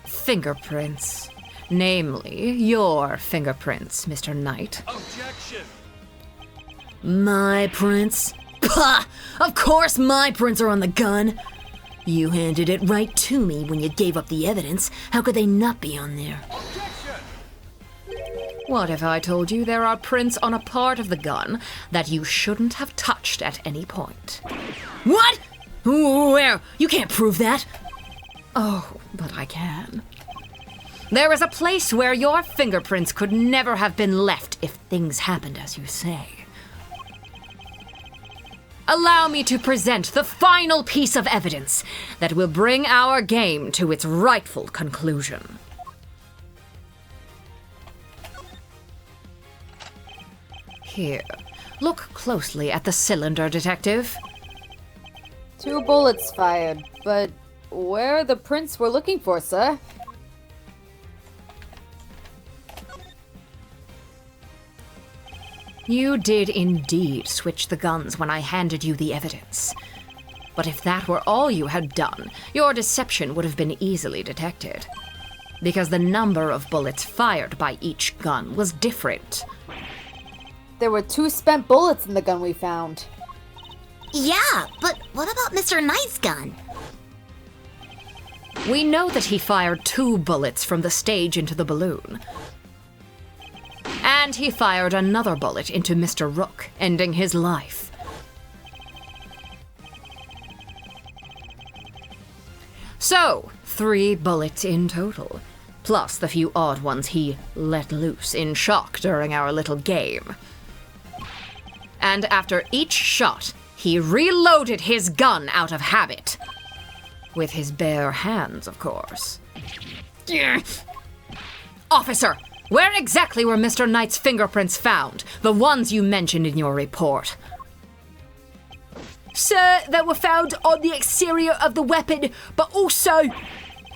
Fingerprints. Namely, your fingerprints, Mr. Knight. Objection! My prints? Pah! Of course my prints are on the gun. You handed it right to me when you gave up the evidence. How could they not be on there? Objection! What if I told you there are prints on a part of the gun that you shouldn't have touched at any point? What? Where? You can't prove that. Oh, but I can. There is a place where your fingerprints could never have been left if things happened as you say. Allow me to present the final piece of evidence that will bring our game to its rightful conclusion. Here, look closely at the cylinder, Detective. 2 bullets fired, but where are the prints we're looking for, sir? You did indeed switch the guns when I handed you the evidence. But if that were all you had done, your deception would have been easily detected. Because the number of bullets fired by each gun was different. There were 2 spent bullets in the gun we found. Yeah, but what about Mr. Knight's gun? We know that he fired 2 bullets from the stage into the balloon. And he fired another bullet into Mr. Rook, ending his life. So, 3 bullets in total, plus the few odd ones he let loose in shock during our little game. And after each shot, he reloaded his gun out of habit. With his bare hands, of course. Officer, where exactly were Mr. Knight's fingerprints found? The ones you mentioned in your report. Sir, they were found on the exterior of the weapon, but also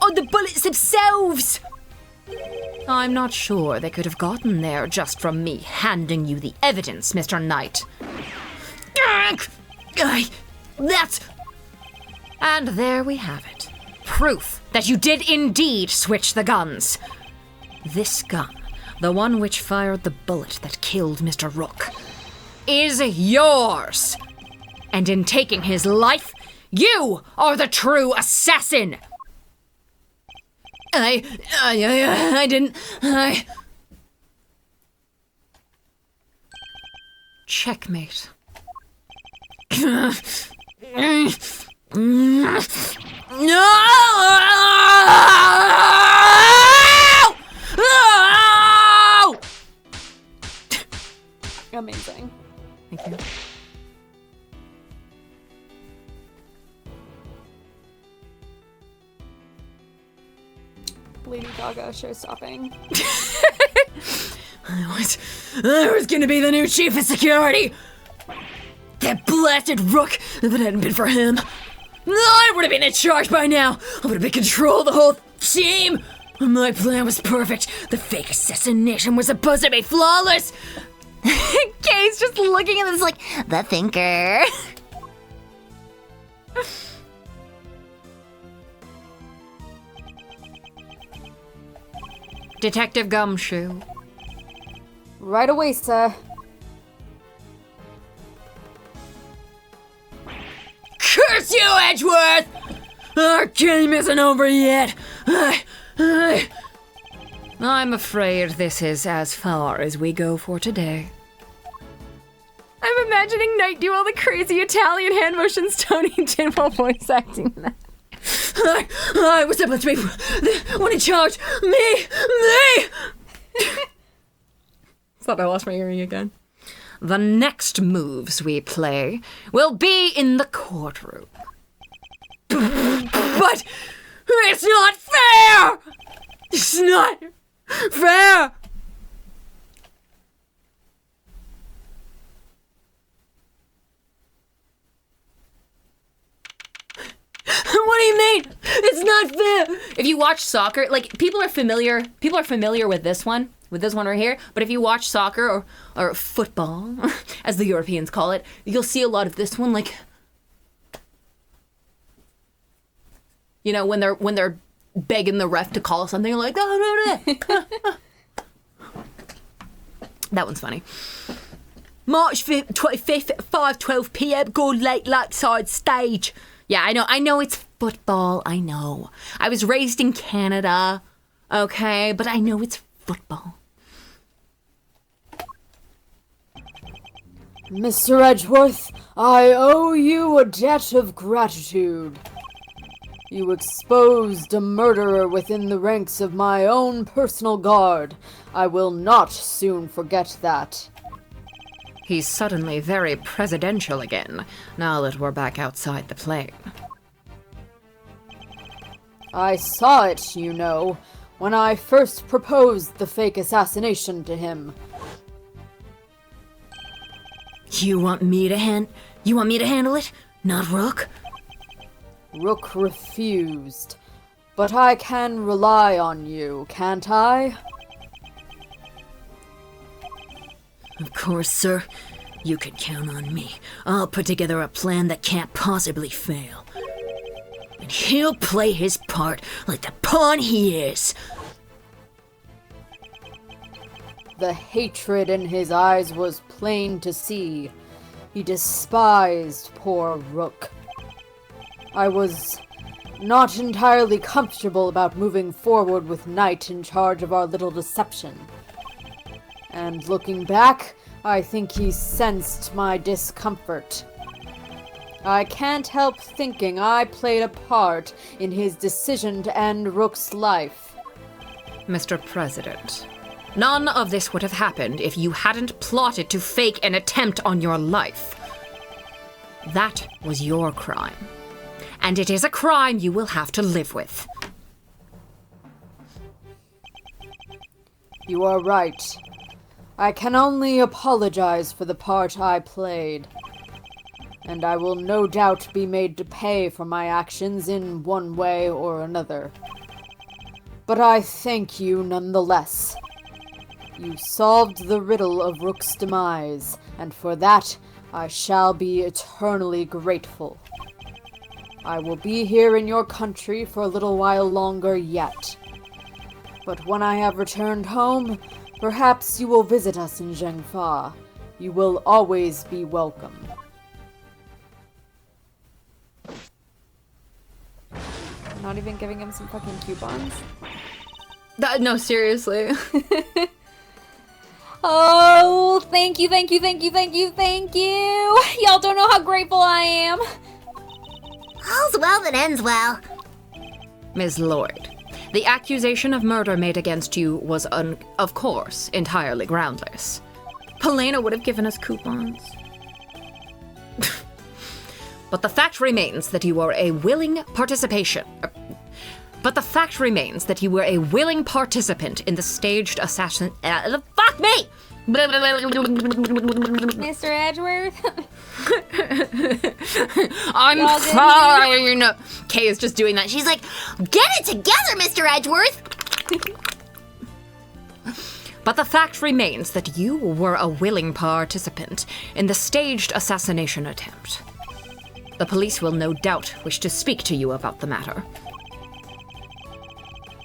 on the bullets themselves. I'm not sure they could have gotten there just from me handing you the evidence, Mr. Knight. That's... And there we have it. Proof that you did indeed switch the guns. This gun, the one which fired the bullet that killed Mr. Rook. is yours. And in taking his life, you are the true assassin. I didn't. Checkmate. No! Amazing. Thank you. Lady Gaga show-stopping. I was gonna be the new chief of security! That blasted Rook! If it hadn't been for him, I would have been in charge by now! I would have been in control of the whole team! My plan was perfect. The fake assassination was supposed to be flawless! Kay's just looking at this like, the thinker. Detective Gumshoe. Right away, sir. Curse you, Edgeworth! Our game isn't over yet! I'm afraid this is as far as we go for today. I'm imagining Knight do all the crazy Italian hand motions Tony did while voice acting that. I was supposed to be the one in charge! Me! Thought I lost my earring again. The next moves we play will be in the courtroom. But it's not fair! It's not fair! What do you mean? It's not fair! If you watch soccer, like people are familiar with this one right here, but if you watch soccer or football, as the Europeans call it, you'll see a lot of this one, like, you know, when they're begging the ref to call something, like, oh, no. That one's funny. March 5th, 25th at 5:12 p.m. Gold Lake Lakeside Stage. Yeah, I know it's football, I know. I was raised in Canada, okay, but I know it's football. Mr. Edgeworth, I owe you a debt of gratitude. You exposed a murderer within the ranks of my own personal guard. I will not soon forget that. He's suddenly very presidential again, now that we're back outside the plane. I saw it, you know, when I first proposed the fake assassination to him. You want me to handle it? Not Rook? Rook refused. But I can rely on you, can't I? Of course, sir. You can count on me. I'll put together a plan that can't possibly fail. And he'll play his part like the pawn he is. The hatred in his eyes was plain to see. He despised poor Rook. I was not entirely comfortable about moving forward with Knight in charge of our little deception. And looking back, I think he sensed my discomfort. I can't help thinking I played a part in his decision to end Rook's life. Mr. President, none of this would have happened if you hadn't plotted to fake an attempt on your life. That was your crime. And it is a crime you will have to live with. You are right. I can only apologize for the part I played. And I will no doubt be made to pay for my actions in one way or another. But I thank you nonetheless. You solved the riddle of Rook's demise, and for that I shall be eternally grateful. I will be here in your country for a little while longer yet. But when I have returned home, perhaps you will visit us in Zhengfa. You will always be welcome. Not even giving him some fucking coupons? No, seriously. Oh, thank you, thank you, thank you, thank you, thank you! Y'all don't know how grateful I am! All's well that ends well. Ms. Lloyd, the accusation of murder made against you was, of course, entirely groundless. Helena would have given us coupons. But the fact remains that you were a willing participation. But the fact remains that you were a willing participant in the staged assassin. Fuck me! Mr. Edgeworth? I'm Y'all didn't fine. Kay is just doing that. She's like, get it together, Mr. Edgeworth! But the fact remains that you were a willing participant in the staged assassination attempt. The police will no doubt wish to speak to you about the matter.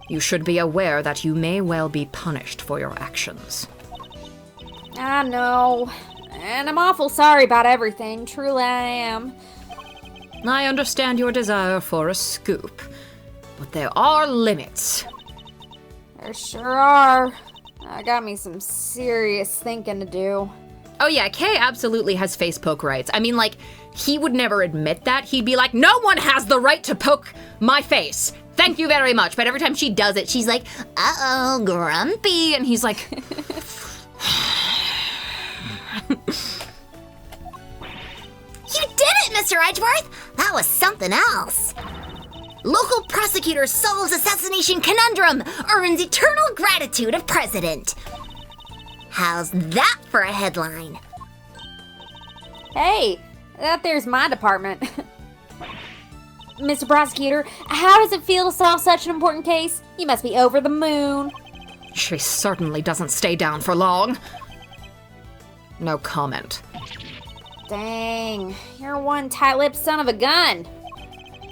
You should be aware that you may well be punished for your actions. I know. And I'm awful sorry about everything. Truly I am. I understand your desire for a scoop, but there are limits. There sure are. I got me some serious thinking to do. Oh yeah, Kay absolutely has face poke rights. I mean, like, he would never admit that. He'd be like, no one has the right to poke my face. Thank you very much. But every time she does it, she's like, uh-oh, grumpy. And he's like... You did it, Mr. Edgeworth! That was something else. Local prosecutor solves assassination conundrum, earns eternal gratitude of president. How's that for a headline? Hey, that there's my department. Mr. Prosecutor, how does it feel to solve such an important case? You must be over the moon. She certainly doesn't stay down for long. No comment. Dang, you're one tight-lipped son of a gun.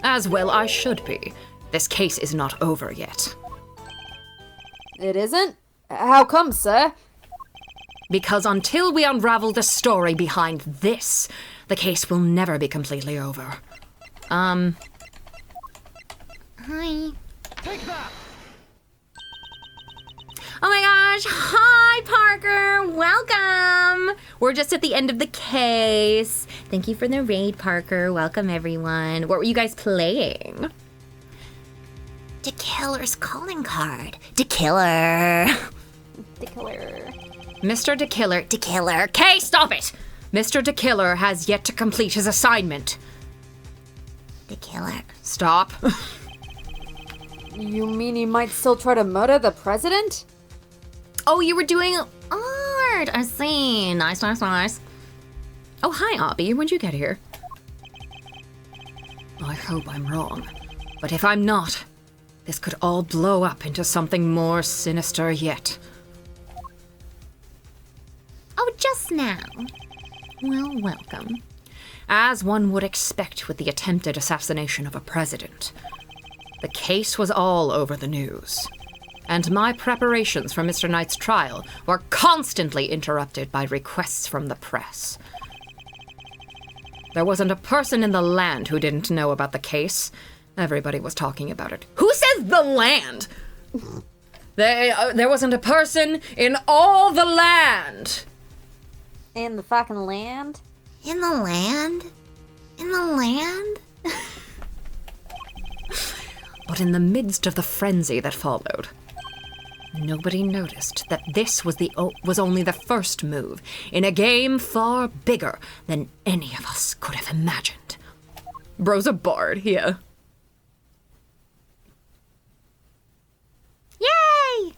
As well I should be. This case is not over yet. It isn't? How come, sir? Because until we unravel the story behind this, the case will never be completely over. Hi. Take that! Oh my gosh, hi Parker, welcome! We're just at the end of the case. Thank you for the raid, Parker. Welcome everyone. What were you guys playing? The killer's calling card. The killer. The killer. Mr. DeKiller... The killer. Kay, stop it! Mr. DeKiller has yet to complete his assignment. The killer. Stop. You mean he might still try to murder the president? Oh, you were doing art. I see. Nice, nice, nice. Oh, hi, Abby. When'd you get here? I hope I'm wrong. But if I'm not, this could all blow up into something more sinister yet. Oh, just now. Well, welcome. As one would expect with the attempted assassination of a president. The case was all over the news. And my preparations for Mr. Knight's trial were constantly interrupted by requests from the press. There wasn't a person in the land who didn't know about the case. Everybody was talking about it. Who says the land? There wasn't a person in all the land. In the fucking land? In the land? In the land? But in the midst of the frenzy that followed, nobody noticed that this was only the first move in a game far bigger than any of us could have imagined. Bro's a bard, yeah. Yay!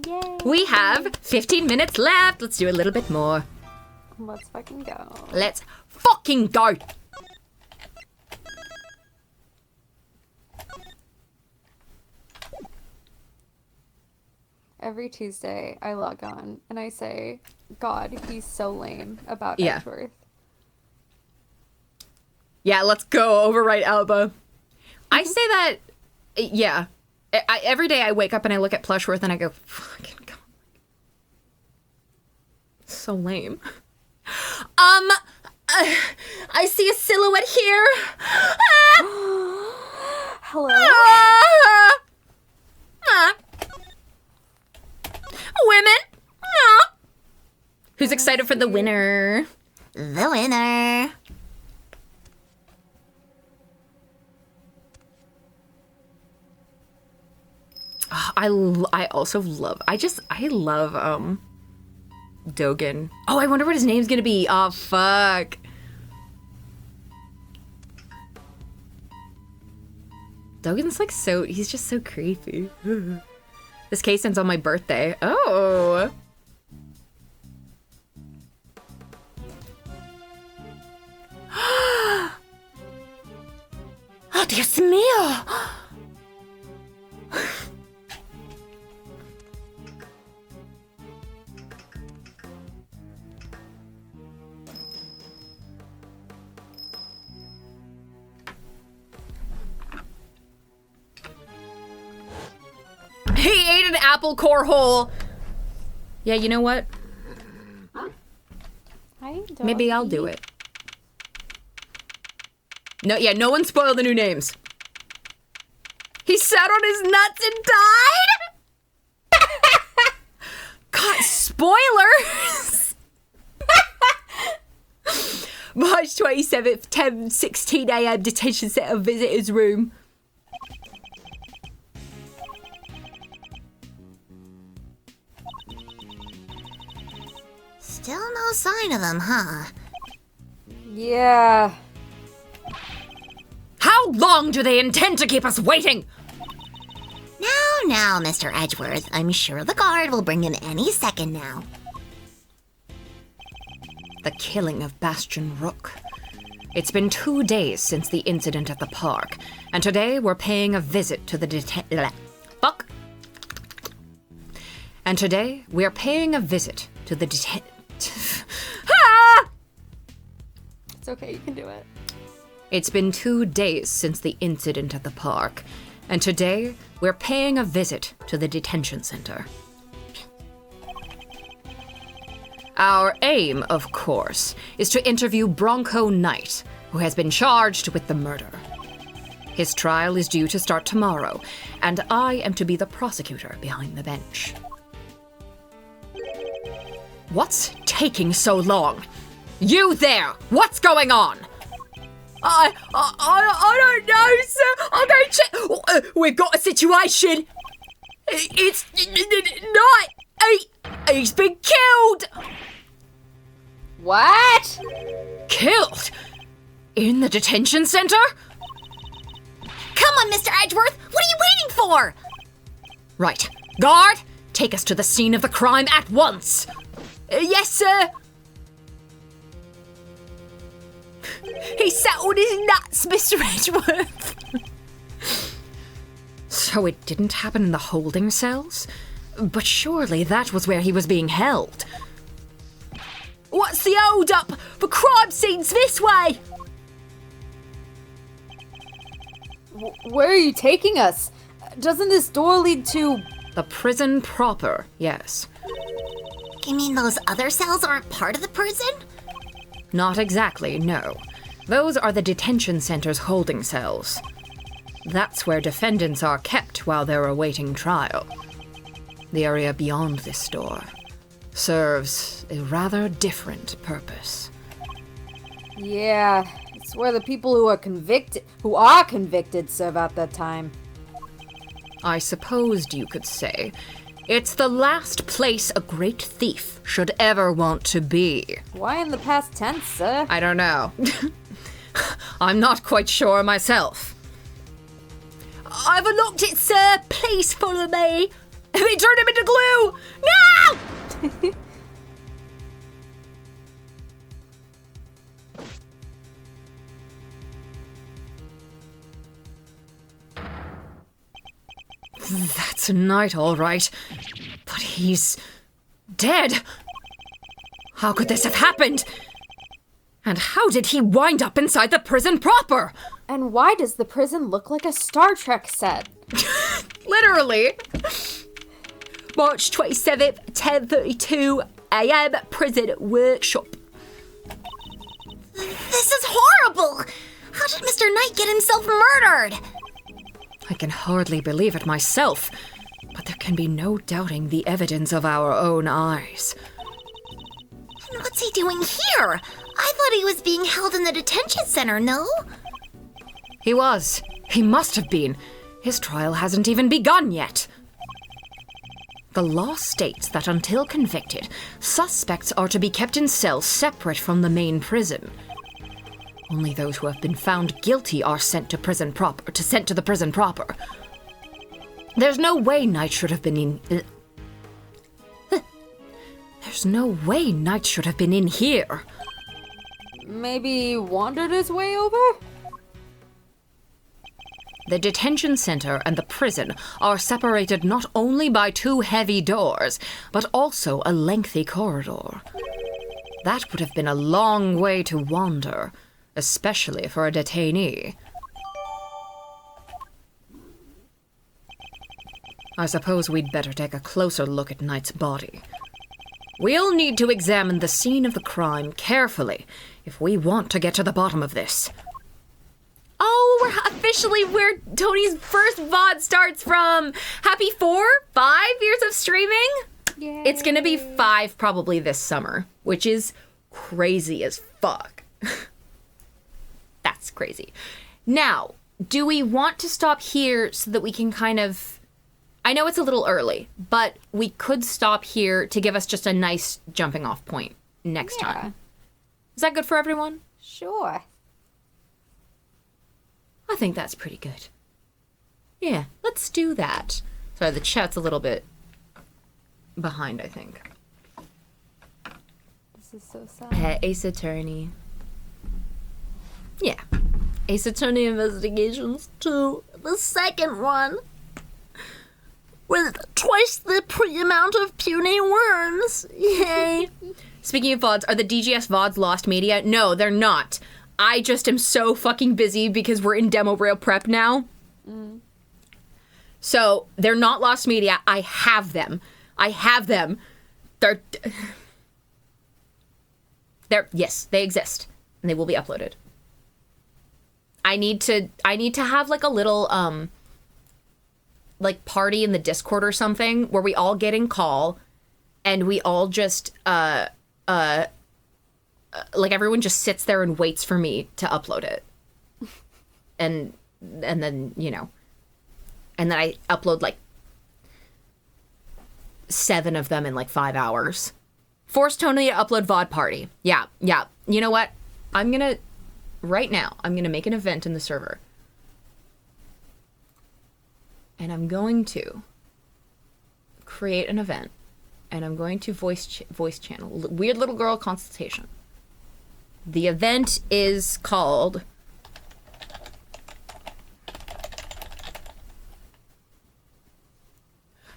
Yay. We have 15 minutes left. Let's do a little bit more. Let's fucking go. Let's fucking go! Every Tuesday, I log on and I say, God, he's so lame about Yeah. Edgeworth. Yeah, let's go, overwrite Alba. I say that, yeah. Every day I wake up and I look at Plushworth and I go, fucking God. So lame. I see a silhouette here. Hello? Women? Ah. Who's excited for the winner? The winner. I love Dogen. Oh, I wonder what his name's gonna be. Oh, fuck. Dogen's like he's just so creepy. This case ends on my birthday. Oh. Oh, Dios mío. He ate an apple core whole. Yeah, you know what? Maybe I'll do it. No, yeah, no one spoil the new names. He sat on his nuts and died? God, spoilers! March 27th, 10:16 a.m. detention center visitors room. Still no sign of them, huh? Yeah. How long do they intend to keep us waiting? Now, Mr. Edgeworth. I'm sure the guard will bring him any second now. The killing of Bastion Rook. It's been 2 days since the incident at the park, and today we're paying a visit to the Fuck. And today we're paying a visit to the Ah! It's okay, you can do it. It's been 2 days since the incident at the park, and today we're paying a visit to the detention center. Our aim, of course, is to interview Bronco Knight, who has been charged with the murder. His trial is due to start tomorrow, and I am to be the prosecutor behind the bench. What's taking so long? You there! What's going on? I don't know, sir. I'll go check. We've got a situation. It's not. He's been killed. What? Killed? In the detention center? Come on, Mr. Edgeworth! What are you waiting for? Right. Guard, take us to the scene of the crime at once. Yes, sir. He sat on his nuts, Mr. Edgeworth. So it didn't happen in the holding cells? But surely that was where he was being held. What's the hold up? The crime scene's this way. Where are you taking us? Doesn't this door lead to... The prison proper, yes. You mean those other cells aren't part of the prison? Not exactly, no. Those are the detention center's holding cells. That's where defendants are kept while they're awaiting trial. The area beyond this door serves a rather different purpose. Yeah, it's where the people who are convicted serve out that time. I supposed you could say. It's the last place a great thief should ever want to be. Why in the past tense, sir? I don't know. I'm not quite sure myself. I've unlocked it, sir. Please follow me. They turned him into glue. No! That's Knight, all right. But he's dead. How could this have happened? And how did he wind up inside the prison proper? And why does the prison look like a Star Trek set? Literally. March 27th, 10:32 a.m. prison workshop. was horrible! How did Mr. Knight get himself murdered? I can hardly believe it myself, but there can be no doubting the evidence of our own eyes. And what's he doing here? I thought he was being held in the detention center, no? He was. He must have been. His trial hasn't even begun yet. The law states that until convicted, suspects are to be kept in cells separate from the main prison. Only those who have been found guilty are sent to the prison proper. There's no way Knight should have been in. There's no way Knight should have been in here. Maybe wandered his way over? The detention center and the prison are separated not only by 2 heavy doors, but also a lengthy corridor. That would have been a long way to wander, especially for a detainee. I suppose we'd better take a closer look at Knight's body. We'll need to examine the scene of the crime carefully if we want to get to the bottom of this. Oh, we're officially where Tony's first VOD starts from. Happy 5 years of streaming? Yay. It's gonna be 5 probably this summer, which is crazy as fuck. That's crazy. Now, do we want to stop here so that we can kind of... I know it's a little early, but we could stop here to give us just a nice jumping off point next time. Is that good for everyone? Sure. I think that's pretty good. Yeah, let's do that. Sorry, the chat's a little bit behind, I think. This is so sad. Ace Attorney. Yeah. Ace Attorney Investigations 2. The second one. With twice the amount of puny worms. Yay. Speaking of VODs, are the DGS VODs lost media? No, they're not. I just am so fucking busy because we're in demo rail prep now. So they're not lost media. I have them. They're yes, they exist and they will be uploaded. I need to have like a little like party in the Discord or something where we all get in call and we all just like everyone just sits there and waits for me to upload it. And then, you know, and then I upload like 7 of them in like 5 hours. Force Tony to upload VOD party. Yeah. You know what? Right now, I'm gonna make an event in the server. And I'm going to create an event. And I'm going to voice channel. Weird Little Girl Consultation. The event is called...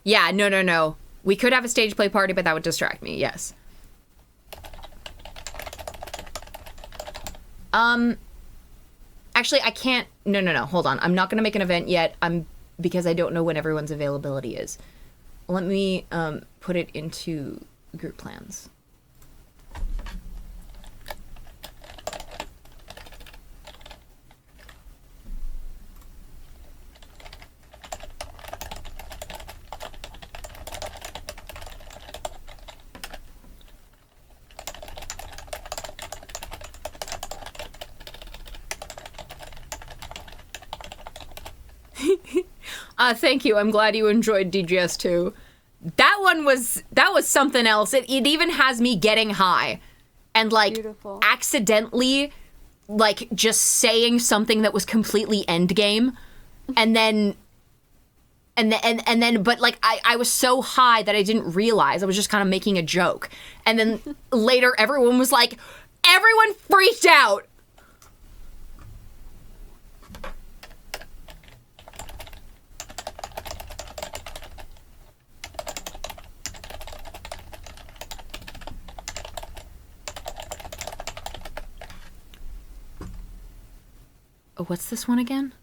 Yeah, no. We could have a stage play party, but that would distract me, yes. Actually, I can't... No. Hold on. I'm not going to make an event yet. Because I don't know when everyone's availability is. Let me put it into group plans. Thank you. I'm glad you enjoyed DGS 2. That was something else. It even has me getting high and like Beautiful. Accidentally like just saying something that was completely endgame and then but like I was so high that I didn't realize I was just kind of making a joke. And then later everyone was like, everyone freaked out. Oh, what's this one again?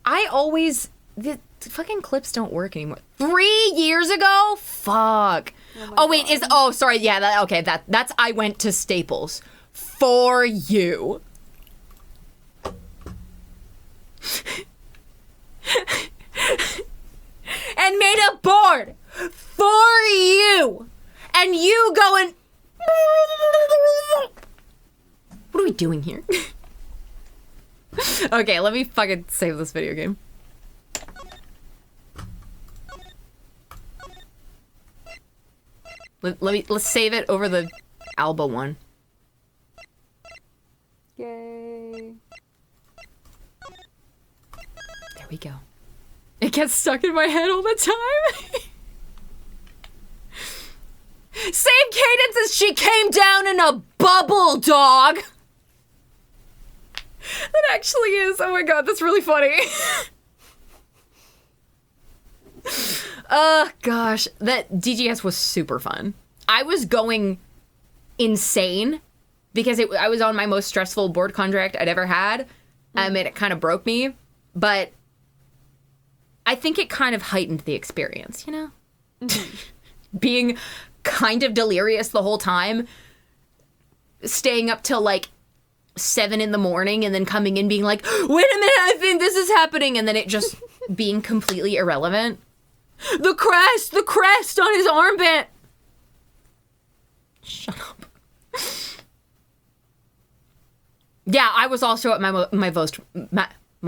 I always the fucking clips don't work anymore. 3 years ago? Fuck. Sorry, yeah, that's I went to Staples for you. And made a board for you. And you going... What are we doing here? Okay, let me fucking save this video game. Let's save it over the Alba one. Yay. There we go. It gets stuck in my head all the time. Same cadence as she came down in a bubble, dog. That actually is. Oh my god, that's really funny. Gosh, that DGS was super fun. I was going insane because I was on my most stressful board contract I'd ever had. And it kind of broke me, but I think it kind of heightened the experience, you know? Being kind of delirious the whole time, staying up till like 7 a.m. and then coming in being like, wait a minute, I think this is happening, and then it just being completely irrelevant. The crest on his armband. Shut up. Yeah, I was also at my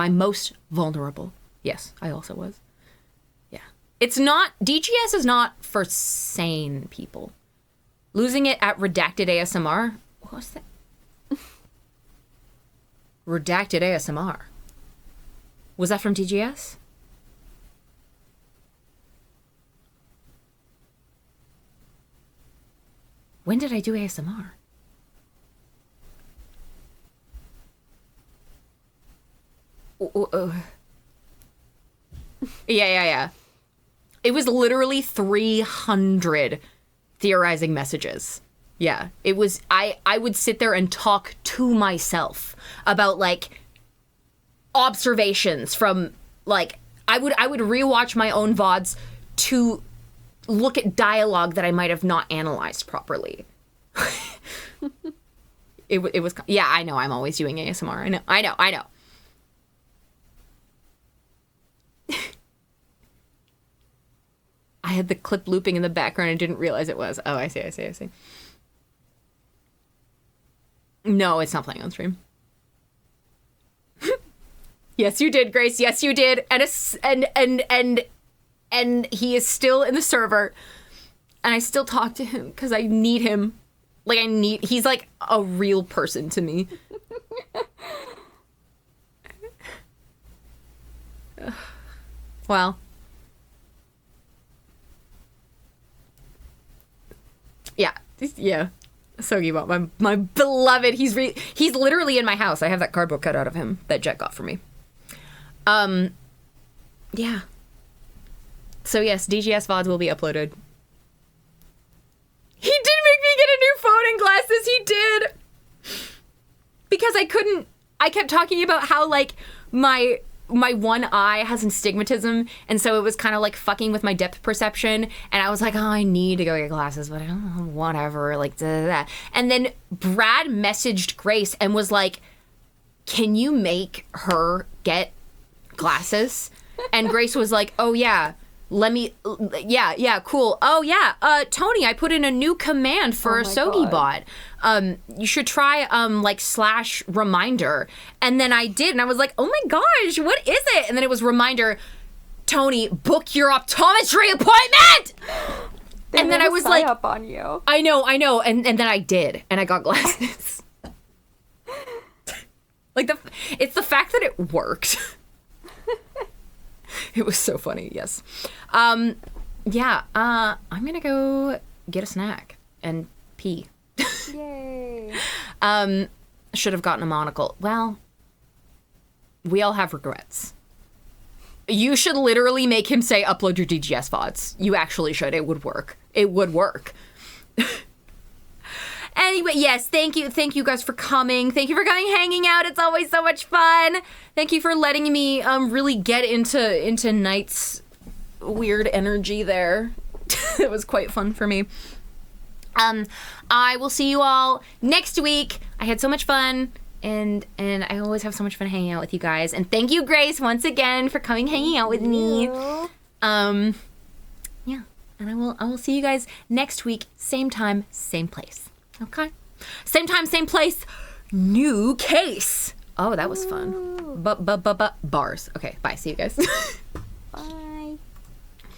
most vulnerable. Yes, I also was. Yeah. DGS is not for sane people. Losing it at Redacted ASMR? What was that? Redacted ASMR. Was that from DGS? When did I do ASMR? Yeah. It was literally 300 theorizing messages. Yeah, it was, I would sit there and talk to myself about, like, observations from, like, I would rewatch my own VODs to look at dialogue that I might have not analyzed properly. It was, yeah, I know, I'm always doing ASMR. I know. I had the clip looping in the background and didn't realize it was. Oh, I see. No, it's not playing on stream. Yes, you did, Grace. Yes, you did. And he is still in the server. And I still talk to him because I need him. Like, he's like a real person to me. Well. Yeah. Sogibot, my beloved. He's literally in my house. I have that cardboard cut out of him that Jet got for me. Yeah. So yes, DGS VODs will be uploaded. He did make me get a new phone and glasses. He did. Because I kept talking about how, like, my one eye has astigmatism, and so it was kind of like fucking with my depth perception, and I was like, oh, I need to go get glasses, but I don't know, whatever, like, da. And then Brad messaged Grace and was like, can you make her get glasses? And Grace was like, oh yeah, yeah, cool. Oh yeah, Tony, I put in a new command for a Sogibot. You should try like /reminder. And then I did, and I was like, oh my gosh, what is it? And then it was reminder, Tony, book your optometry appointment. And then I was like, up on you. I know, and then I did, and I got glasses. Like it's the fact that it worked. It was so funny, yes. Yeah, I'm gonna go get a snack and pee. Yay. Should have gotten a monocle. Well, we all have regrets. You should literally make him say, upload your DGS VODs. You actually should. It would work. And Anyway, yes, thank you guys for coming. Thank you for coming, hanging out. It's always so much fun. Thank you for letting me really get into Knight's weird energy there. It was quite fun for me. I will see you all next week. I had so much fun, and I always have so much fun hanging out with you guys. And thank you, Grace, once again for coming hanging out with me. Yeah, and I will see you guys next week, same time, same place. Okay? Same time, same place, new case. Oh, that was fun. Bars. Okay, bye. See you guys. Bye.